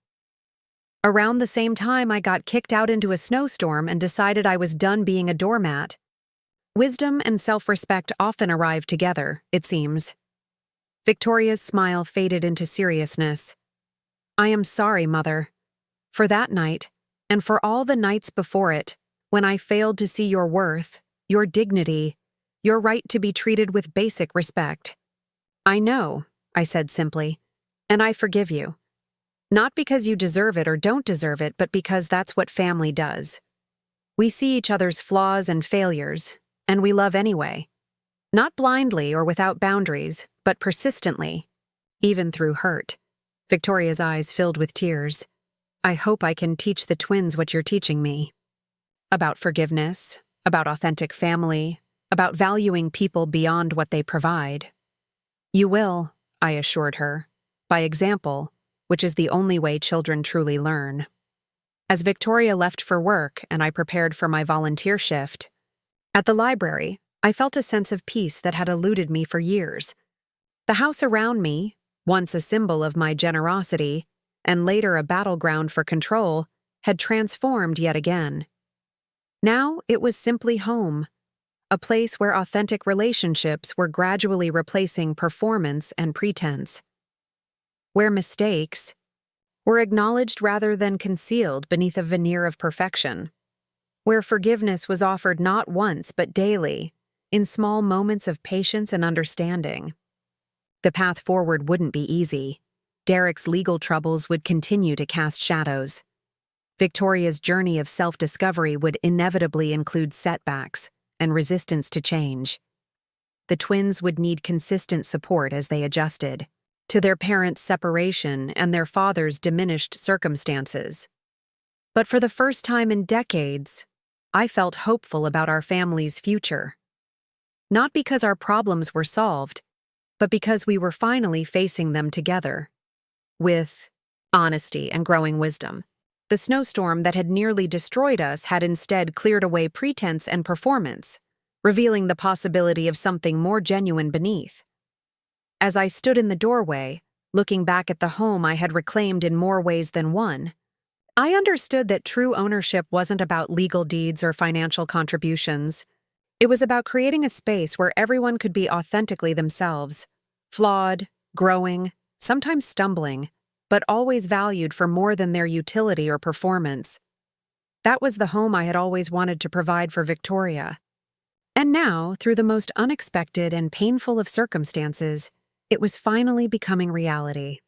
"Around the same time I got kicked out into a snowstorm and decided I was done being a doormat. Wisdom and self-respect often arrive together, it seems." Victoria's smile faded into seriousness. "I am sorry, Mother. For that night, and for all the nights before it, when I failed to see your worth, your dignity, your right to be treated with basic respect." "I know," I said simply, "and I forgive you. Not because you deserve it or don't deserve it, but because that's what family does. We see each other's flaws and failures, and we love anyway. Not blindly or without boundaries, but persistently, even through hurt." Victoria's eyes filled with tears. "I hope I can teach the twins what you're teaching me. About forgiveness, about authentic family, about valuing people beyond what they provide." "You will," I assured her, "by example, which is the only way children truly learn." As Victoria left for work and I prepared for my volunteer shift, at the library, I felt a sense of peace that had eluded me for years. The house around me, once a symbol of my generosity, and later a battleground for control, had transformed yet again. Now it was simply home, a place where authentic relationships were gradually replacing performance and pretense, where mistakes were acknowledged rather than concealed beneath a veneer of perfection, where forgiveness was offered not once but daily, in small moments of patience and understanding. The path forward wouldn't be easy. Derek's legal troubles would continue to cast shadows. Victoria's journey of self-discovery would inevitably include setbacks and resistance to change. The twins would need consistent support as they adjusted to their parents' separation and their father's diminished circumstances. But for the first time in decades, I felt hopeful about our family's future. Not because our problems were solved, but because we were finally facing them together, with honesty and growing wisdom. The snowstorm that had nearly destroyed us had instead cleared away pretense and performance, revealing the possibility of something more genuine beneath. As I stood in the doorway, looking back at the home I had reclaimed in more ways than one, I understood that true ownership wasn't about legal deeds or financial contributions. It was about creating a space where everyone could be authentically themselves, flawed, growing, sometimes stumbling, but always valued for more than their utility or performance. That was the home I had always wanted to provide for Victoria. And now, through the most unexpected and painful of circumstances, it was finally becoming reality.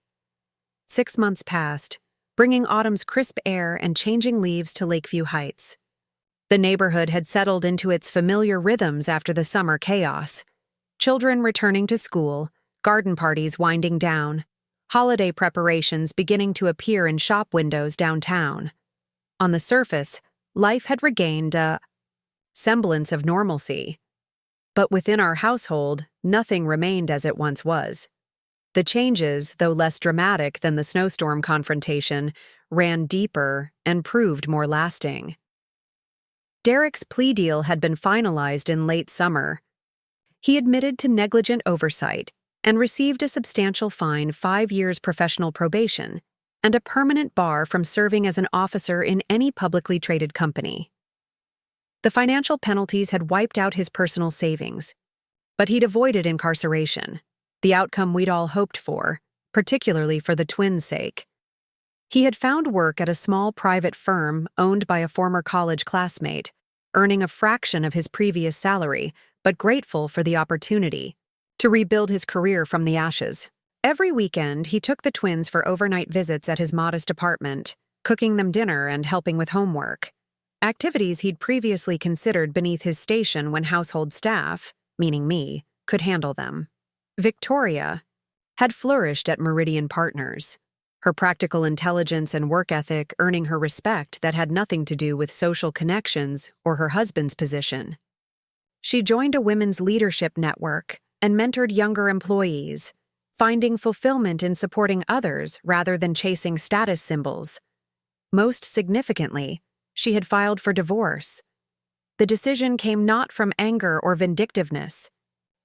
6 months passed, bringing autumn's crisp air and changing leaves to Lakeview Heights. The neighborhood had settled into its familiar rhythms after the summer chaos. Children returning to school, garden parties winding down, holiday preparations beginning to appear in shop windows downtown. On the surface, life had regained a semblance of normalcy. But within our household, nothing remained as it once was. The changes, though less dramatic than the snowstorm confrontation, ran deeper and proved more lasting. Derek's plea deal had been finalized in late summer. He admitted to negligent oversight and received a substantial fine, 5 years professional probation, and a permanent bar from serving as an officer in any publicly traded company. The financial penalties had wiped out his personal savings, but he'd avoided incarceration, the outcome we'd all hoped for, particularly for the twins' sake. He had found work at a small private firm owned by a former college classmate, earning a fraction of his previous salary, but grateful for the opportunity to rebuild his career from the ashes. Every weekend, he took the twins for overnight visits at his modest apartment, cooking them dinner and helping with homework, activities he'd previously considered beneath his station when household staff, meaning me, could handle them. Victoria had flourished at Meridian Partners, her practical intelligence and work ethic earning her respect that had nothing to do with social connections or her husband's position. She joined a women's leadership network and mentored younger employees, finding fulfillment in supporting others rather than chasing status symbols. Most significantly, she had filed for divorce. The decision came not from anger or vindictiveness,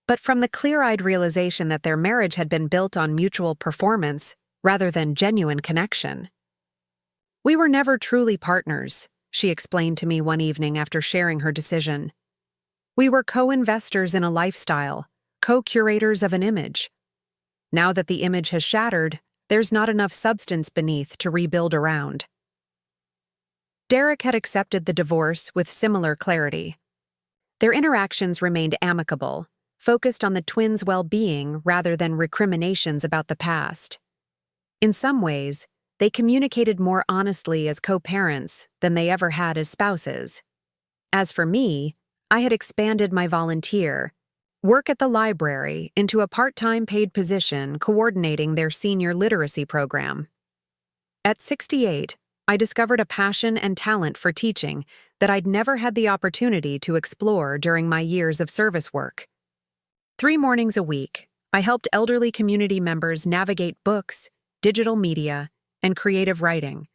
but from the clear-eyed realization that their marriage had been built on mutual performance rather than genuine connection. "We were never truly partners," she explained to me one evening after sharing her decision. "We were co-investors in a lifestyle, co-curators of an image. Now that the image has shattered, there's not enough substance beneath to rebuild around." Derek had accepted the divorce with similar clarity. Their interactions remained amicable, focused on the twins' well-being rather than recriminations about the past. In some ways, they communicated more honestly as co-parents than they ever had as spouses. As for me, I had expanded my volunteer work at the library into a part-time paid position coordinating their senior literacy program. At 68, I discovered a passion and talent for teaching that I'd never had the opportunity to explore during my years of service work. 3 mornings a week, I helped elderly community members navigate books, digital media, and creative writing,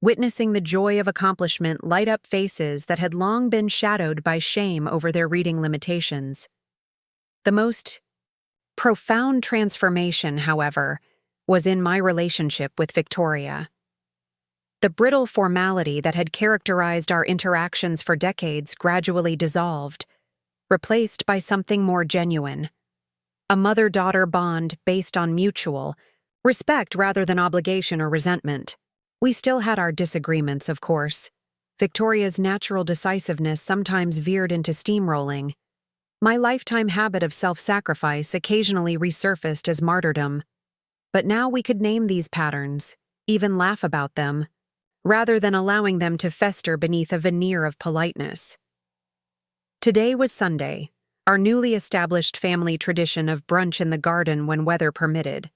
witnessing the joy of accomplishment light up faces that had long been shadowed by shame over their reading limitations. The most profound transformation, however, was in my relationship with Victoria. The brittle formality that had characterized our interactions for decades gradually dissolved, replaced by something more genuine. A mother-daughter bond based on mutual respect rather than obligation or resentment. We still had our disagreements, of course. Victoria's natural decisiveness sometimes veered into steamrolling. My lifetime habit of self-sacrifice occasionally resurfaced as martyrdom. But now we could name these patterns, even laugh about them, rather than allowing them to fester beneath a veneer of politeness. Today was Sunday, our newly established family tradition of brunch in the garden when weather permitted.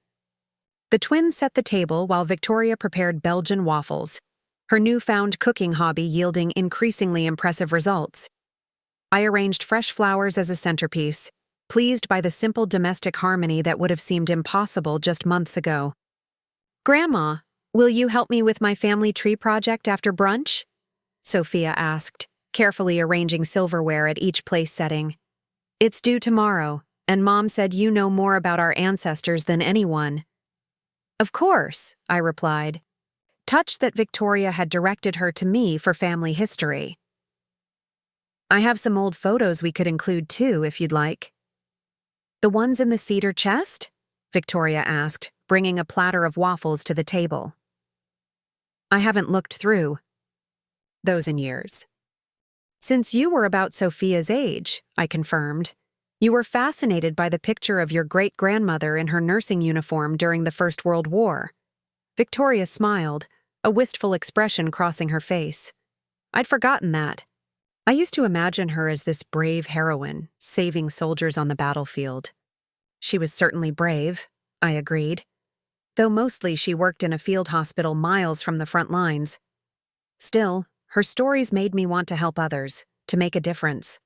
The twins set the table while Victoria prepared Belgian waffles, her newfound cooking hobby yielding increasingly impressive results. I arranged fresh flowers as a centerpiece, pleased by the simple domestic harmony that would have seemed impossible just months ago. "Grandma, will you help me with my family tree project after brunch?" Sophia asked, carefully arranging silverware at each place setting. "It's due tomorrow, and Mom said you know more about our ancestors than anyone." "Of course," I replied, touched that Victoria had directed her to me for family history. "I have some old photos we could include too, if you'd like." "The ones in the cedar chest?" Victoria asked, bringing a platter of waffles to the table. "I haven't looked through those in years." "Since you were about Sophia's age," I confirmed, "you were fascinated by the picture of your great-grandmother in her nursing uniform during the First World War." Victoria smiled, a wistful expression crossing her face. I'd forgotten that. I used to imagine her as this brave heroine, saving soldiers on the battlefield. She was certainly brave, I agreed, though mostly she worked in a field hospital miles from the front lines. Still, her stories made me want to help others, to make a difference.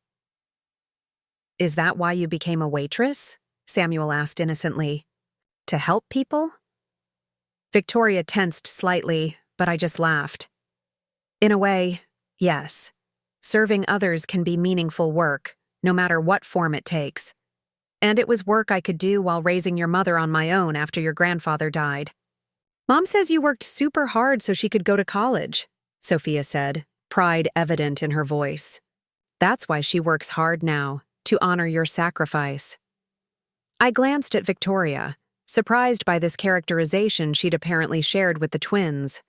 "Is that why you became a waitress?" Samuel asked innocently. "To help people?" Victoria tensed slightly, but I just laughed. "In a way, yes. Serving others can be meaningful work, no matter what form it takes. And it was work I could do while raising your mother on my own after your grandfather died." "Mom says you worked super hard so she could go to college," Sophia said, pride evident in her voice. "That's why she works hard now, to honor your sacrifice." I glanced at Victoria, surprised by this characterization she'd apparently shared with the twins.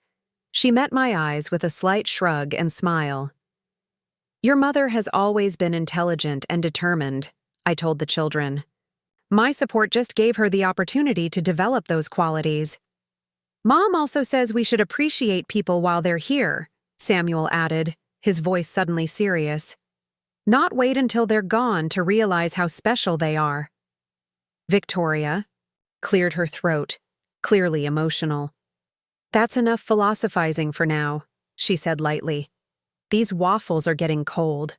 She met my eyes with a slight shrug and smile. "Your mother has always been intelligent and determined," I told the children. "My support just gave her the opportunity to develop those qualities." "Mom also says we should appreciate people while they're here," Samuel added, his voice suddenly serious. "Not wait until they're gone to realize how special they are." Victoria cleared her throat, clearly emotional. "That's enough philosophizing for now," she said lightly. "These waffles are getting cold."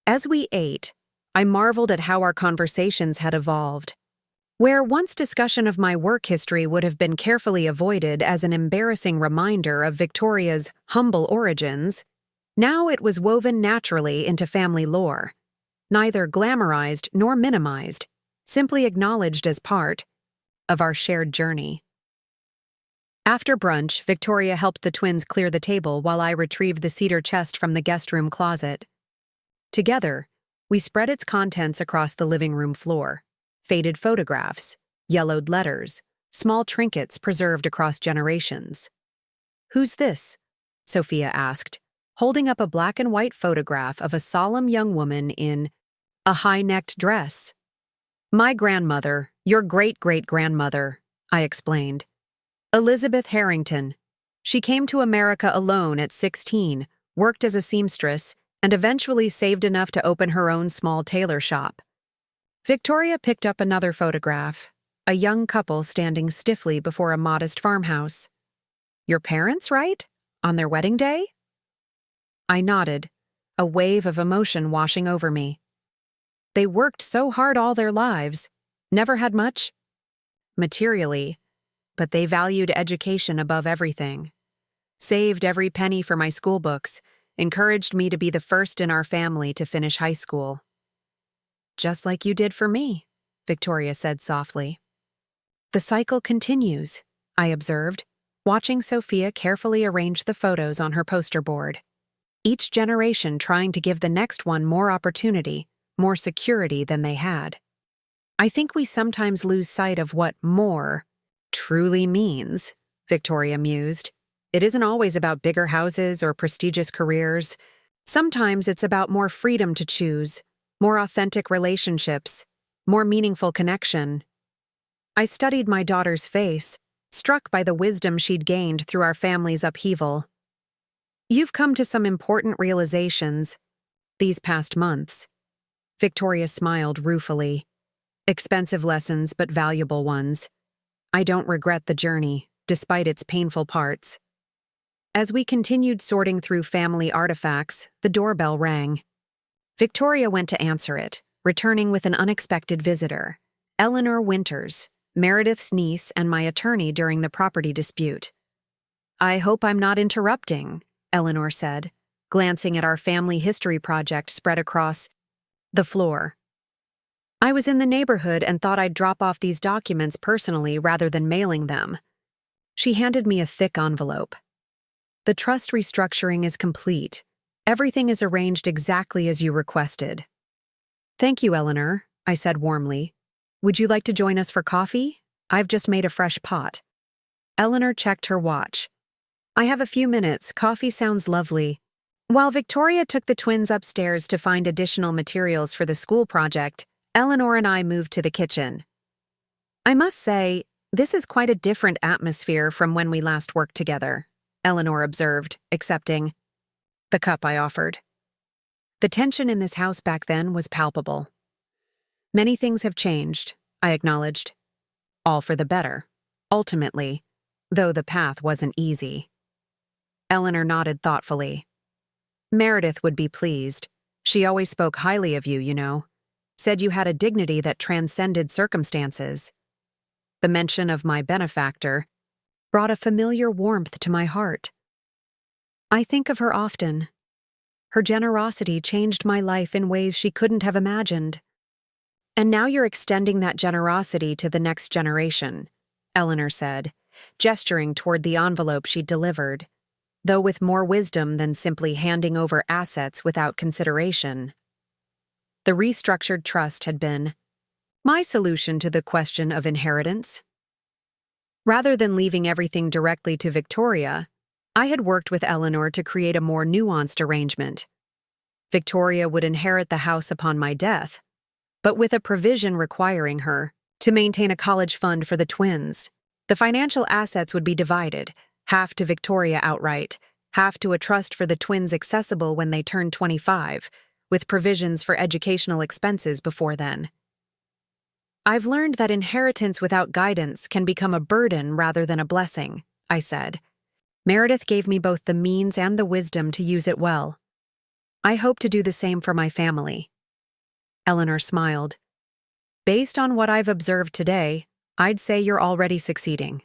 As we ate, I marveled at how our conversations had evolved. Where once discussion of my work history would have been carefully avoided as an embarrassing reminder of Victoria's humble origins, now it was woven naturally into family lore, neither glamorized nor minimized, simply acknowledged as part of our shared journey. After brunch, Victoria helped the twins clear the table while I retrieved the cedar chest from the guest room closet. Together, we spread its contents across the living room floor. Faded photographs, yellowed letters, small trinkets preserved across generations. "Who's this?" Sophia asked, holding up a black and white photograph of a solemn young woman in a high-necked dress. "My grandmother, your great-great-grandmother," I explained. "Elizabeth Harrington. She came to America alone at 16, worked as a seamstress, and eventually saved enough to open her own small tailor shop." Victoria picked up another photograph, a young couple standing stiffly before a modest farmhouse. "Your parents, right? On their wedding day?" I nodded, a wave of emotion washing over me. They worked so hard all their lives, never had much materially, but they valued education above everything. Saved every penny for my school books, encouraged me to be the first in our family to finish high school. "Just like you did for me," Victoria said softly. "The cycle continues," I observed, watching Sophia carefully arrange the photos on her poster board. Each generation trying to give the next one more opportunity, more security than they had. "I think we sometimes lose sight of what more truly means," Victoria mused. "It isn't always about bigger houses or prestigious careers. Sometimes it's about more freedom to choose, more authentic relationships, more meaningful connection." I studied my daughter's face, struck by the wisdom she'd gained through our family's upheaval. "You've come to some important realizations these past months." Victoria smiled ruefully. "Expensive lessons, but valuable ones. I don't regret the journey, despite its painful parts." As we continued sorting through family artifacts, the doorbell rang. Victoria went to answer it, returning with an unexpected visitor, Eleanor Winters, Meredith's niece and my attorney during the property dispute. "I hope I'm not interrupting," Eleanor said, glancing at our family history project spread across the floor. "I was in the neighborhood and thought I'd drop off these documents personally rather than mailing them." She handed me a thick envelope. "The trust restructuring is complete. Everything is arranged exactly as you requested." "Thank you, Eleanor," I said warmly. "Would you like to join us for coffee? I've just made a fresh pot." Eleanor checked her watch. "I have a few minutes. Coffee sounds lovely." While Victoria took the twins upstairs to find additional materials for the school project, Eleanor and I moved to the kitchen. "I must say, this is quite a different atmosphere from when we last worked together," Eleanor observed, accepting the cup I offered. The tension in this house back then was palpable. "Many things have changed," I acknowledged. "All for the better, ultimately, though the path wasn't easy." Eleanor nodded thoughtfully. "Meredith would be pleased. She always spoke highly of you, you know. Said you had a dignity that transcended circumstances." The mention of my benefactor brought a familiar warmth to my heart. I think of her often. Her generosity changed my life in ways she couldn't have imagined. "And now you're extending that generosity to the next generation," Eleanor said, gesturing toward the envelope she'd delivered, though with more wisdom than simply handing over assets without consideration. The restructured trust had been my solution to the question of inheritance. Rather than leaving everything directly to Victoria, I had worked with Eleanor to create a more nuanced arrangement. Victoria would inherit the house upon my death, but with a provision requiring her to maintain a college fund for the twins. The financial assets would be divided, half to Victoria outright, half to a trust for the twins accessible when they turned 25, with provisions for educational expenses before then. "I've learned that inheritance without guidance can become a burden rather than a blessing," I said. "Meredith gave me both the means and the wisdom to use it well. I hope to do the same for my family." Eleanor smiled. Based on what I've observed today, I'd say you're already succeeding.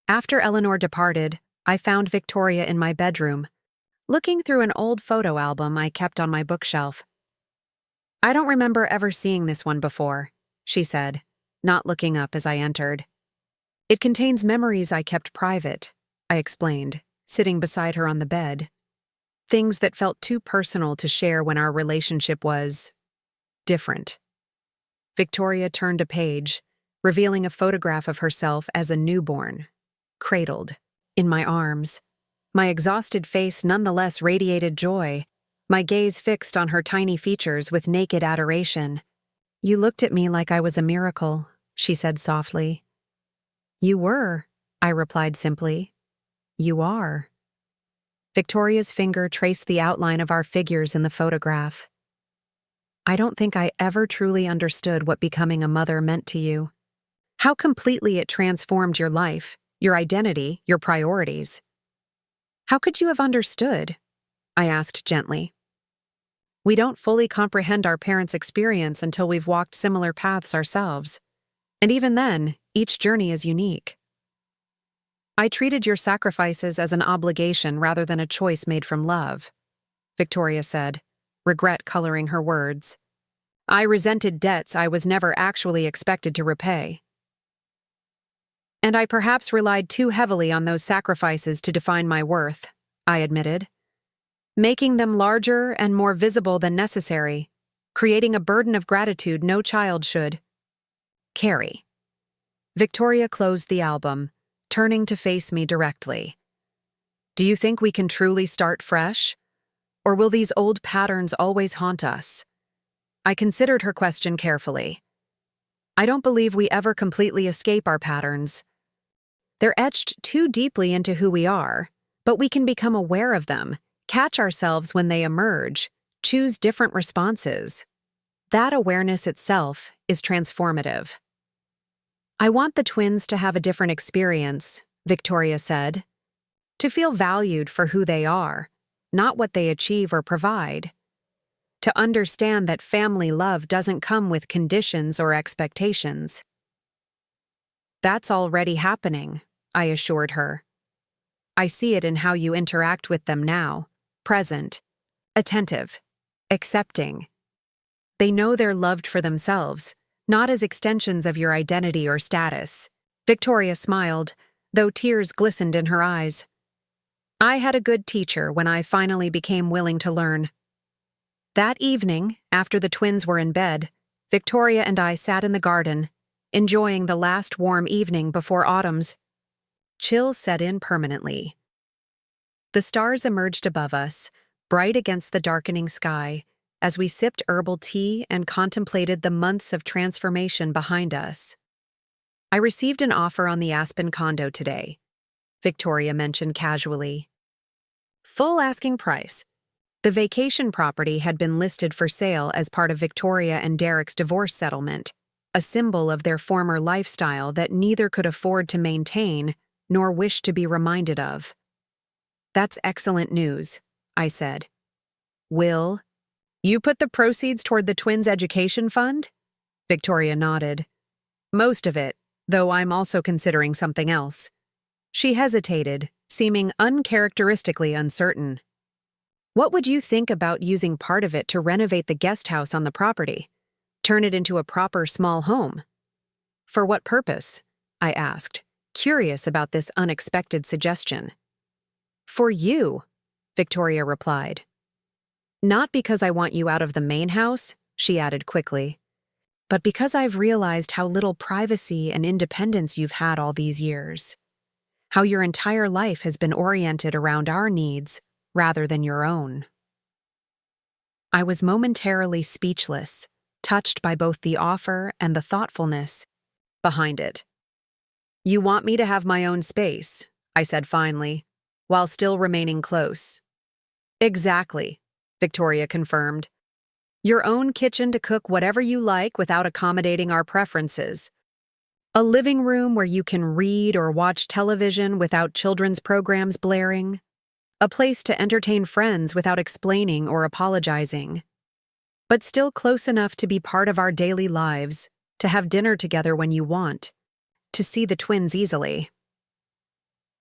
After Eleanor departed, I found Victoria in my bedroom, looking through an old photo album I kept on my bookshelf. I don't remember ever seeing this one before, she said, not looking up as I entered. It contains memories I kept private, I explained, sitting beside her on the bed. Things that felt too personal to share when our relationship was different. Victoria turned a page, revealing a photograph of herself as a newborn, cradled, in my arms. My exhausted face nonetheless radiated joy, my gaze fixed on her tiny features with naked adoration. You looked at me like I was a miracle, she said softly. You were, I replied simply. You are. Victoria's finger traced the outline of our figures in the photograph. I don't think I ever truly understood what becoming a mother meant to you. How completely it transformed your life, your identity, your priorities. How could you have understood? I asked gently. We don't fully comprehend our parents' experience until we've walked similar paths ourselves. And even then, each journey is unique. I treated your sacrifices as an obligation rather than a choice made from love, Victoria said, regret coloring her words. I resented debts I was never actually expected to repay. And I perhaps relied too heavily on those sacrifices to define my worth, I admitted, making them larger and more visible than necessary, creating a burden of gratitude no child should carry. Victoria closed the album, turning to face me directly. Do you think we can truly start fresh? Or will these old patterns always haunt us? I considered her question carefully. I don't believe we ever completely escape our patterns. They're etched too deeply into who we are, but we can become aware of them, catch ourselves when they emerge, choose different responses. That awareness itself is transformative. I want the twins to have a different experience, Victoria said. To feel valued for who they are, not what they achieve or provide. To understand that family love doesn't come with conditions or expectations. That's already happening, I assured her. I see it in how you interact with them now, present, attentive, accepting. They know they're loved for themselves, not as extensions of your identity or status. Victoria smiled, though tears glistened in her eyes. I had a good teacher when I finally became willing to learn. That evening, after the twins were in bed, Victoria and I sat in the garden, enjoying the last warm evening before autumn's chill set in permanently. The stars emerged above us, bright against the darkening sky, as we sipped herbal tea and contemplated the months of transformation behind us. I received an offer on the Aspen condo today, Victoria mentioned casually. Full asking price. The vacation property had been listed for sale as part of Victoria and Derek's divorce settlement, a symbol of their former lifestyle that neither could afford to maintain nor wish to be reminded of. That's excellent news, I said. Will you put the proceeds toward the twins' education fund? Victoria nodded. Most of it, though I'm also considering something else. She hesitated, seeming uncharacteristically uncertain. What would you think about using part of it to renovate the guest house on the property? Turn it into a proper small home? For what purpose? I asked, curious about this unexpected suggestion. For you, Victoria replied. Not because I want you out of the main house, she added quickly, but because I've realized how little privacy and independence you've had all these years. How your entire life has been oriented around our needs rather than your own. I was momentarily speechless, touched by both the offer and the thoughtfulness behind it. You want me to have my own space, I said finally, while still remaining close. Exactly, Victoria confirmed. Your own kitchen to cook whatever you like without accommodating our preferences. A living room where you can read or watch television without children's programs blaring. A place to entertain friends without explaining or apologizing. but still close enough to be part of our daily lives, to have dinner together when you want, to see the twins easily.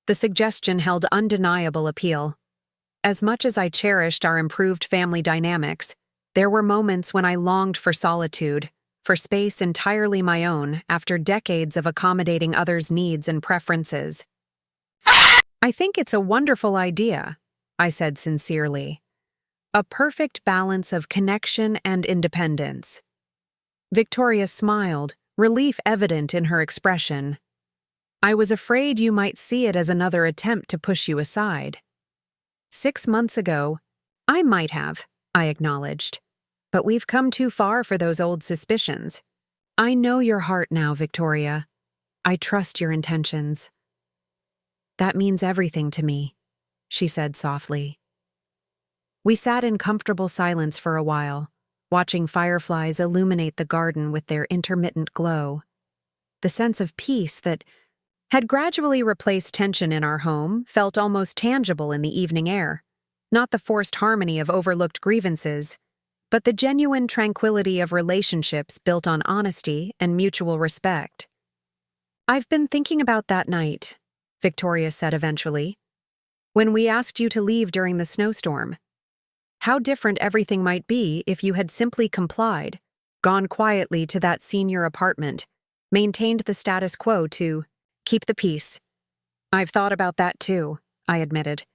The suggestion held undeniable appeal. As much as I cherished our improved family dynamics, there were moments when I longed for solitude, for space entirely my own after decades of accommodating others' needs and preferences. "I think it's a wonderful idea," I said sincerely. "A perfect balance of connection and independence." Victoria smiled, relief evident in her expression. "I was afraid you might see it as another attempt to push you aside." 6 months ago, I might have, I acknowledged. But we've come too far for those old suspicions. I know your heart now, Victoria. I trust your intentions. "That means everything to me," she said softly. We sat in comfortable silence for a while, watching fireflies illuminate the garden with their intermittent glow. The sense of peace that had gradually replaced tension in our home felt almost tangible in the evening air, not the forced harmony of overlooked grievances, but the genuine tranquility of relationships built on honesty and mutual respect. "I've been thinking about that night," Victoria said eventually, "when we asked you to leave during the snowstorm. How different everything might be if you had simply complied, gone quietly to that senior apartment, maintained the status quo to keep the peace." "I've thought about that too," I admitted.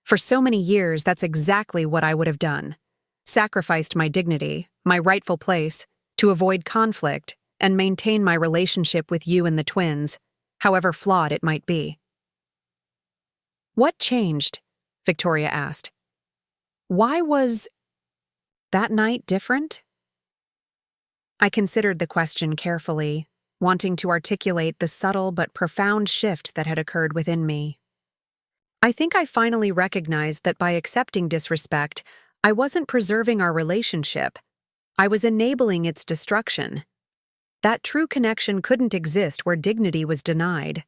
"For so many years, that's exactly what I would have done. Sacrificed my dignity, my rightful place, to avoid conflict and maintain my relationship with you and the twins, however flawed it might be." "What changed?" Victoria asked. "Why was that night different?" I considered the question carefully, wanting to articulate the subtle but profound shift that had occurred within me. I think I finally recognized that by accepting disrespect, I wasn't preserving our relationship. I was enabling its destruction. That true connection couldn't exist where dignity was denied.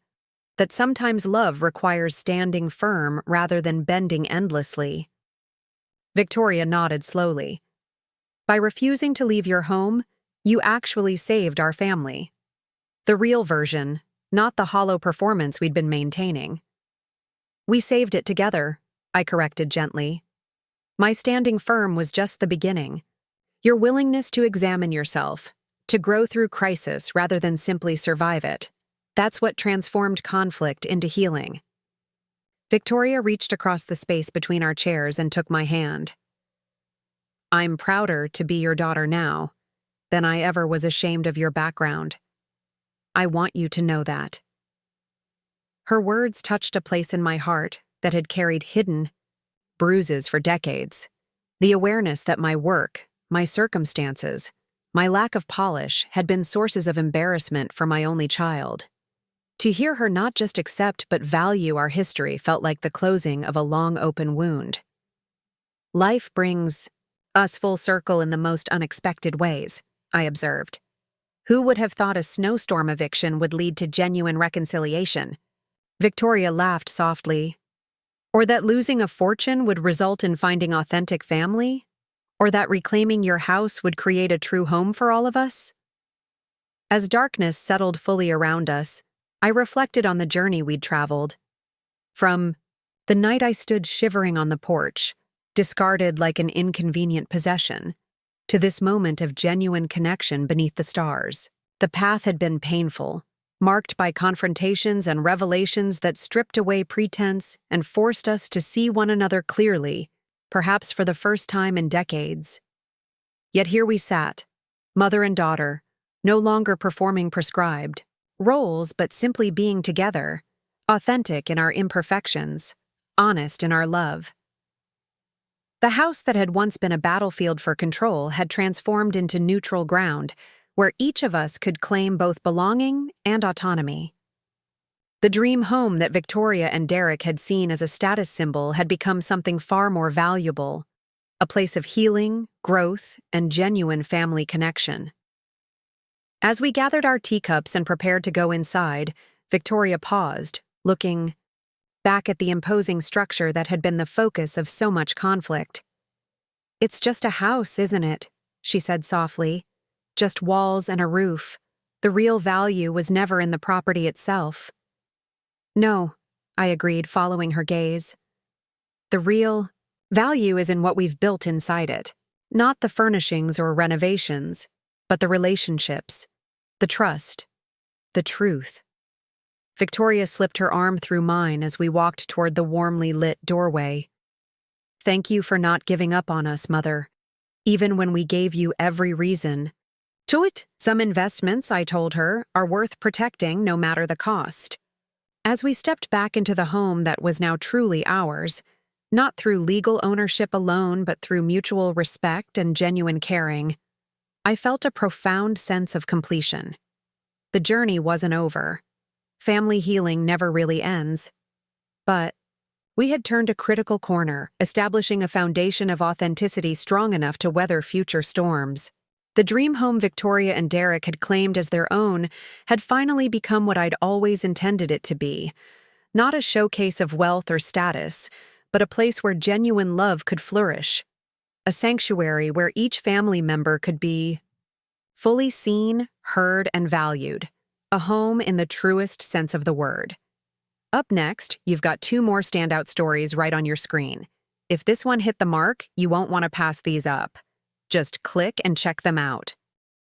That sometimes love requires standing firm rather than bending endlessly. Victoria nodded slowly. "By refusing to leave your home, you actually saved our family. The real version, not the hollow performance we'd been maintaining." "We saved it together," I corrected gently. "My standing firm was just the beginning. Your willingness to examine yourself, to grow through crisis rather than simply survive it, that's what transformed conflict into healing." Victoria reached across the space between our chairs and took my hand. "I'm prouder to be your daughter now than I ever was ashamed of your background. I want you to know that." Her words touched a place in my heart that had carried hidden bruises for decades. The awareness that my work, my circumstances, my lack of polish had been sources of embarrassment for my only child. To hear her not just accept but value our history felt like the closing of a long open wound. "Life brings us full circle in the most unexpected ways," I observed. "Who would have thought a snowstorm eviction would lead to genuine reconciliation?" Victoria laughed softly. "Or that losing a fortune would result in finding authentic family? Or that reclaiming your house would create a true home for all of us?" As darkness settled fully around us, I reflected on the journey we'd traveled. From the night I stood shivering on the porch, discarded like an inconvenient possession, to this moment of genuine connection beneath the stars. The path had been painful, marked by confrontations and revelations that stripped away pretense and forced us to see one another clearly, perhaps for the first time in decades. Yet here we sat, mother and daughter, no longer performing prescribed roles but simply being together, authentic in our imperfections, honest in our love. The house that had once been a battlefield for control had transformed into neutral ground, where each of us could claim both belonging and autonomy. The dream home that Victoria and Derek had seen as a status symbol had become something far more valuable, a place of healing, growth, and genuine family connection. As we gathered our teacups and prepared to go inside, Victoria paused, looking back at the imposing structure that had been the focus of so much conflict. "It's just a house, isn't it?" she said softly. Just walls and a roof. The real value was never in the property itself. No, I agreed, following her gaze. The real value is in what we've built inside it. Not the furnishings or renovations, but the relationships, the trust, the truth. Victoria slipped her arm through mine as we walked toward the warmly lit doorway. Thank you for not giving up on us, Mother, even when we gave you every reason. To it, some investments, I told her, are worth protecting no matter the cost. As we stepped back into the home that was now truly ours, not through legal ownership alone but through mutual respect and genuine caring, I felt a profound sense of completion. The journey wasn't over. Family healing never really ends. But we had turned a critical corner, establishing a foundation of authenticity strong enough to weather future storms. The dream home Victoria and Derek had claimed as their own had finally become what I'd always intended it to be. Not a showcase of wealth or status, but a place where genuine love could flourish. A sanctuary where each family member could be fully seen, heard, and valued. A home in the truest sense of the word. Up next, you've got 2 more standout stories right on your screen. If this one hit the mark, you won't want to pass these up. Just click and check them out.